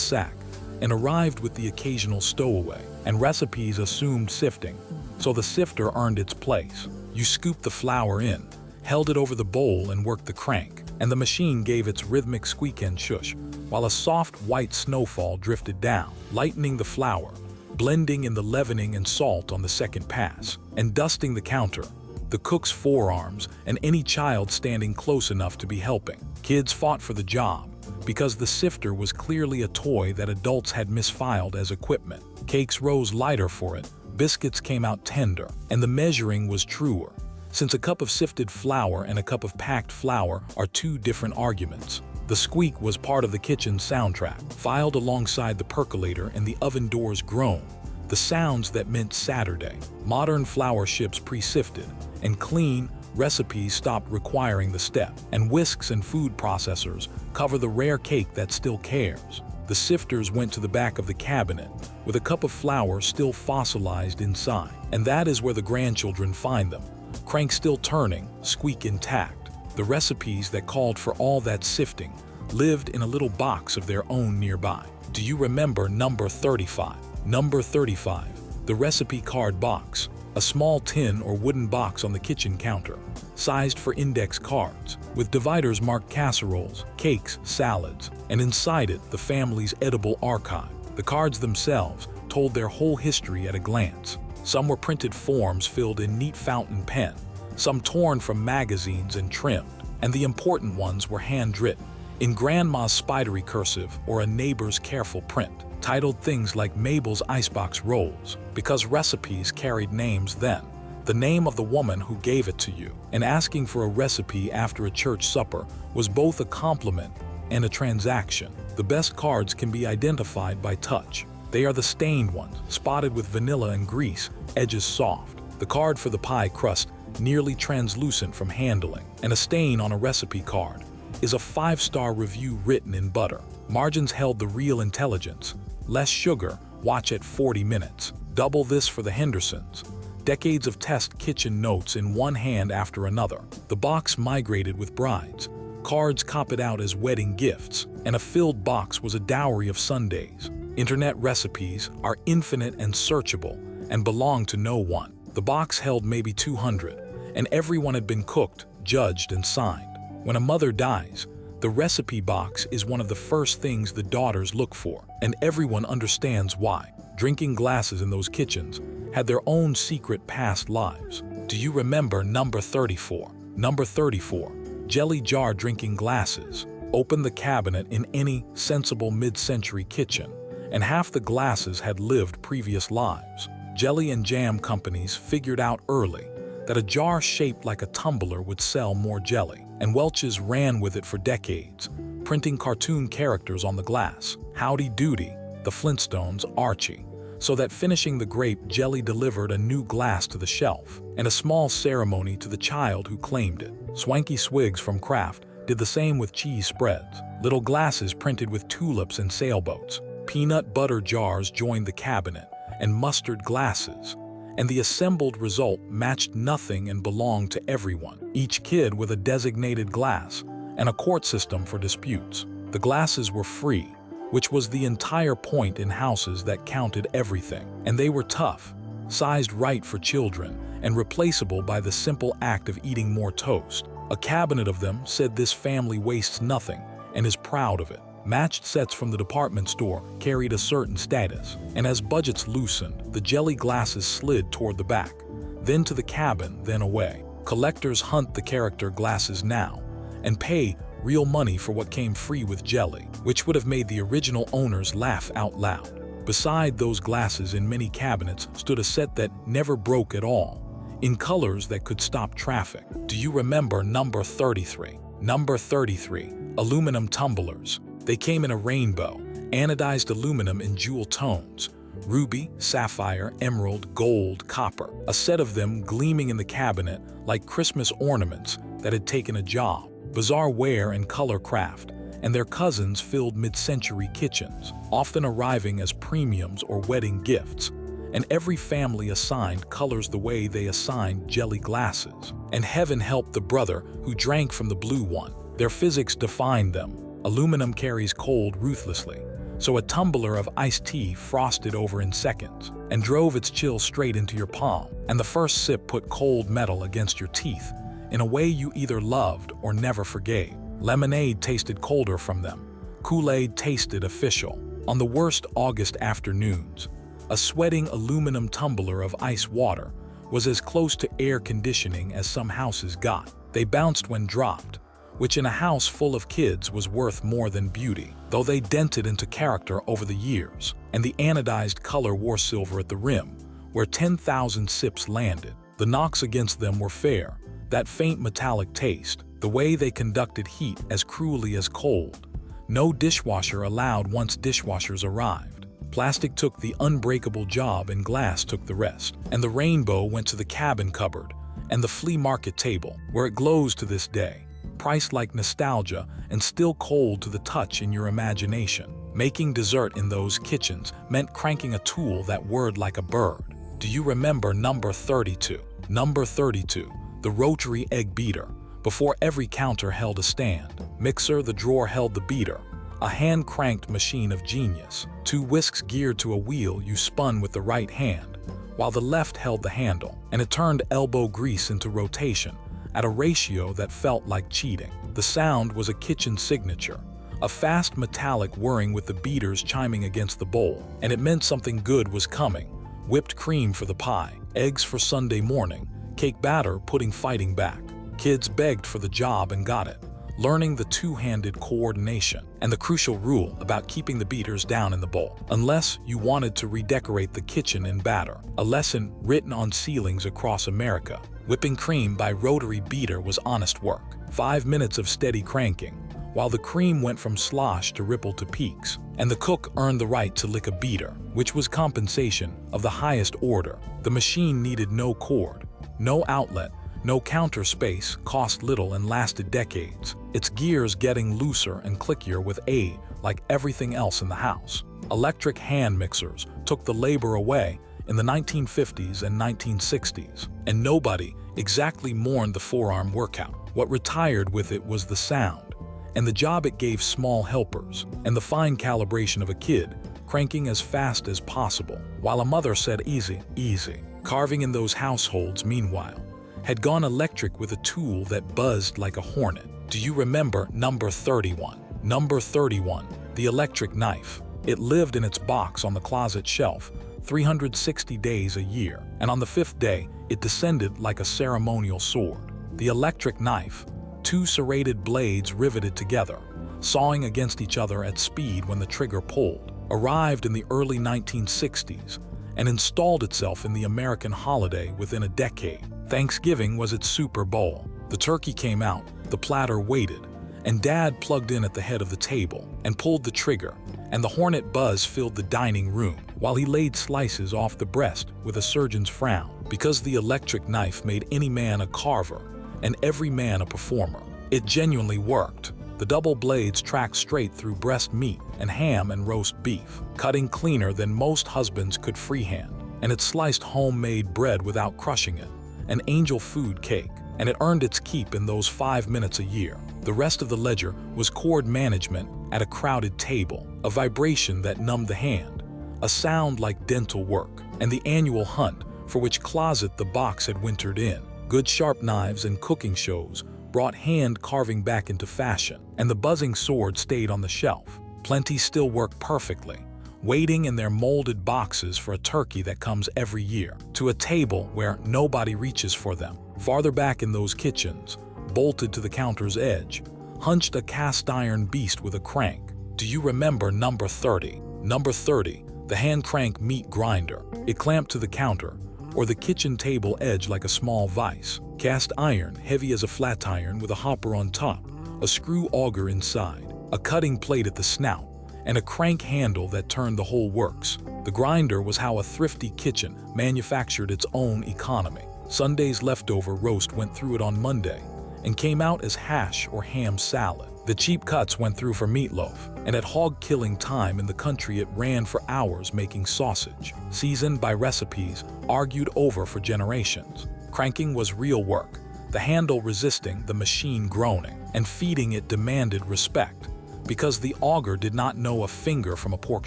sack and arrived with the occasional stowaway, and recipes assumed sifting, so the sifter earned its place. You scooped the flour in, held it over the bowl and worked the crank, and the machine gave its rhythmic squeak and shush, while a soft white snowfall drifted down, lightening the flour, blending in the leavening and salt on the second pass, and dusting the counter, the cook's forearms, and any child standing close enough to be helping. Kids fought for the job, because the sifter was clearly a toy that adults had misfiled as equipment. Cakes rose lighter for it, biscuits came out tender, and the measuring was truer. Since a cup of sifted flour and a cup of packed flour are two different arguments. The squeak was part of the kitchen soundtrack, filed alongside the percolator and the oven doors groan. The sounds that meant Saturday. Modern flour ships pre-sifted, and clean recipes stopped requiring the step, and whisks and food processors cover the rare cake that still cares. The sifters went to the back of the cabinet, with a cup of flour still fossilized inside, and that is where the grandchildren find them. Crank still turning, squeak intact. The recipes that called for all that sifting lived in a little box of their own nearby. Do you remember number 35? Number 35, the recipe card box, a small tin or wooden box on the kitchen counter, sized for index cards, with dividers marked casseroles, cakes, salads, and inside it the family's edible archive. The cards themselves told their whole history at a glance. Some were printed forms filled in neat fountain pen, some torn from magazines and trimmed, and the important ones were handwritten, in Grandma's spidery cursive or a neighbor's careful print, titled things like Mabel's icebox rolls, because recipes carried names then. The name of the woman who gave it to you, and asking for a recipe after a church supper was both a compliment and a transaction. The best cards can be identified by touch. They are the stained ones, spotted with vanilla and grease, edges soft. The card for the pie crust, nearly translucent from handling, and a stain on a recipe card is a 5-star review written in butter. Margins held the real intelligence. Less sugar, watch at 40 minutes. Double this for the Hendersons. Decades of test kitchen notes in one hand after another. The box migrated with brides. Cards copied out as wedding gifts, and a filled box was a dowry of Sundays. Internet recipes are infinite and searchable, and belong to no one. The box held maybe 200, and everyone had been cooked, judged, and signed. When a mother dies, the recipe box is one of the first things the daughters look for, and everyone understands why. Drinking glasses in those kitchens had their own secret past lives. Do you remember number 34? Number 34, jelly jar drinking glasses. Open the cabinet in any sensible mid-century kitchen, and half the glasses had lived previous lives. Jelly and jam companies figured out early that a jar shaped like a tumbler would sell more jelly, and Welch's ran with it for decades, printing cartoon characters on the glass. Howdy Doody, the Flintstones, Archie, so that finishing the grape jelly delivered a new glass to the shelf, and a small ceremony to the child who claimed it. Swanky Swigs from Kraft did the same with cheese spreads, little glasses printed with tulips and sailboats. Peanut butter jars joined the cabinet, and mustard glasses, and the assembled result matched nothing and belonged to everyone, each kid with a designated glass and a court system for disputes. The glasses were free, which was the entire point in houses that counted everything, and they were tough, sized right for children, and replaceable by the simple act of eating more toast. A cabinet of them said this family wastes nothing and is proud of it. Matched sets from the department store carried a certain status, and as budgets loosened, the jelly glasses slid toward the back, then to the cabin, then away. Collectors hunt the character glasses now, and pay real money for what came free with jelly, which would have made the original owners laugh out loud. Beside those glasses in many cabinets stood a set that never broke at all, in colors that could stop traffic. Do you remember number 33? Number 33, aluminum tumblers. They came in a rainbow, anodized aluminum in jewel tones, ruby, sapphire, emerald, gold, copper, a set of them gleaming in the cabinet like Christmas ornaments that had taken a job. Bizarre wear and color craft, and their cousins filled mid-century kitchens, often arriving as premiums or wedding gifts, and every family assigned colors the way they assigned jelly glasses. And heaven help the brother who drank from the blue one. Their physics defined them. Aluminum carries cold ruthlessly, so a tumbler of iced tea frosted over in seconds and drove its chill straight into your palm, and the first sip put cold metal against your teeth in a way you either loved or never forgave. Lemonade tasted colder from them. Kool-Aid tasted official. On the worst August afternoons, a sweating aluminum tumbler of ice water was as close to air conditioning as some houses got. They bounced when dropped, which in a house full of kids was worth more than beauty, though they dented into character over the years, and the anodized color wore silver at the rim, where 10,000 sips landed. The knocks against them were fair, that faint metallic taste, the way they conducted heat as cruelly as cold. No dishwasher allowed once dishwashers arrived. Plastic took the unbreakable job and glass took the rest, and the rainbow went to the cabin cupboard and the flea market table, where it glows to this day, priced like nostalgia and still cold to the touch in your imagination. Making dessert in those kitchens meant cranking a tool that whirred like a bird. Do you remember number 32? Number 32, the rotary egg beater. Before every counter held a stand. Mixer, the drawer held the beater. A hand-cranked machine of genius. 2 whisks geared to a wheel you spun with the right hand, while the left held the handle, and it turned elbow grease into rotation at a ratio that felt like cheating. The sound was a kitchen signature, a fast metallic whirring with the beaters chiming against the bowl, and it meant something good was coming. Whipped cream for the pie, eggs for Sunday morning, cake batter pudding fighting back. Kids begged for the job and got it, learning the two-handed coordination and the crucial rule about keeping the beaters down in the bowl, unless you wanted to redecorate the kitchen in batter, a lesson written on ceilings across America. Whipping cream by rotary beater was honest work. 5 minutes of steady cranking, while the cream went from slosh to ripple to peaks, and the cook earned the right to lick a beater, which was compensation of the highest order. The machine needed no cord, no outlet, no counter space, cost little and lasted decades, its gears getting looser and clickier with age like everything else in the house. Electric hand mixers took the labor away in the 1950s and 1960s, and nobody exactly mourned the forearm workout. What retired with it was the sound, and the job it gave small helpers, and the fine calibration of a kid cranking as fast as possible, while a mother said easy, easy. Carving in those households, meanwhile, had gone electric with a tool that buzzed like a hornet. Do you remember number 31? Number 31, the electric knife. It lived in its box on the closet shelf 360 days a year, and on the 5th day, it descended like a ceremonial sword. The electric knife, 2 serrated blades riveted together, sawing against each other at speed when the trigger pulled, arrived in the early 1960s and installed itself in the American holiday within a decade. Thanksgiving was its Super Bowl. The turkey came out, the platter waited, and Dad plugged in at the head of the table and pulled the trigger, and the hornet buzz filled the dining room while he laid slices off the breast with a surgeon's frown, because the electric knife made any man a carver and every man a performer. It genuinely worked. The double blades tracked straight through breast meat and ham and roast beef, cutting cleaner than most husbands could freehand, and it sliced homemade bread without crushing it, an angel food cake, and it earned its keep in those 5 minutes a year. The rest of the ledger was cord management at a crowded table, a vibration that numbed the hand, a sound like dental work, and the annual hunt for which closet the box had wintered in. Good sharp knives and cooking shows brought hand carving back into fashion, and the buzzing sword stayed on the shelf. Plenty still work perfectly, waiting in their molded boxes for a turkey that comes every year, to a table where nobody reaches for them. Farther back in those kitchens, bolted to the counter's edge, hunched a cast-iron beast with a crank. Do you remember number 30? Number 30, the hand-crank meat grinder. It clamped to the counter or the kitchen table edge like a small vise. Cast iron, heavy as a flat iron with a hopper on top, a screw auger inside, a cutting plate at the snout, and a crank handle that turned the whole works. The grinder was how a thrifty kitchen manufactured its own economy. Sunday's leftover roast went through it on Monday and came out as hash or ham salad. The cheap cuts went through for meatloaf, and at hog-killing time in the country it ran for hours making sausage, seasoned by recipes argued over for generations. Cranking was real work, the handle resisting the machine groaning, and feeding it demanded respect, because the auger did not know a finger from a pork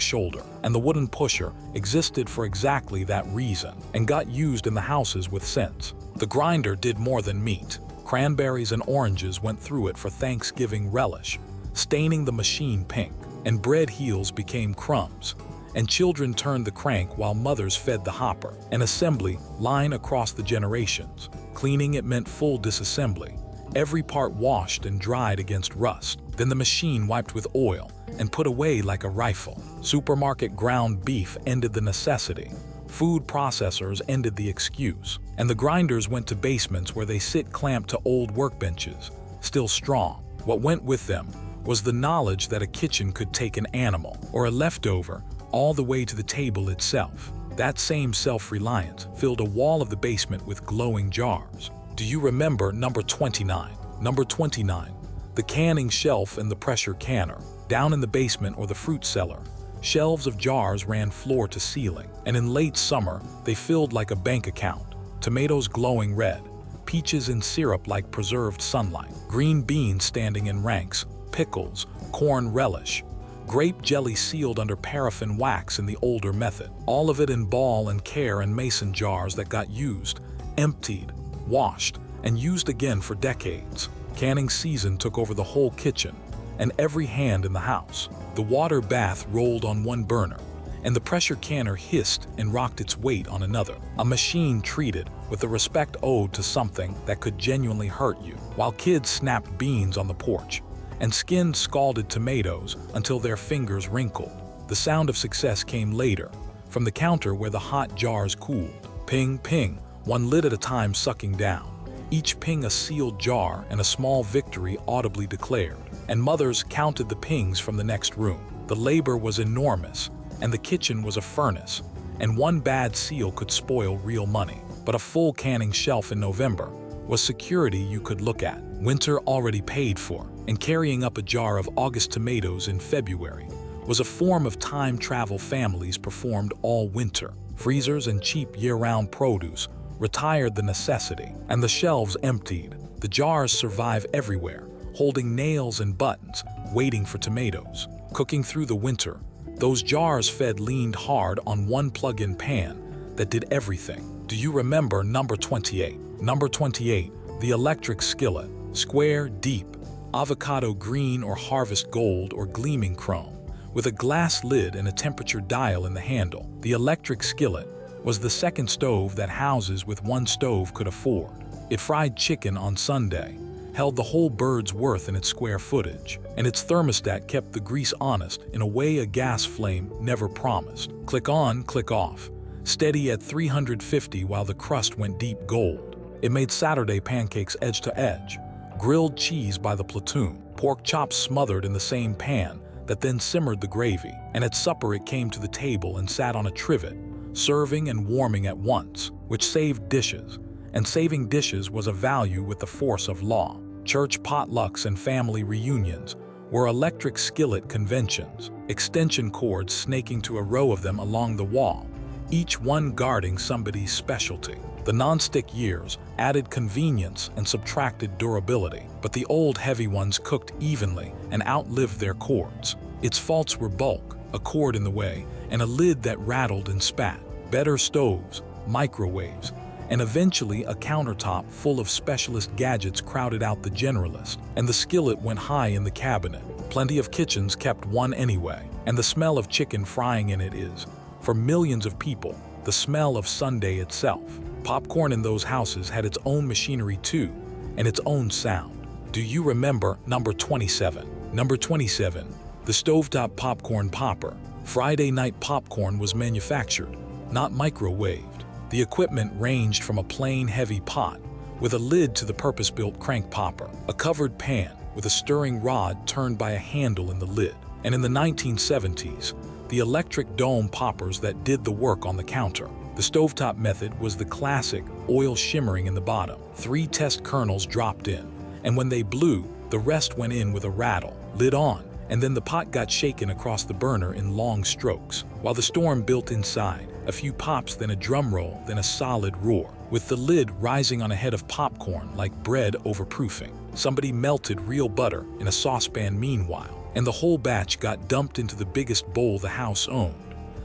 shoulder, and the wooden pusher existed for exactly that reason, and got used in the houses with sense. The grinder did more than meat. Cranberries and oranges went through it for Thanksgiving relish, staining the machine pink, and bread heels became crumbs, and children turned the crank while mothers fed the hopper. An assembly line across the generations. Cleaning it meant full disassembly, every part washed and dried against rust. Then the machine wiped with oil and put away like a rifle. Supermarket ground beef ended the necessity. Food processors ended the excuse. And the grinders went to basements where they sit clamped to old workbenches, still strong. What went with them was the knowledge that a kitchen could take an animal or a leftover all the way to the table itself. That same self-reliance filled a wall of the basement with glowing jars. Do you remember number 29? Number 29, the canning shelf and the pressure canner. Down in the basement or the fruit cellar, shelves of jars ran floor to ceiling, and in late summer, they filled like a bank account. Tomatoes glowing red, peaches in syrup like preserved sunlight, green beans standing in ranks, pickles, corn relish, grape jelly sealed under paraffin wax in the older method. All of it in ball and care and mason jars that got used, emptied, washed, and used again for decades. Canning season took over the whole kitchen and every hand in the house. The water bath rolled on one burner, and the pressure canner hissed and rocked its weight on another. A machine treated with the respect owed to something that could genuinely hurt you, while kids snapped beans on the porch and skinned scalded tomatoes until their fingers wrinkled. The sound of success came later, from the counter where the hot jars cooled. Ping, ping, one lid at a time sucking down. Each ping a sealed jar and a small victory audibly declared. And mothers counted the pings from the next room. The labor was enormous, and the kitchen was a furnace, and one bad seal could spoil real money. But a full canning shelf in November was security you could look at, winter already paid for, and carrying up a jar of August tomatoes in February was a form of time travel families performed all winter. Freezers and cheap year-round produce retired the necessity, and the shelves emptied. The jars survive everywhere, holding nails and buttons, waiting for tomatoes. Cooking through the winter, those jars fed leaned hard on one plug-in pan that did everything. Do you remember number 28? Number 28, the electric skillet. Square, deep, avocado green or harvest gold or gleaming chrome, with a glass lid and a temperature dial in the handle. The electric skillet was the second stove that houses with one stove could afford. It fried chicken on Sunday, held the whole bird's worth in its square footage, and its thermostat kept the grease honest in a way a gas flame never promised. Click on, click off, steady at 350 while the crust went deep gold. It made Saturday pancakes edge to edge, grilled cheese by the platoon, pork chops smothered in the same pan that then simmered the gravy, and at supper it came to the table and sat on a trivet, serving and warming at once, which saved dishes. And saving dishes was a value with the force of law. Church potlucks and family reunions were electric skillet conventions, extension cords snaking to a row of them along the wall, each one guarding somebody's specialty. The non-stick years added convenience and subtracted durability, but the old heavy ones cooked evenly and outlived their cords. Its faults were bulk, a cord in the way, and a lid that rattled and spat. Better stoves, microwaves, and eventually a countertop full of specialist gadgets crowded out the generalist, and the skillet went high in the cabinet. Plenty of kitchens kept one anyway, and the smell of chicken frying in it is, for millions of people, the smell of Sunday itself. Popcorn in those houses had its own machinery too, and its own sound. Do you remember number 27? Number 27, the stovetop popcorn popper. Friday night popcorn was manufactured, not microwaved. The equipment ranged from a plain heavy pot with a lid to the purpose-built crank popper, a covered pan with a stirring rod turned by a handle in the lid. And in the 1970s, the electric dome poppers that did the work on the counter. The stovetop method was the classic, oil shimmering in the bottom. 3 test kernels dropped in, and when they blew, the rest went in with a rattle. Lid on, and then the pot got shaken across the burner in long strokes, while the storm built inside. A few pops, then a drum roll, then a solid roar, with the lid rising on a head of popcorn like bread overproofing. Somebody melted real butter in a saucepan meanwhile, and the whole batch got dumped into the biggest bowl the house owned.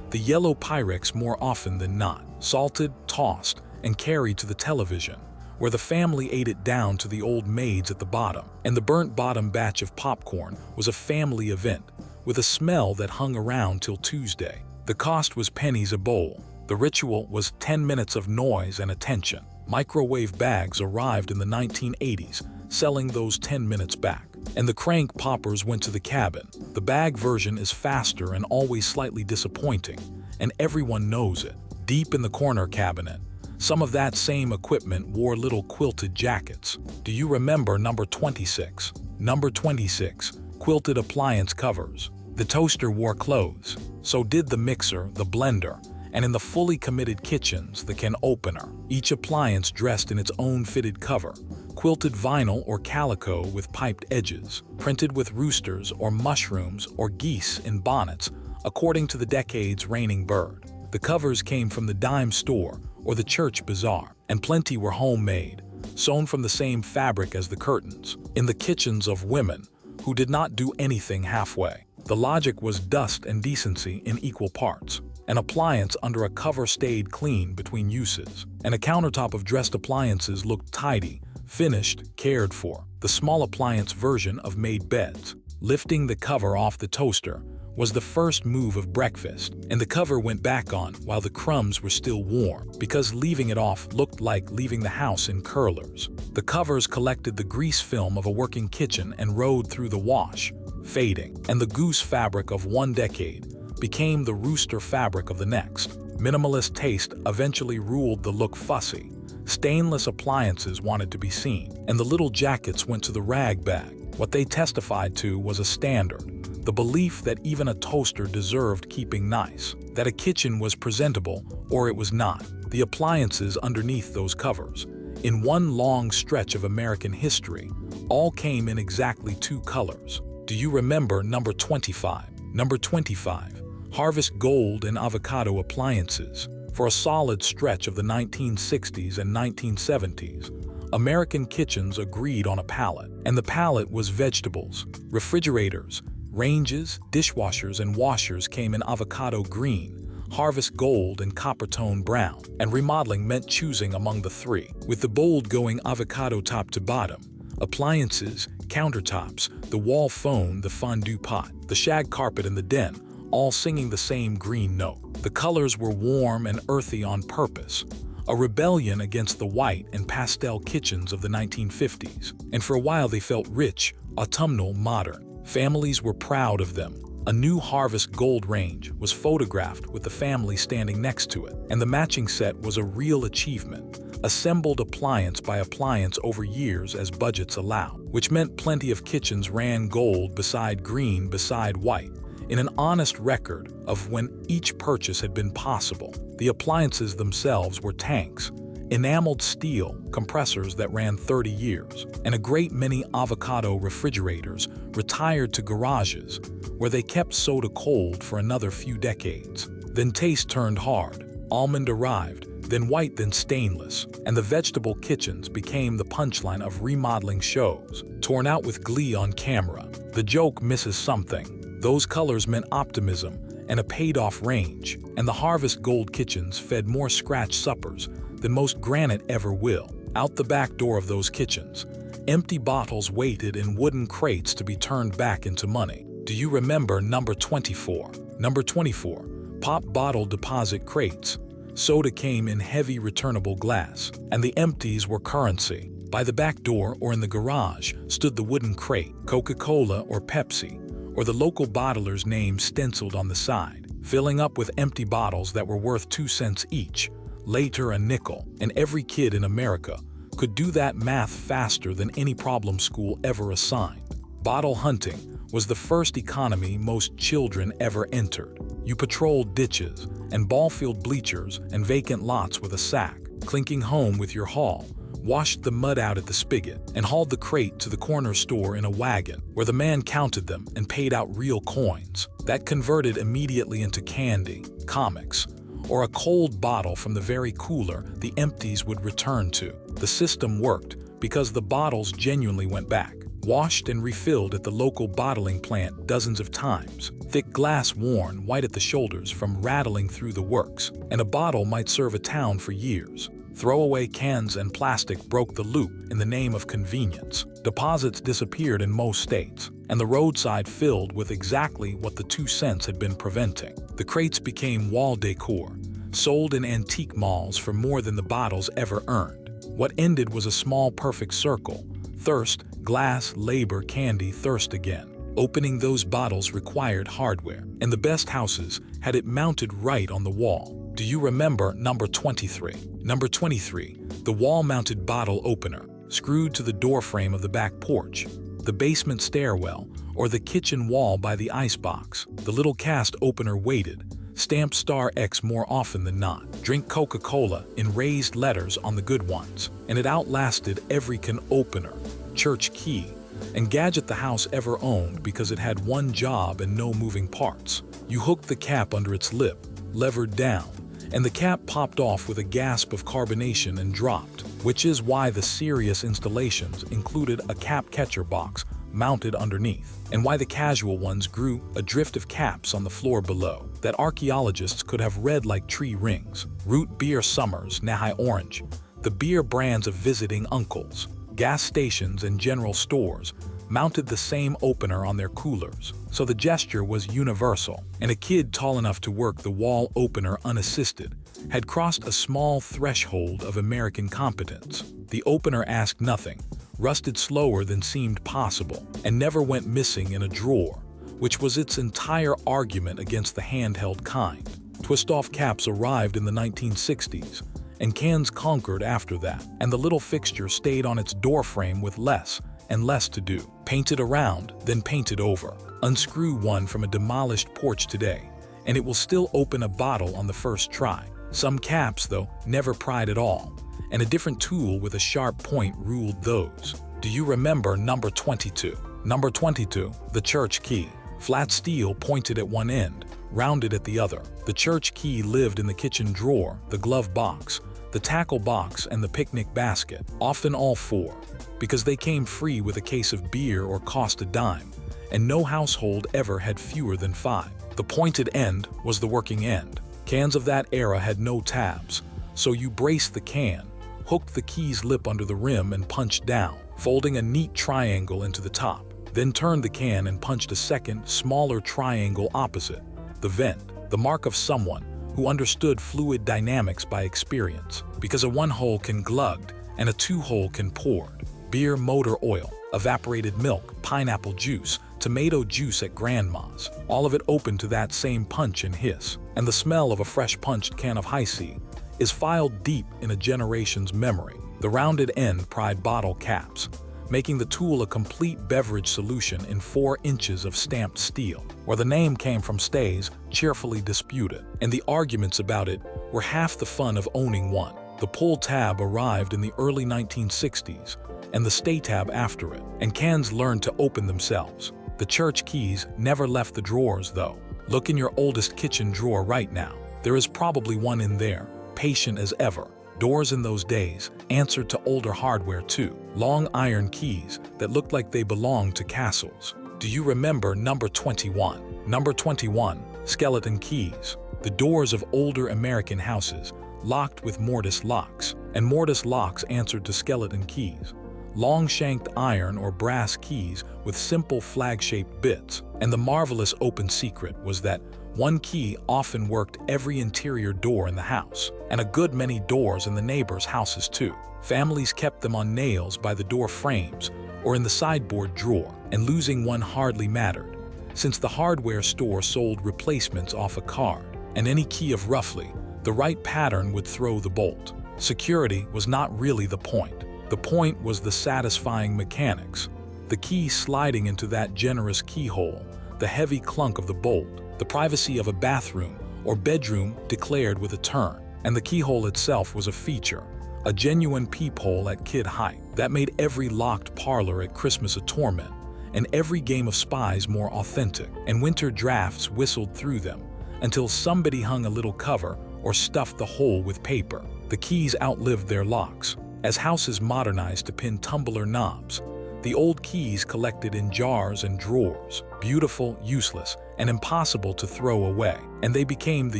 The yellow Pyrex more often than not, salted, tossed, and carried to the television, where the family ate it down to the old maids at the bottom. And the burnt bottom batch of popcorn was a family event, with a smell that hung around till Tuesday. The cost was pennies a bowl. The ritual was 10 minutes of noise and attention. Microwave bags arrived in the 1980s selling those 10 minutes back. And the crank poppers went to the cabin. The bag version is faster and always slightly disappointing, and everyone knows it. Deep in the corner cabinet, some of that same equipment wore little quilted jackets. Do you remember number 26? Number 26, quilted appliance covers. The toaster wore clothes, so did the mixer, the blender, and in the fully committed kitchens, the can opener. Each appliance dressed in its own fitted cover, quilted vinyl or calico with piped edges, printed with roosters or mushrooms or geese in bonnets, according to the decade's reigning bird. The covers came from the dime store or the church bazaar, and plenty were homemade, sewn from the same fabric as the curtains, in the kitchens of women who did not do anything halfway. The logic was dust and decency in equal parts. An appliance under a cover stayed clean between uses, and a countertop of dressed appliances looked tidy, finished, cared for. The small appliance version of made beds. Lifting the cover off the toaster was the first move of breakfast, and the cover went back on while the crumbs were still warm, because leaving it off looked like leaving the house in curlers. The covers collected the grease film of a working kitchen and rode through the wash, fading, and the goose fabric of one decade became the rooster fabric of the next. Minimalist taste eventually ruled the look fussy. Stainless appliances wanted to be seen, and the little jackets went to the rag bag. What they testified to was a standard, the belief that even a toaster deserved keeping nice, that a kitchen was presentable or it was not. The appliances underneath those covers, in one long stretch of American history, all came in exactly two colors. Do you remember number 25? Number 25, Harvest Gold and Avocado appliances. For a solid stretch of the 1960s and 1970s, American kitchens agreed on a palette, and the palette was vegetables. Refrigerators, ranges, dishwashers, and washers came in avocado green, harvest gold, and copper tone brown, and remodeling meant choosing among the three, with the bold going avocado top to bottom. Appliances, countertops, the wall phone, the fondue pot, the shag carpet, and the den, all singing the same green note. The colors were warm and earthy on purpose, a rebellion against the white and pastel kitchens of the 1950s, and for a while they felt rich, autumnal, modern. Families were proud of them. A new Harvest Gold range was photographed with the family standing next to it, and the matching set was a real achievement, assembled appliance by appliance over years as budgets allowed, which meant plenty of kitchens ran gold beside green beside white, in an honest record of when each purchase had been possible. The appliances themselves were tanks, enameled steel compressors that ran 30 years, and a great many avocado refrigerators retired to garages where they kept soda cold for another few decades. Then taste turned hard. Almond arrived, then white, then stainless, and the vegetable kitchens became the punchline of remodeling shows, torn out with glee on camera. The joke misses something. Those colors meant optimism and a paid-off range, and the Harvest Gold kitchens fed more scratch suppers than most granite ever will. Out the back door of those kitchens, empty bottles waited in wooden crates to be turned back into money. Do you remember number 24? Number 24, pop bottle deposit crates. Soda came in heavy returnable glass, and the empties were currency. By the back door or in the garage stood the wooden crate, Coca-Cola or Pepsi, or the local bottler's name stenciled on the side, filling up with empty bottles that were worth 2 cents each, later a nickel, and every kid in America could do that math faster than any problem school ever assigned. Bottle hunting was the first economy most children ever entered. You patrolled ditches and ball-field bleachers and vacant lots with a sack, clinking home with your haul, washed the mud out at the spigot, and hauled the crate to the corner store in a wagon, where the man counted them and paid out real coins. That converted immediately into candy, comics, or a cold bottle from the very cooler the empties would return to. The system worked because the bottles genuinely went back, washed and refilled at the local bottling plant dozens of times, thick glass worn white at the shoulders from rattling through the works, and a bottle might serve a town for years. Throwaway cans and plastic broke the loop in the name of convenience. Deposits disappeared in most states, and the roadside filled with exactly what the 2 cents had been preventing. The crates became wall decor, sold in antique malls for more than the bottles ever earned. What ended was a small perfect circle, Thirst, glass, labor, candy, thirst again. Opening those bottles required hardware, and the best houses had it mounted right on the wall. Do you remember number 23? Number 23, the wall-mounted bottle opener, screwed to the doorframe of the back porch, the basement stairwell, or the kitchen wall by the icebox. The little cast opener waited, stamped star X more often than not. Drink Coca-Cola in raised letters on the good ones, and it outlasted every can opener, church key, and gadget the house ever owned because it had one job and no moving parts. You hooked the cap under its lip, levered down, and the cap popped off with a gasp of carbonation and dropped, which is why the serious installations included a cap catcher box mounted underneath, and why the casual ones grew a drift of caps on the floor below that archaeologists could have read like tree rings. Root Beer Summers, Nahi Orange, the beer brands of visiting uncles, gas stations and general stores mounted the same opener on their coolers, so the gesture was universal, and a kid tall enough to work the wall opener unassisted had crossed a small threshold of American competence. The opener asked nothing, rusted slower than seemed possible, and never went missing in a drawer, which was its entire argument against the handheld kind. Twist-off caps arrived in the 1960s, and cans conquered after that, and the little fixture stayed on its doorframe with less and less to do. Painted around, then painted over. Unscrew one from a demolished porch today, and it will still open a bottle on the first try. Some caps, though, never pried at all, and a different tool with a sharp point ruled those. Do you remember number 22? Number 22, the church key. Flat steel pointed at one end, rounded at the other. The church key lived in the kitchen drawer, the glove box, the tackle box, and the picnic basket, often all four, because they came free with a case of beer or cost a dime, and no household ever had fewer than 5. The pointed end was the working end. Cans of that era had no tabs, so you braced the can, hooked the key's lip under the rim and punched down, folding a neat triangle into the top, then turned the can and punched a second, smaller triangle opposite, the vent, the mark of someone who understood fluid dynamics by experience, because a one-hole can glugged and a two-hole can poured. Beer motor oil, evaporated milk, pineapple juice, tomato juice at grandma's, all of it open to that same punch and hiss, and the smell of a fresh punched can of Hi-C is filed deep in a generation's memory. The rounded end pried bottle caps, making the tool a complete beverage solution in 4 inches of stamped steel, where the name came from stays cheerfully disputed, and the arguments about it were half the fun of owning one. The pull tab arrived in the early 1960s, and the stay tab after it, and cans learned to open themselves. The church keys never left the drawers, though. Look in your oldest kitchen drawer right now. There is probably one in there, patient as ever. Doors in those days answered to older hardware too. Long iron keys that looked like they belonged to castles. Do you remember number 21? Number 21, skeleton keys. The doors of older American houses locked with mortise locks, and mortise locks answered to skeleton keys. Long-shanked iron or brass keys with simple flag-shaped bits. And the marvelous open secret was that one key often worked every interior door in the house, and a good many doors in the neighbors' houses too. Families kept them on nails by the door frames or in the sideboard drawer, and losing one hardly mattered, since the hardware store sold replacements off a card, and any key of roughly the right pattern would throw the bolt. Security was not really the point. The point was the satisfying mechanics, the key sliding into that generous keyhole, the heavy clunk of the bolt, the privacy of a bathroom or bedroom declared with a turn, and the keyhole itself was a feature, a genuine peephole at kid height that made every locked parlor at Christmas a torment, and every game of spies more authentic, and winter drafts whistled through them until somebody hung a little cover or stuffed the hole with paper. The keys outlived their locks. As houses modernized to pin tumbler knobs, the old keys collected in jars and drawers, beautiful, useless, and impossible to throw away, and they became the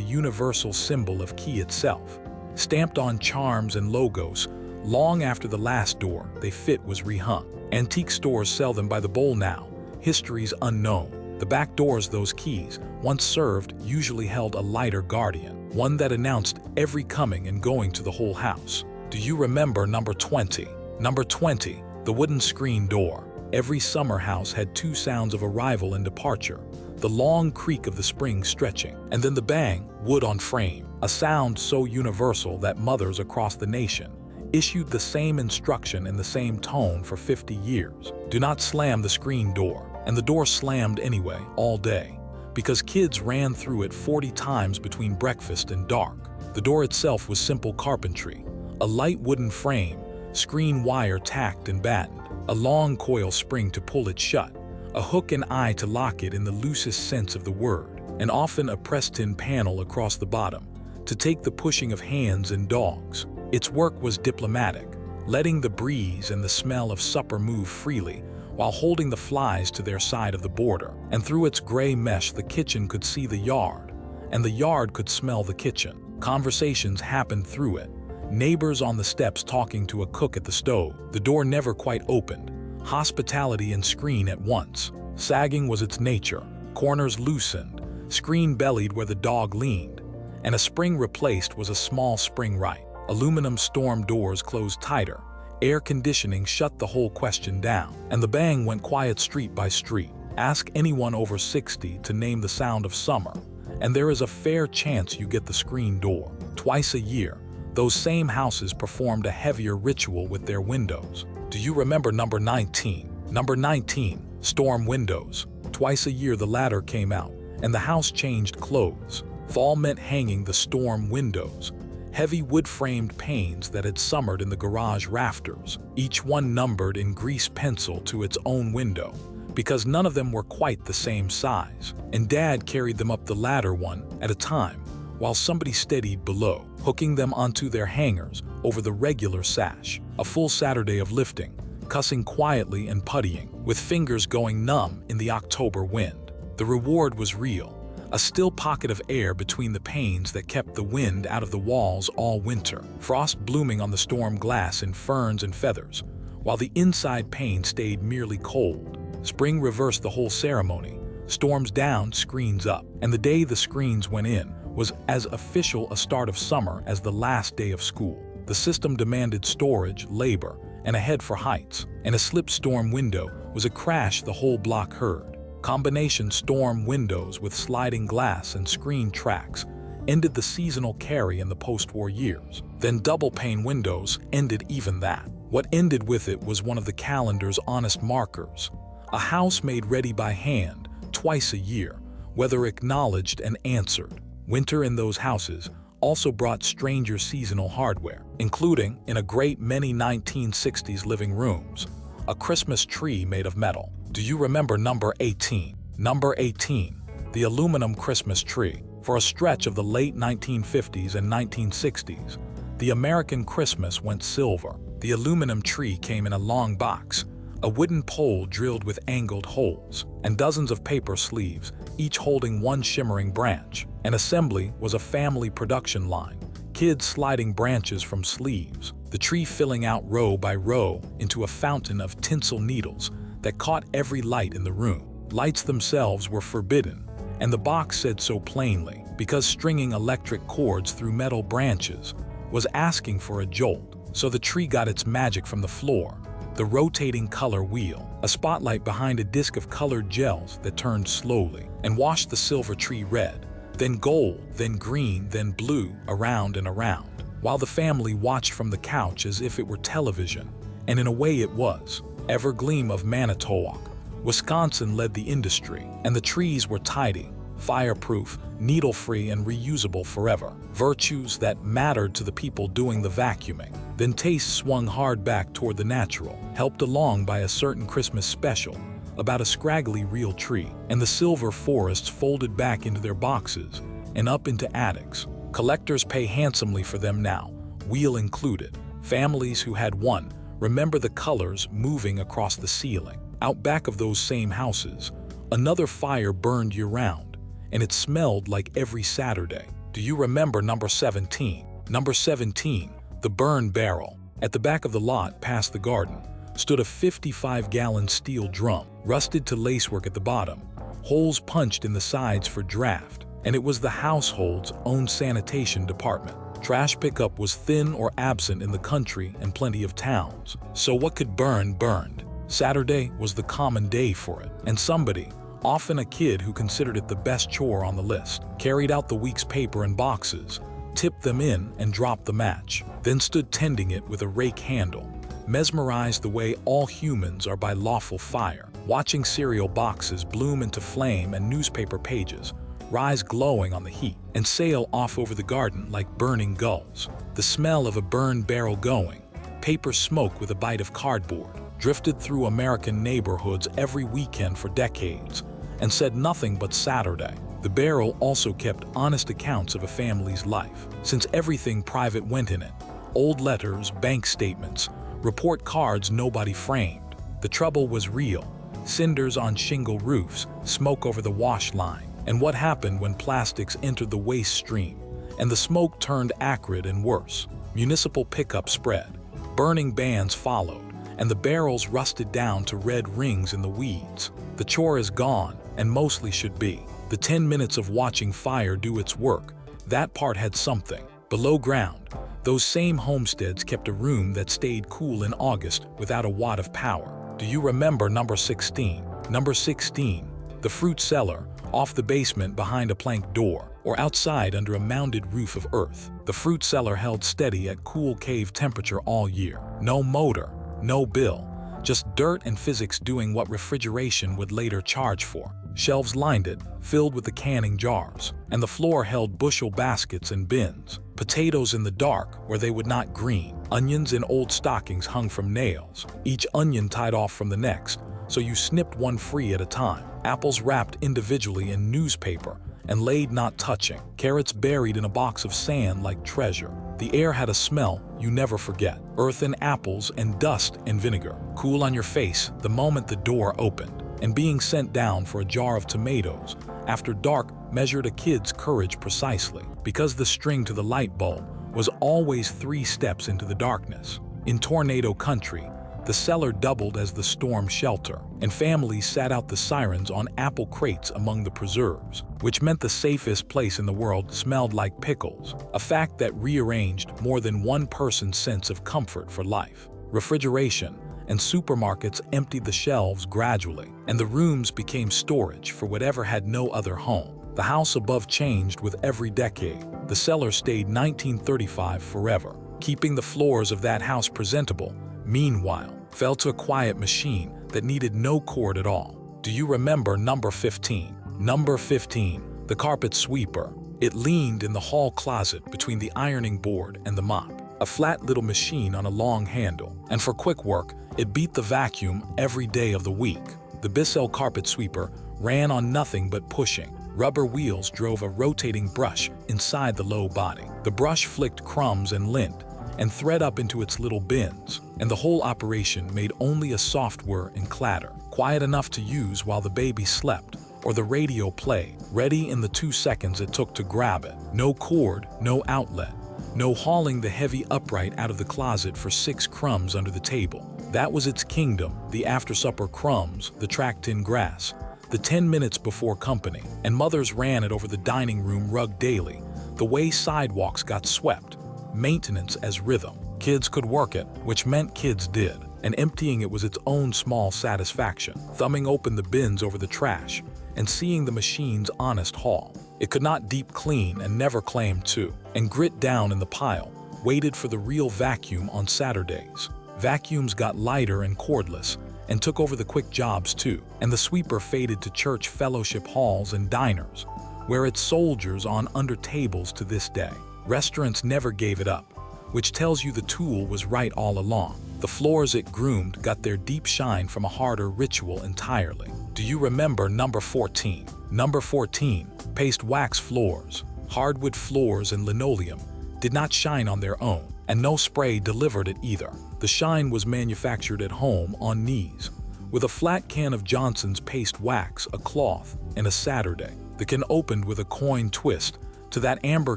universal symbol of key itself, stamped on charms and logos long after the last door they fit was rehung. Antique stores sell them by the bowl now, history's unknown. The back doors those keys once served usually held a lighter guardian, one that announced every coming and going to the whole house. Do you remember number 20? Number 20, The wooden screen door. Every summer house had two sounds of arrival and departure. The long creak of the spring stretching, and then the bang, wood on frame, a sound so universal that mothers across the nation issued the same instruction in the same tone for 50 years. Do not slam the screen door. And the door slammed anyway, all day, because kids ran through it 40 times between breakfast and dark. The door itself was simple carpentry, a light wooden frame, screen wire tacked and battened, a long coil spring to pull it shut, a hook and eye to lock it in the loosest sense of the word, and often a pressed-in panel across the bottom to take the pushing of hands and dogs. Its work was diplomatic, letting the breeze and the smell of supper move freely while holding the flies to their side of the border. And through its gray mesh the kitchen could see the yard, and the yard could smell the kitchen. Conversations happened through it. Neighbors on the steps talking to a cook at the stove. The door never quite opened. Hospitality and screen at once. Sagging was its nature. Corners loosened. Screen bellied where the dog leaned. And a spring replaced was a small spring right. Aluminum storm doors closed tighter. Air conditioning shut the whole question down. And the bang went quiet street by street. Ask anyone over 60 to name the sound of summer, and there is a fair chance you get the screen door. Twice a year, those same houses performed a heavier ritual with their windows. Do you remember number 19? Number 19, storm windows. Twice a year the ladder came out, and the house changed clothes. Fall meant hanging the storm windows, heavy wood-framed panes that had summered in the garage rafters, each one numbered in grease pencil to its own window, because none of them were quite the same size, and Dad carried them up the ladder one at a time, while somebody steadied below, hooking them onto their hangers over the regular sash. A full Saturday of lifting, cussing quietly and puttying, with fingers going numb in the October wind. The reward was real, a still pocket of air between the panes that kept the wind out of the walls all winter, frost blooming on the storm glass in ferns and feathers, while the inside pane stayed merely cold. Spring reversed the whole ceremony, storms down, screens up, and the day the screens went in was as official a start of summer as the last day of school. The system demanded storage, labor, and a head for heights, and a slip storm window was a crash the whole block heard. Combination storm windows with sliding glass and screen tracks ended the seasonal carry in the post-war years. Then double-pane windows ended even that. What ended with it was one of the calendar's honest markers, a house made ready by hand, twice a year, weather acknowledged and answered. Winter in those houses also brought stranger seasonal hardware, including, in a great many 1960s living rooms, a Christmas tree made of metal. Do you remember number 18? Number 18, the aluminum Christmas tree. For a stretch of the late 1950s and 1960s, the American Christmas went silver. The aluminum tree came in a long box, a wooden pole drilled with angled holes, and dozens of paper sleeves, each holding one shimmering branch. An assembly was a family production line, kids sliding branches from sleeves, the tree filling out row by row into a fountain of tinsel needles that caught every light in the room. Lights themselves were forbidden, and the box said so plainly, because stringing electric cords through metal branches was asking for a jolt. So the tree got its magic from the floor, the rotating color wheel, a spotlight behind a disc of colored gels that turned slowly and washed the silver tree red, then gold, then green, then blue, around and around, while the family watched from the couch as if it were television. And in a way it was. Evergleam of Manitowoc, Wisconsin led the industry, and the trees were tidy, fireproof, needle-free, and reusable forever. Virtues that mattered to the people doing the vacuuming. Then taste swung hard back toward the natural, helped along by a certain Christmas special about a scraggly real tree, and the silver forests folded back into their boxes and up into attics. Collectors pay handsomely for them now, wheel included. Families who had one remember the colors moving across the ceiling. Out back of those same houses, another fire burned year-round, and it smelled like every Saturday. Do you remember number 17? Number 17, the burn barrel. At the back of the lot past the garden stood a 55-gallon steel drum, rusted to lacework at the bottom, holes punched in the sides for draft, and it was the household's own sanitation department. Trash pickup was thin or absent in the country and plenty of towns. So what could burn burned. Saturday was the common day for it, and somebody, often a kid who considered it the best chore on the list, carried out the week's paper and boxes, tipped them in and dropped the match, then stood tending it with a rake handle, mesmerized the way all humans are by lawful fire, watching cereal boxes bloom into flame and newspaper pages rise glowing on the heat and sail off over the garden like burning gulls. The smell of a burned barrel going, paper smoke with a bite of cardboard, drifted through American neighborhoods every weekend for decades and said nothing but Saturday. The barrel also kept honest accounts of a family's life, since everything private went in it. Old letters, bank statements, report cards nobody framed. The trouble was real. Cinders on shingle roofs, smoke over the wash line, and what happened when plastics entered the waste stream, and the smoke turned acrid and worse. Municipal pickup spread, burning bans followed, and the barrels rusted down to red rings in the weeds. The chore is gone, and mostly should be. The 10 minutes of watching fire do its work, that part had something. Below ground, those same homesteads kept a room that stayed cool in August without a watt of power. Do you remember number 16? Number 16, the fruit cellar, off the basement behind a plank door, or outside under a mounded roof of earth. The fruit cellar held steady at cool cave temperature all year. No motor, no bill, just dirt and physics doing what refrigeration would later charge for. Shelves lined it, filled with the canning jars, and the floor held bushel baskets and bins. Potatoes in the dark where they would not green, onions in old stockings hung from nails, each onion tied off from the next, so you snipped one free at a time. Apples wrapped individually in newspaper and laid not touching, carrots buried in a box of sand like treasure. The air had a smell you never forget, earth and apples and dust and vinegar, cool on your face the moment the door opened, and being sent down for a jar of tomatoes after dark measured a kid's courage precisely, because the string to the light bulb was always 3 steps into the darkness. In tornado country, the cellar doubled as the storm shelter, and families sat out the sirens on apple crates among the preserves, which meant the safest place in the world smelled like pickles, a fact that rearranged more than one person's sense of comfort for life. Refrigeration and supermarkets emptied the shelves gradually, and the rooms became storage for whatever had no other home. The house above changed with every decade. The cellar stayed 1935 forever, keeping the floors of that house presentable. Meanwhile, fell to a quiet machine that needed no cord at all. Do you remember number 15? Number 15, the carpet sweeper. It leaned in the hall closet between the ironing board and the mop, a flat little machine on a long handle, and for quick work, it beat the vacuum every day of the week. The Bissell carpet sweeper ran on nothing but pushing. Rubber wheels drove a rotating brush inside the low body. The brush flicked crumbs and lint and thread up into its little bins, and the whole operation made only a soft whir and clatter, quiet enough to use while the baby slept or the radio played, ready in the 2 seconds it took to grab it. No cord, no outlet, no hauling the heavy upright out of the closet for 6 crumbs under the table. That was its kingdom, the after-supper crumbs, the tracked in grass, the 10 minutes before company, and mothers ran it over the dining room rug daily, the way sidewalks got swept. Maintenance as rhythm. Kids could work it, which meant kids did, and emptying it was its own small satisfaction, thumbing open the bins over the trash and seeing the machine's honest haul. It could not deep clean and never claimed to, and grit down in the pile, waited for the real vacuum on Saturdays. Vacuums got lighter and cordless and took over the quick jobs too, and the sweeper faded to church fellowship halls and diners, where its soldiers on under tables to this day. Restaurants never gave it up, which tells you the tool was right all along. The floors it groomed got their deep shine from a harder ritual entirely. Do you remember number 14? Number 14, paste wax floors. Hardwood floors and linoleum did not shine on their own, and no spray delivered it either. The shine was manufactured at home on knees, with a flat can of Johnson's paste wax, a cloth, and a Saturday. The can opened with a coin twist to that amber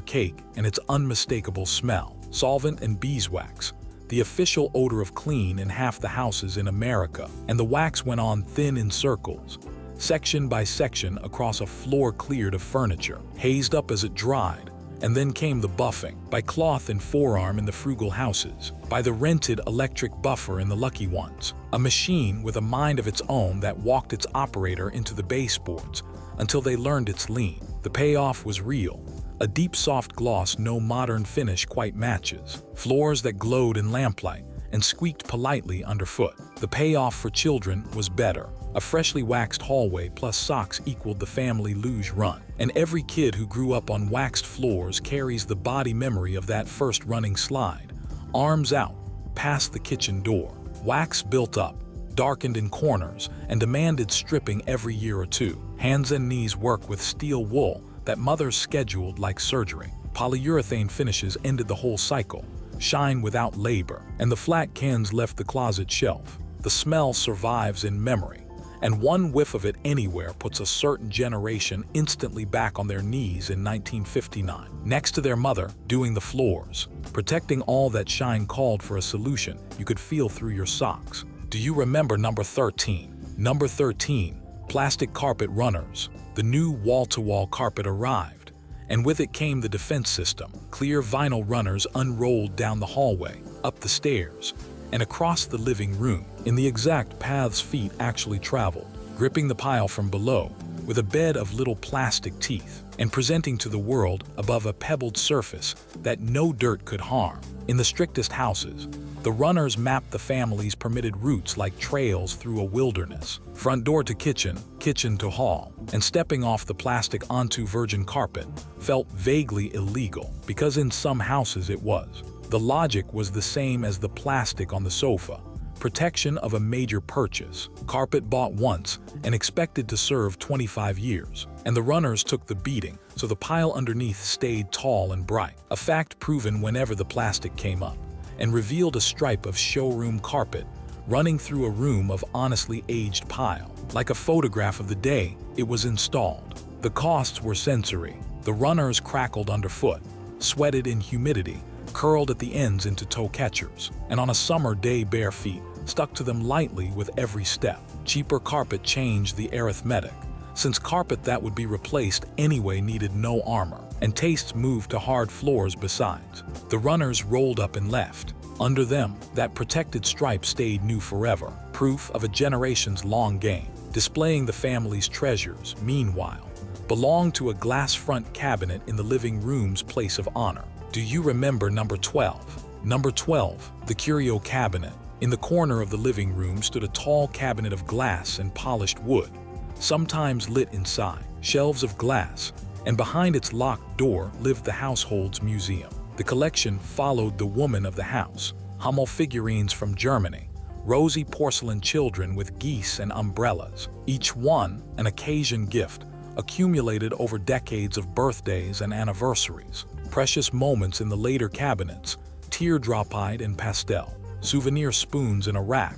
cake and its unmistakable smell. Solvent and beeswax, the official odor of clean in half the houses in America, and the wax went on thin in circles, section by section across a floor cleared of furniture, hazed up as it dried, And then came the buffing, by cloth and forearm in the frugal houses, by the rented electric buffer in the lucky ones, a machine with a mind of its own that walked its operator into the baseboards until they learned its lean. The payoff was real. A deep soft gloss no modern finish quite matches, floors that glowed in lamplight and squeaked politely underfoot. The payoff for children was better. A freshly waxed hallway plus socks equaled the family luge run. And every kid who grew up on waxed floors carries the body memory of that first running slide. Arms out, past the kitchen door. Wax built up, darkened in corners, and demanded stripping every year or two. Hands and knees work with steel wool that mothers scheduled like surgery. Polyurethane finishes ended the whole cycle. Shine without labor, and the flat cans left the closet shelf. The smell survives in memory, and one whiff of it anywhere puts a certain generation instantly back on their knees in 1959, next to their mother, doing the floors, protecting all that shine called for a solution you could feel through your socks. Do you remember number 13? Number 13, plastic carpet runners. The new wall-to-wall carpet arrived, and with it came the defense system. Clear vinyl runners unrolled down the hallway, up the stairs, and across the living room, in the exact paths feet actually traveled, gripping the pile from below with a bed of little plastic teeth, and presenting to the world above a pebbled surface that no dirt could harm. In the strictest houses, the runners mapped the family's permitted routes like trails through a wilderness. Front door to kitchen, kitchen to hall, and stepping off the plastic onto virgin carpet felt vaguely illegal, because in some houses it was. The logic was the same as the plastic on the sofa. Protection of a major purchase, carpet bought once and expected to serve 25 years. And the runners took the beating, so the pile underneath stayed tall and bright, a fact proven whenever the plastic came up, and revealed a stripe of showroom carpet running through a room of honestly aged pile. Like a photograph of the day it was installed. The costs were sensory. The runners crackled underfoot, sweated in humidity, curled at the ends into toe catchers, and on a summer day bare feet stuck to them lightly with every step. Cheaper carpet changed the arithmetic, since carpet that would be replaced anyway needed no armor, and tastes moved to hard floors besides. The runners rolled up and left. Under them, that protected stripe stayed new forever, proof of a generation's long game. Displaying the family's treasures, meanwhile, belonged to a glass front cabinet in the living room's place of honor. Do you remember number 12? Number 12, the curio cabinet. In the corner of the living room stood a tall cabinet of glass and polished wood, sometimes lit inside, shelves of glass, and behind its locked door lived the household's museum. The collection followed the woman of the house, Hummel figurines from Germany, rosy porcelain children with geese and umbrellas, each one an occasion gift, accumulated over decades of birthdays and anniversaries. Precious moments in the later cabinets, teardrop-eyed and pastel. Souvenir spoons in a rack,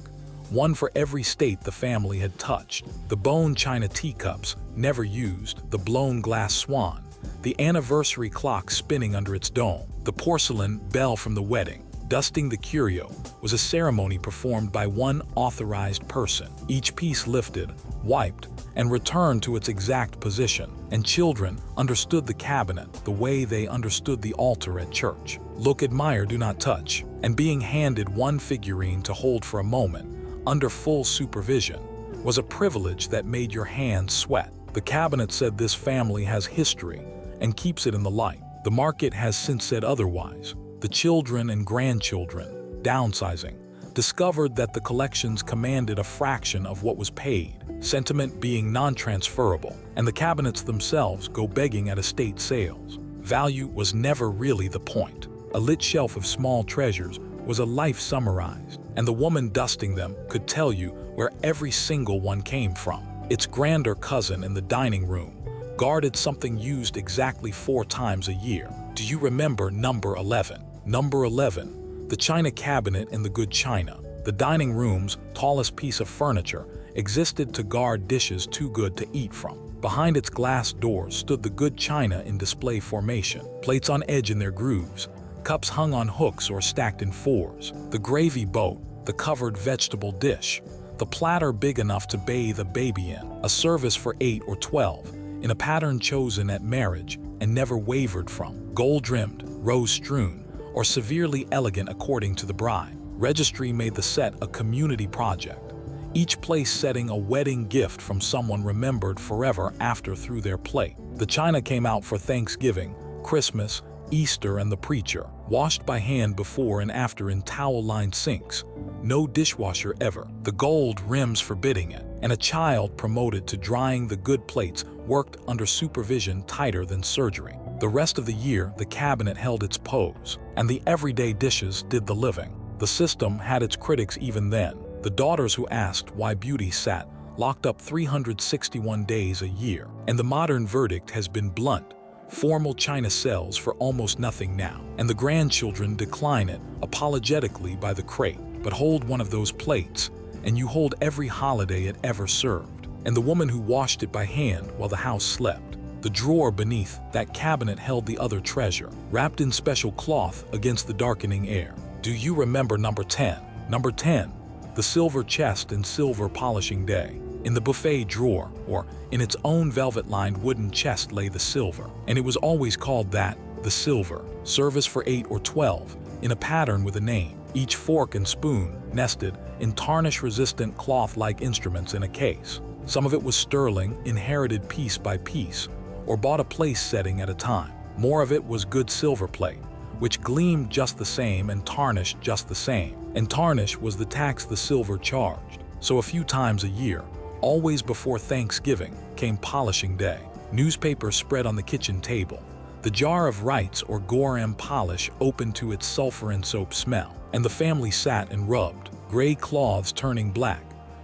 one for every state the family had touched. The bone china teacups, never used, the blown glass swan, the anniversary clock spinning under its dome, the porcelain bell from the wedding. Dusting the curio was a ceremony performed by one authorized person. Each piece lifted, wiped, and returned to its exact position, and children understood the cabinet the way they understood the altar at church. Look, admire, do not touch. And being handed one figurine to hold for a moment, under full supervision, was a privilege that made your hands sweat. The cabinet said this family has history and keeps it in the light. The market has since said otherwise. The children and grandchildren, downsizing, discovered that the collections commanded a fraction of what was paid, sentiment being non-transferable, and the cabinets themselves go begging at estate sales. Value was never really the point. A lit shelf of small treasures was a life summarized, and the woman dusting them could tell you where every single one came from. Its grander cousin in the dining room guarded something used exactly 4 times a year. Do you remember number 11? Number 11, the china cabinet in the good china. The dining room's tallest piece of furniture existed to guard dishes too good to eat from. Behind its glass doors stood the good china in display formation, plates on edge in their grooves, cups hung on hooks or stacked in 4s, the gravy boat, the covered vegetable dish, the platter big enough to bathe a baby in, a service for 8 or 12, in a pattern chosen at marriage and never wavered from, gold-rimmed, rose-strewn, or severely elegant according to the bride. Registry made the set a community project, each place setting a wedding gift from someone remembered forever after through their plate. The china came out for Thanksgiving, Christmas, Easter, and the preacher, washed by hand before and after in towel-lined sinks. No dishwasher ever, the gold rims forbidding it, and a child promoted to drying the good plates worked under supervision tighter than surgery. The rest of the year, the cabinet held its pose, and the everyday dishes did the living. The system had its critics even then, the daughters who asked why beauty sat locked up 361 days a year. And the modern verdict has been blunt. Formal china sells for almost nothing now, and the grandchildren decline it apologetically by the crate. But hold one of those plates, and you hold every holiday it ever served, and the woman who washed it by hand while the house slept. The drawer beneath that cabinet held the other treasure, wrapped in special cloth against the darkening air. Do you remember number 10? Number 10, the silver chest and silver polishing day. In the buffet drawer, or in its own velvet-lined wooden chest, lay the silver, and it was always called that, the silver, service for 8 or 12, in a pattern with a name, each fork and spoon nested in tarnish-resistant cloth-like instruments in a case. Some of it was sterling, inherited piece by piece, or bought a place setting at a time. More of it was good silver plate, which gleamed just the same and tarnished just the same. And tarnish was the tax the silver charged. So a few times a year, always before Thanksgiving, came polishing day. Newspapers spread on the kitchen table. The jar of Wright's or Gorham polish opened to its sulfur and soap smell, and the family sat and rubbed, gray cloths turning black,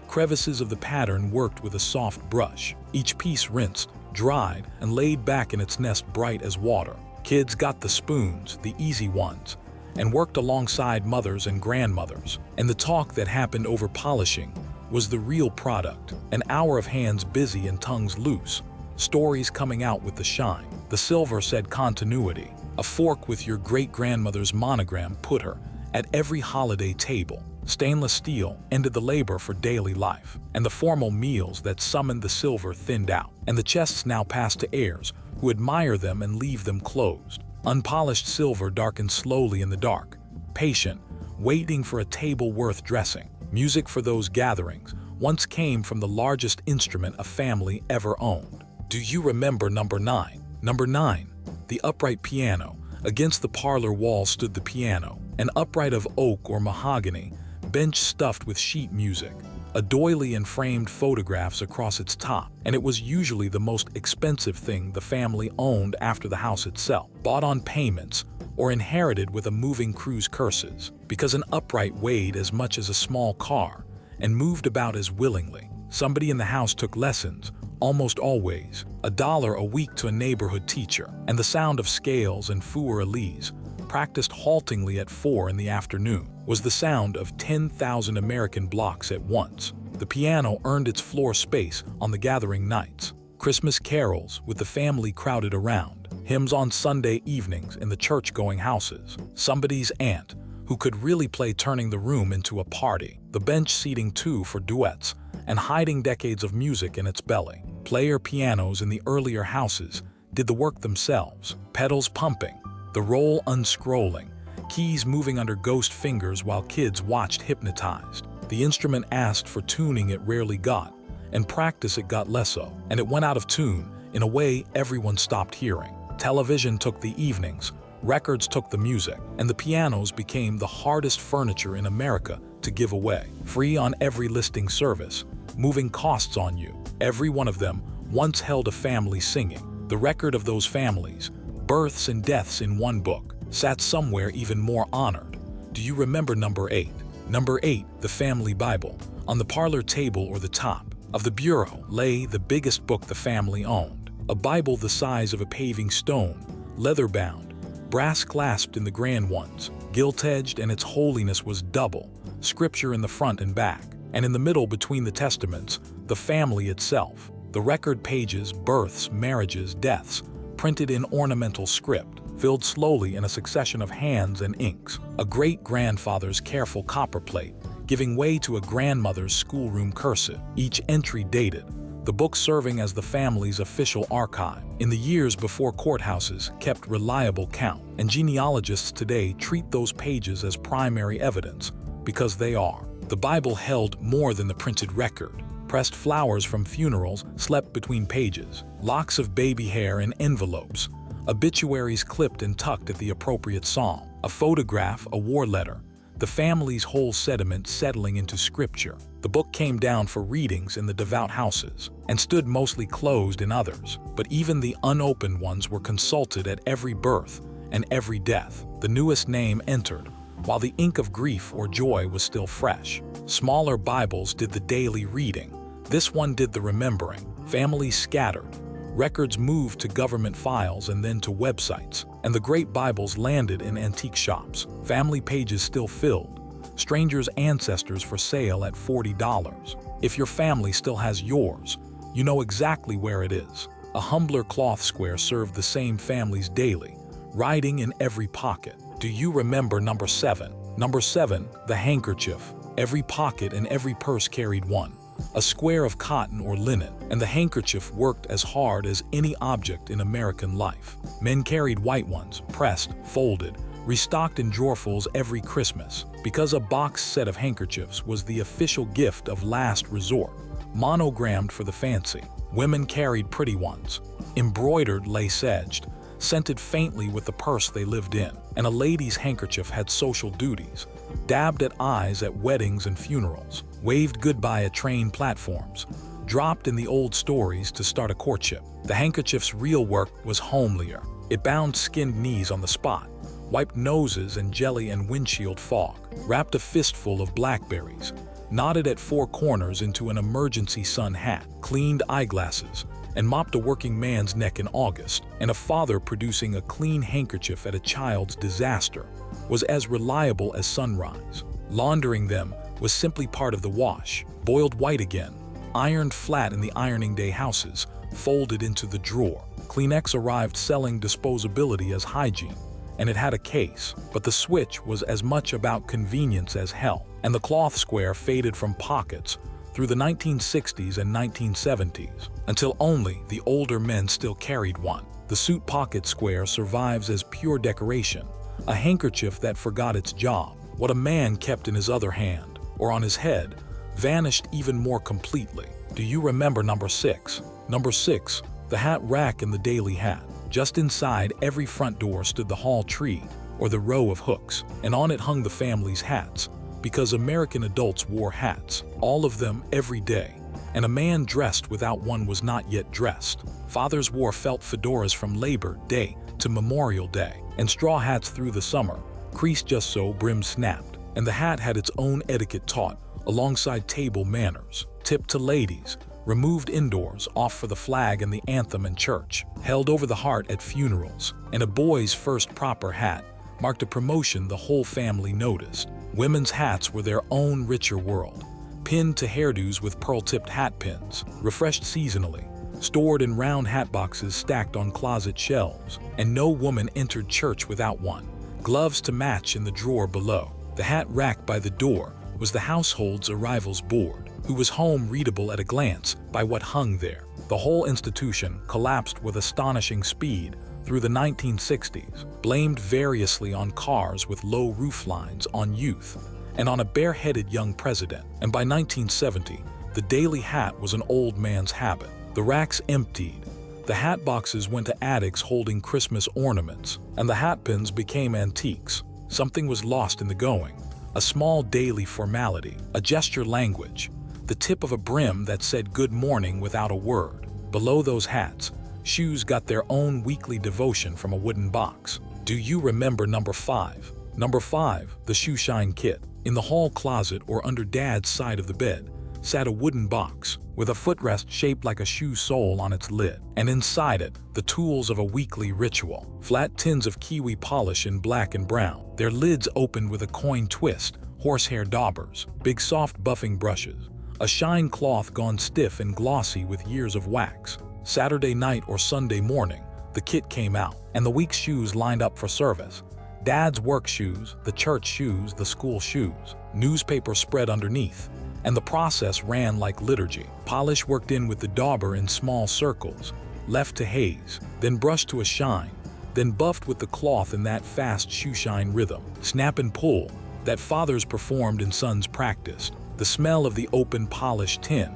crevices of the pattern worked with a soft brush, each piece rinsed, dried, and laid back in its nest bright as water. Kids got the spoons, the easy ones, and worked alongside mothers and grandmothers, and the talk that happened over polishing was the real product, an hour of hands busy and tongues loose, stories coming out with the shine. The silver said continuity. A fork with your great-grandmother's monogram put her at every holiday table. Stainless steel ended the labor for daily life, and the formal meals that summoned the silver thinned out, and the chests now passed to heirs who admire them and leave them closed. Unpolished silver darkened slowly in the dark, patient, waiting for a table worth dressing. Music for those gatherings once came from the largest instrument a family ever owned. Do you remember number 9? Number 9, the upright piano. Against the parlor wall stood the piano, an upright of oak or mahogany, bench stuffed with sheet music, a doily and framed photographs across its top, and it was usually the most expensive thing the family owned after the house itself, bought on payments or inherited with a moving cruise curses, because an upright weighed as much as a small car and moved about as willingly. Somebody in the house took lessons, almost always, $1 a week to a neighborhood teacher, and the sound of scales and Fouer Elise, practiced haltingly at 4 in the afternoon, was the sound of 10,000 American blocks at once. The piano earned its floor space on the gathering nights. Christmas carols with the family crowded around, hymns on Sunday evenings in the church-going houses, somebody's aunt who could really play turning the room into a party, the bench seating 2 for duets, and hiding decades of music in its belly. Player pianos in the earlier houses did the work themselves, pedals pumping, the roll unscrolling, keys moving under ghost fingers while kids watched hypnotized. The instrument asked for tuning it rarely got, and practice it got less so, and it went out of tune in a way everyone stopped hearing. Television took the evenings, records took the music, and the pianos became the hardest furniture in America to give away. Free on every listing service, moving costs on you. Every one of them once held a family singing. The record of those families, births and deaths in one book, sat somewhere even more honored. Do you remember number 8? Number 8, the family Bible. On the parlor table or the top of the bureau lay the biggest book the family owned, a Bible the size of a paving stone, leather-bound, brass clasped in the grand ones, gilt-edged, and its holiness was double, scripture in the front and back, and in the middle between the testaments, the family itself. The record pages, births, marriages, deaths, printed in ornamental script, filled slowly in a succession of hands and inks. A great-grandfather's careful copperplate, giving way to a grandmother's schoolroom cursive, each entry dated, the book serving as the family's official archive. In the years before courthouses kept reliable count, and genealogists today treat those pages as primary evidence because they are. The Bible held more than the printed record. Pressed flowers from funerals slept between pages, locks of baby hair in envelopes, obituaries clipped and tucked at the appropriate psalm, a photograph, a war letter, the family's whole sediment settling into scripture. The book came down for readings in the devout houses and stood mostly closed in others, but even the unopened ones were consulted at every birth and every death. The newest name entered, while the ink of grief or joy was still fresh. Smaller Bibles did the daily reading. This one did the remembering. Families scattered. Records moved to government files and then to websites, and the great Bibles landed in antique shops. Family pages still filled. Strangers' ancestors for sale at $40. If your family still has yours, you know exactly where it is. A humbler cloth square served the same families daily, writing in every pocket. Do you remember number 7? Number 7, the handkerchief. Every pocket and every purse carried one. A square of cotton or linen, and the handkerchief worked as hard as any object in American life. Men carried white ones, pressed, folded, restocked in drawerfuls every Christmas, because a box set of handkerchiefs was the official gift of last resort, monogrammed for the fancy. Women carried pretty ones, embroidered, lace-edged, scented faintly with the purse they lived in, and a lady's handkerchief had social duties, dabbed at eyes at weddings and funerals, waved goodbye at train platforms, dropped in the old stories to start a courtship. The handkerchief's real work was homelier. It bound skinned knees on the spot, wiped noses and jelly and windshield fog, wrapped a fistful of blackberries, knotted at four corners into an emergency sun hat, cleaned eyeglasses, and mopped a working man's neck in August. And a father producing a clean handkerchief at a child's disaster was as reliable as sunrise. Laundering them was simply part of the wash, boiled white again, ironed flat in the ironing day houses, folded into the drawer. Kleenex arrived selling disposability as hygiene, and it had a case, but the switch was as much about convenience as health, and the cloth square faded from pockets through the 1960s and 1970s, until only the older men still carried one. The suit pocket square survives as pure decoration, a handkerchief that forgot its job. What a man kept in his other hand, or on his head, vanished even more completely. Do you remember number 6? Number 6, the hat rack in the daily hat. Just inside every front door stood the hall tree, or the row of hooks, and on it hung the family's hats, because American adults wore hats, all of them every day, and a man dressed without one was not yet dressed. Fathers wore felt fedoras from Labor Day to Memorial Day, and straw hats through the summer, creased just so brim snapped, and the hat had its own etiquette taught alongside table manners, tipped to ladies, removed indoors, off for the flag and the anthem in church, held over the heart at funerals, and a boy's first proper hat marked a promotion the whole family noticed. Women's hats were their own richer world, pinned to hairdos with pearl-tipped hat pins, refreshed seasonally, stored in round hat boxes stacked on closet shelves, and no woman entered church without one. Gloves to match in the drawer below. The hat rack by the door was the household's arrivals board, who was home readable at a glance by what hung there. The whole institution collapsed with astonishing speed through the 1960s, blamed variously on cars with low rooflines, on youth, and on a bareheaded young president. And by 1970, the daily hat was an old man's habit. The racks emptied. The hat boxes went to attics holding Christmas ornaments, and the hat pins became antiques. Something was lost in the going. A small daily formality, a gesture language, the tip of a brim that said good morning without a word. Below those hats, shoes got their own weekly devotion from a wooden box. Do you remember number 5? Number 5, the shoe shine kit. In the hall closet or under Dad's side of the bed sat a wooden box with a footrest shaped like a shoe sole on its lid, and inside it, the tools of a weekly ritual. Flat tins of kiwi polish in black and brown, their lids opened with a coin twist, horsehair daubers, big soft buffing brushes, a shine cloth gone stiff and glossy with years of wax. Saturday night or Sunday morning, the kit came out, and the week's shoes lined up for service. Dad's work shoes, the church shoes, the school shoes, newspaper spread underneath, and the process ran like liturgy. Polish worked in with the dauber in small circles, left to haze, then brushed to a shine, then buffed with the cloth in that fast shoeshine rhythm. Snap and pull that fathers performed and sons practiced. The smell of the open polished tin,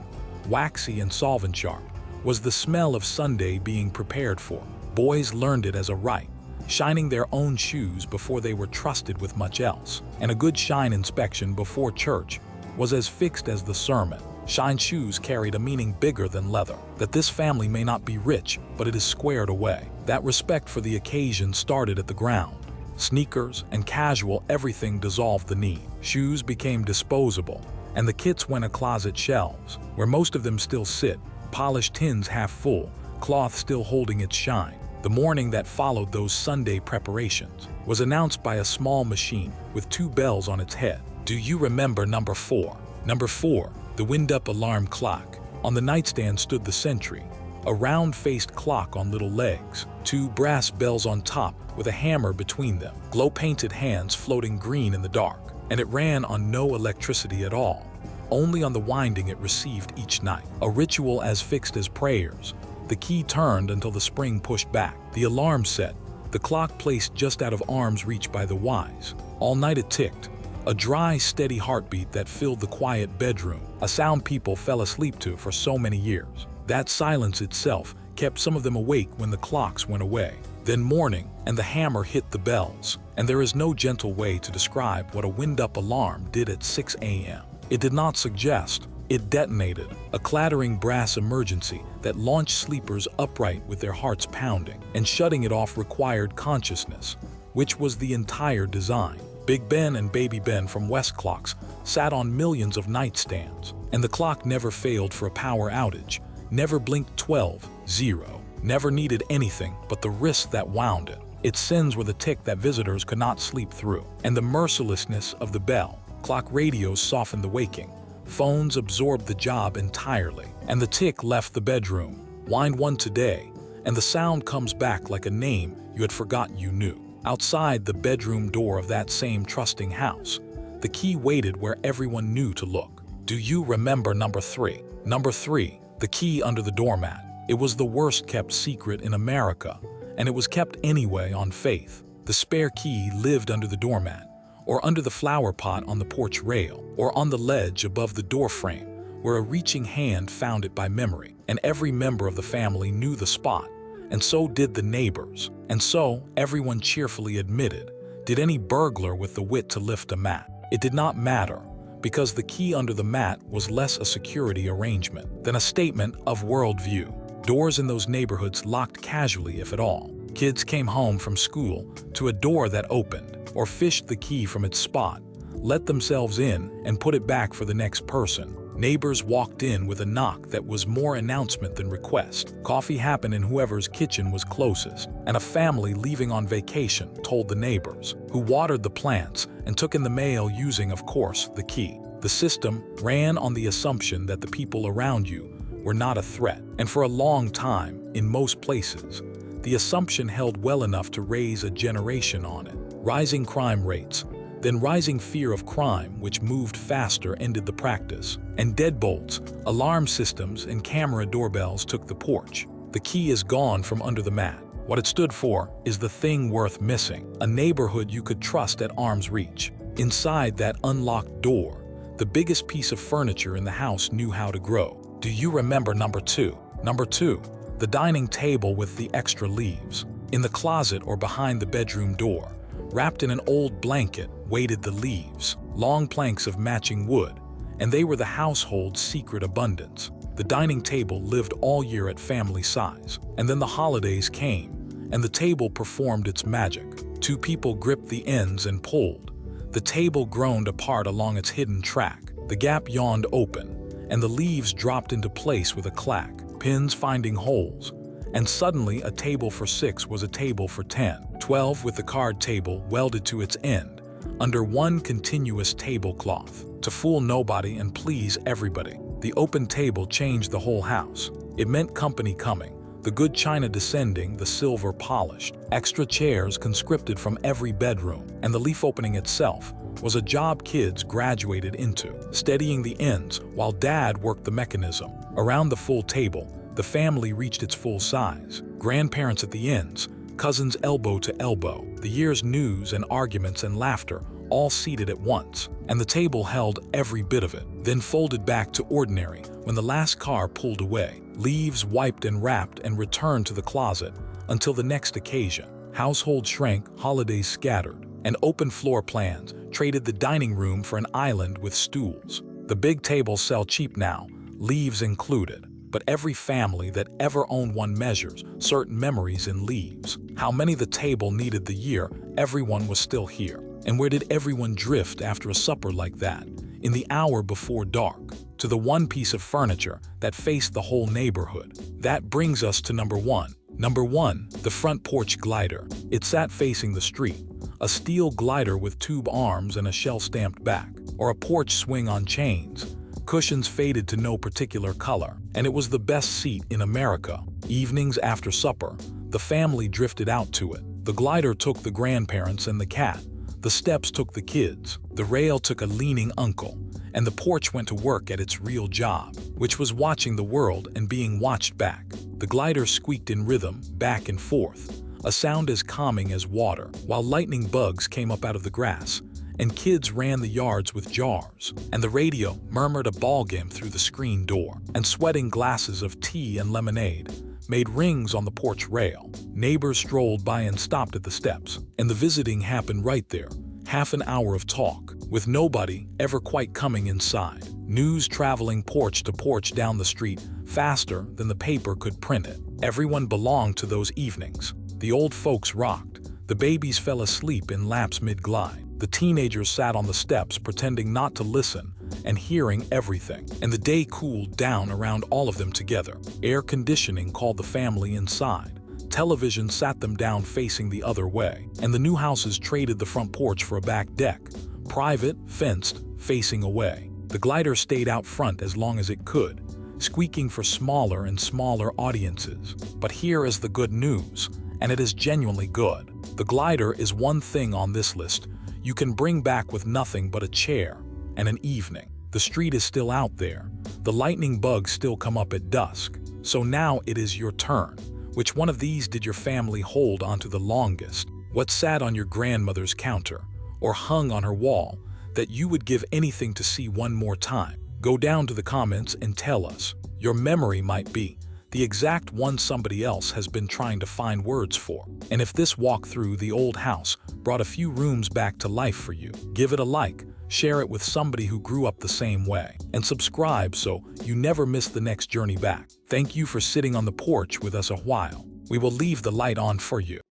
waxy and solvent sharp, was the smell of Sunday being prepared for. Boys learned it as a rite, shining their own shoes before they were trusted with much else. And a good shine inspection before church was as fixed as the sermon. Shine shoes carried a meaning bigger than leather, that this family may not be rich, but it is squared away. That respect for the occasion started at the ground. Sneakers and casual everything dissolved the need. Shoes became disposable, and the kits went to closet shelves, where most of them still sit, polished tins half full, cloth still holding its shine. The morning that followed those Sunday preparations was announced by a small machine with 2 bells on its head. Do you remember number 4? Number 4, the wind-up alarm clock. On the nightstand stood the sentry, a round-faced clock on little legs, 2 brass bells on top with a hammer between them, glow-painted hands floating green in the dark, and it ran on no electricity at all, only on the winding it received each night. A ritual as fixed as prayers. The key turned until the spring pushed back. The alarm set, the clock placed just out of arm's reach by the wise. All night it ticked, a dry, steady heartbeat that filled the quiet bedroom, a sound people fell asleep to for so many years. That silence itself kept some of them awake when the clocks went away. Then morning, and the hammer hit the bells, and there is no gentle way to describe what a wind-up alarm did at 6 a.m. It did not suggest, it detonated, a clattering brass emergency that launched sleepers upright with their hearts pounding, and shutting it off required consciousness, which was the entire design. Big Ben and Baby Ben from West Clocks sat on millions of nightstands, and the clock never failed for a power outage, never blinked 12-0, never needed anything but the wrist that wound it. Its sins were the tick that visitors could not sleep through, and the mercilessness of the bell. Clock radios softened the waking. Phones absorbed the job entirely, and the tick left the bedroom. Wind 1 today, and the sound comes back like a name you had forgotten you knew. Outside the bedroom door of that same trusting house, the key waited where everyone knew to look. Do you remember number 3? Number 3, the key under the doormat. It was the worst kept secret in America, and it was kept anyway on faith. The spare key lived under the doormat, or under the flower pot on the porch rail, or on the ledge above the door frame, where a reaching hand found it by memory. And every member of the family knew the spot, and so did the neighbors, and so, everyone cheerfully admitted, did any burglar with the wit to lift a mat. It did not matter, because the key under the mat was less a security arrangement than a statement of worldview. Doors in those neighborhoods locked casually, if at all. Kids came home from school to a door that opened, or fished the key from its spot, let themselves in, and put it back for the next person. Neighbors walked in with a knock that was more announcement than request. Coffee happened in whoever's kitchen was closest, and a family leaving on vacation told the neighbors, who watered the plants and took in the mail using, of course, the key. The system ran on the assumption that the people around you were not a threat, and for a long time, in most places, the assumption held well enough to raise a generation on it. Rising crime rates, then rising fear of crime, which moved faster, ended the practice. And deadbolts, alarm systems, and camera doorbells took the porch. The key is gone from under the mat. What it stood for is the thing worth missing, a neighborhood you could trust at arm's reach. Inside that unlocked door, the biggest piece of furniture in the house knew how to grow. Do you remember number 2? Number 2, the dining table with the extra leaves. In the closet or behind the bedroom door, wrapped in an old blanket, waited the leaves, long planks of matching wood, and they were the household's secret abundance. The dining table lived all year at family size, and then the holidays came, and the table performed its magic. 2 people gripped the ends and pulled. The table groaned apart along its hidden track. The gap yawned open, and the leaves dropped into place with a clack, pins finding holes, and suddenly a table for 6 was a table for 10, 12 with the card table welded to its end, under one continuous tablecloth. To fool nobody and please everybody, the open table changed the whole house. It meant company coming, the good china descending, the silver polished, extra chairs conscripted from every bedroom, and the leaf opening itself was a job kids graduated into, steadying the ends while Dad worked the mechanism. Around the full table, the family reached its full size. Grandparents at the ends, cousins elbow to elbow, the year's news and arguments and laughter all seated at once, and the table held every bit of it, then folded back to ordinary when the last car pulled away. Leaves wiped and wrapped and returned to the closet until the next occasion. Household shrank, holidays scattered, and open floor plans traded the dining room for an island with stools. The big tables sell cheap now, leaves included. But every family that ever owned one measures certain memories in leaves. How many the table needed the year everyone was still here. And where did everyone drift after a supper like that, in the hour before dark, to the one piece of furniture that faced the whole neighborhood? That brings us to number one. Number one, the front porch glider. It sat facing the street, a steel glider with tube arms and a shell-stamped back, or a porch swing on chains. Cushions faded to no particular color, and it was the best seat in America. Evenings after supper, the family drifted out to it. The glider took the grandparents and the cat. The steps took the kids. The rail took a leaning uncle. And the porch went to work at its real job, which was watching the world and being watched back. The glider squeaked in rhythm, back and forth, a sound as calming as water, while lightning bugs came up out of the grass, and kids ran the yards with jars, and the radio murmured a ballgame through the screen door, and sweating glasses of tea and lemonade made rings on the porch rail. Neighbors strolled by and stopped at the steps, and the visiting happened right there. Half an hour of talk, with nobody ever quite coming inside. News traveling porch to porch down the street faster than the paper could print it. Everyone belonged to those evenings. The old folks rocked. The babies fell asleep in laps mid-glide. The teenagers sat on the steps pretending not to listen and hearing everything. And the day cooled down around all of them together. Air conditioning called the family inside. Television sat them down facing the other way. And the new houses traded the front porch for a back deck. Private, fenced, facing away. The glider stayed out front as long as it could, squeaking for smaller and smaller audiences. But here is the good news, and it is genuinely good. The glider is one thing on this list you can bring back with nothing but a chair and an evening. The street is still out there. The lightning bugs still come up at dusk. So now it is your turn. Which one of these did your family hold onto the longest? What sat on your grandmother's counter or hung on her wall that you would give anything to see one more time? Go down to the comments and tell us. Your memory might be the exact one somebody else has been trying to find words for. And if this walk through the old house brought a few rooms back to life for you, give it a like, share it with somebody who grew up the same way, and subscribe so you never miss the next journey back. Thank you for sitting on the porch with us a while. We will leave the light on for you.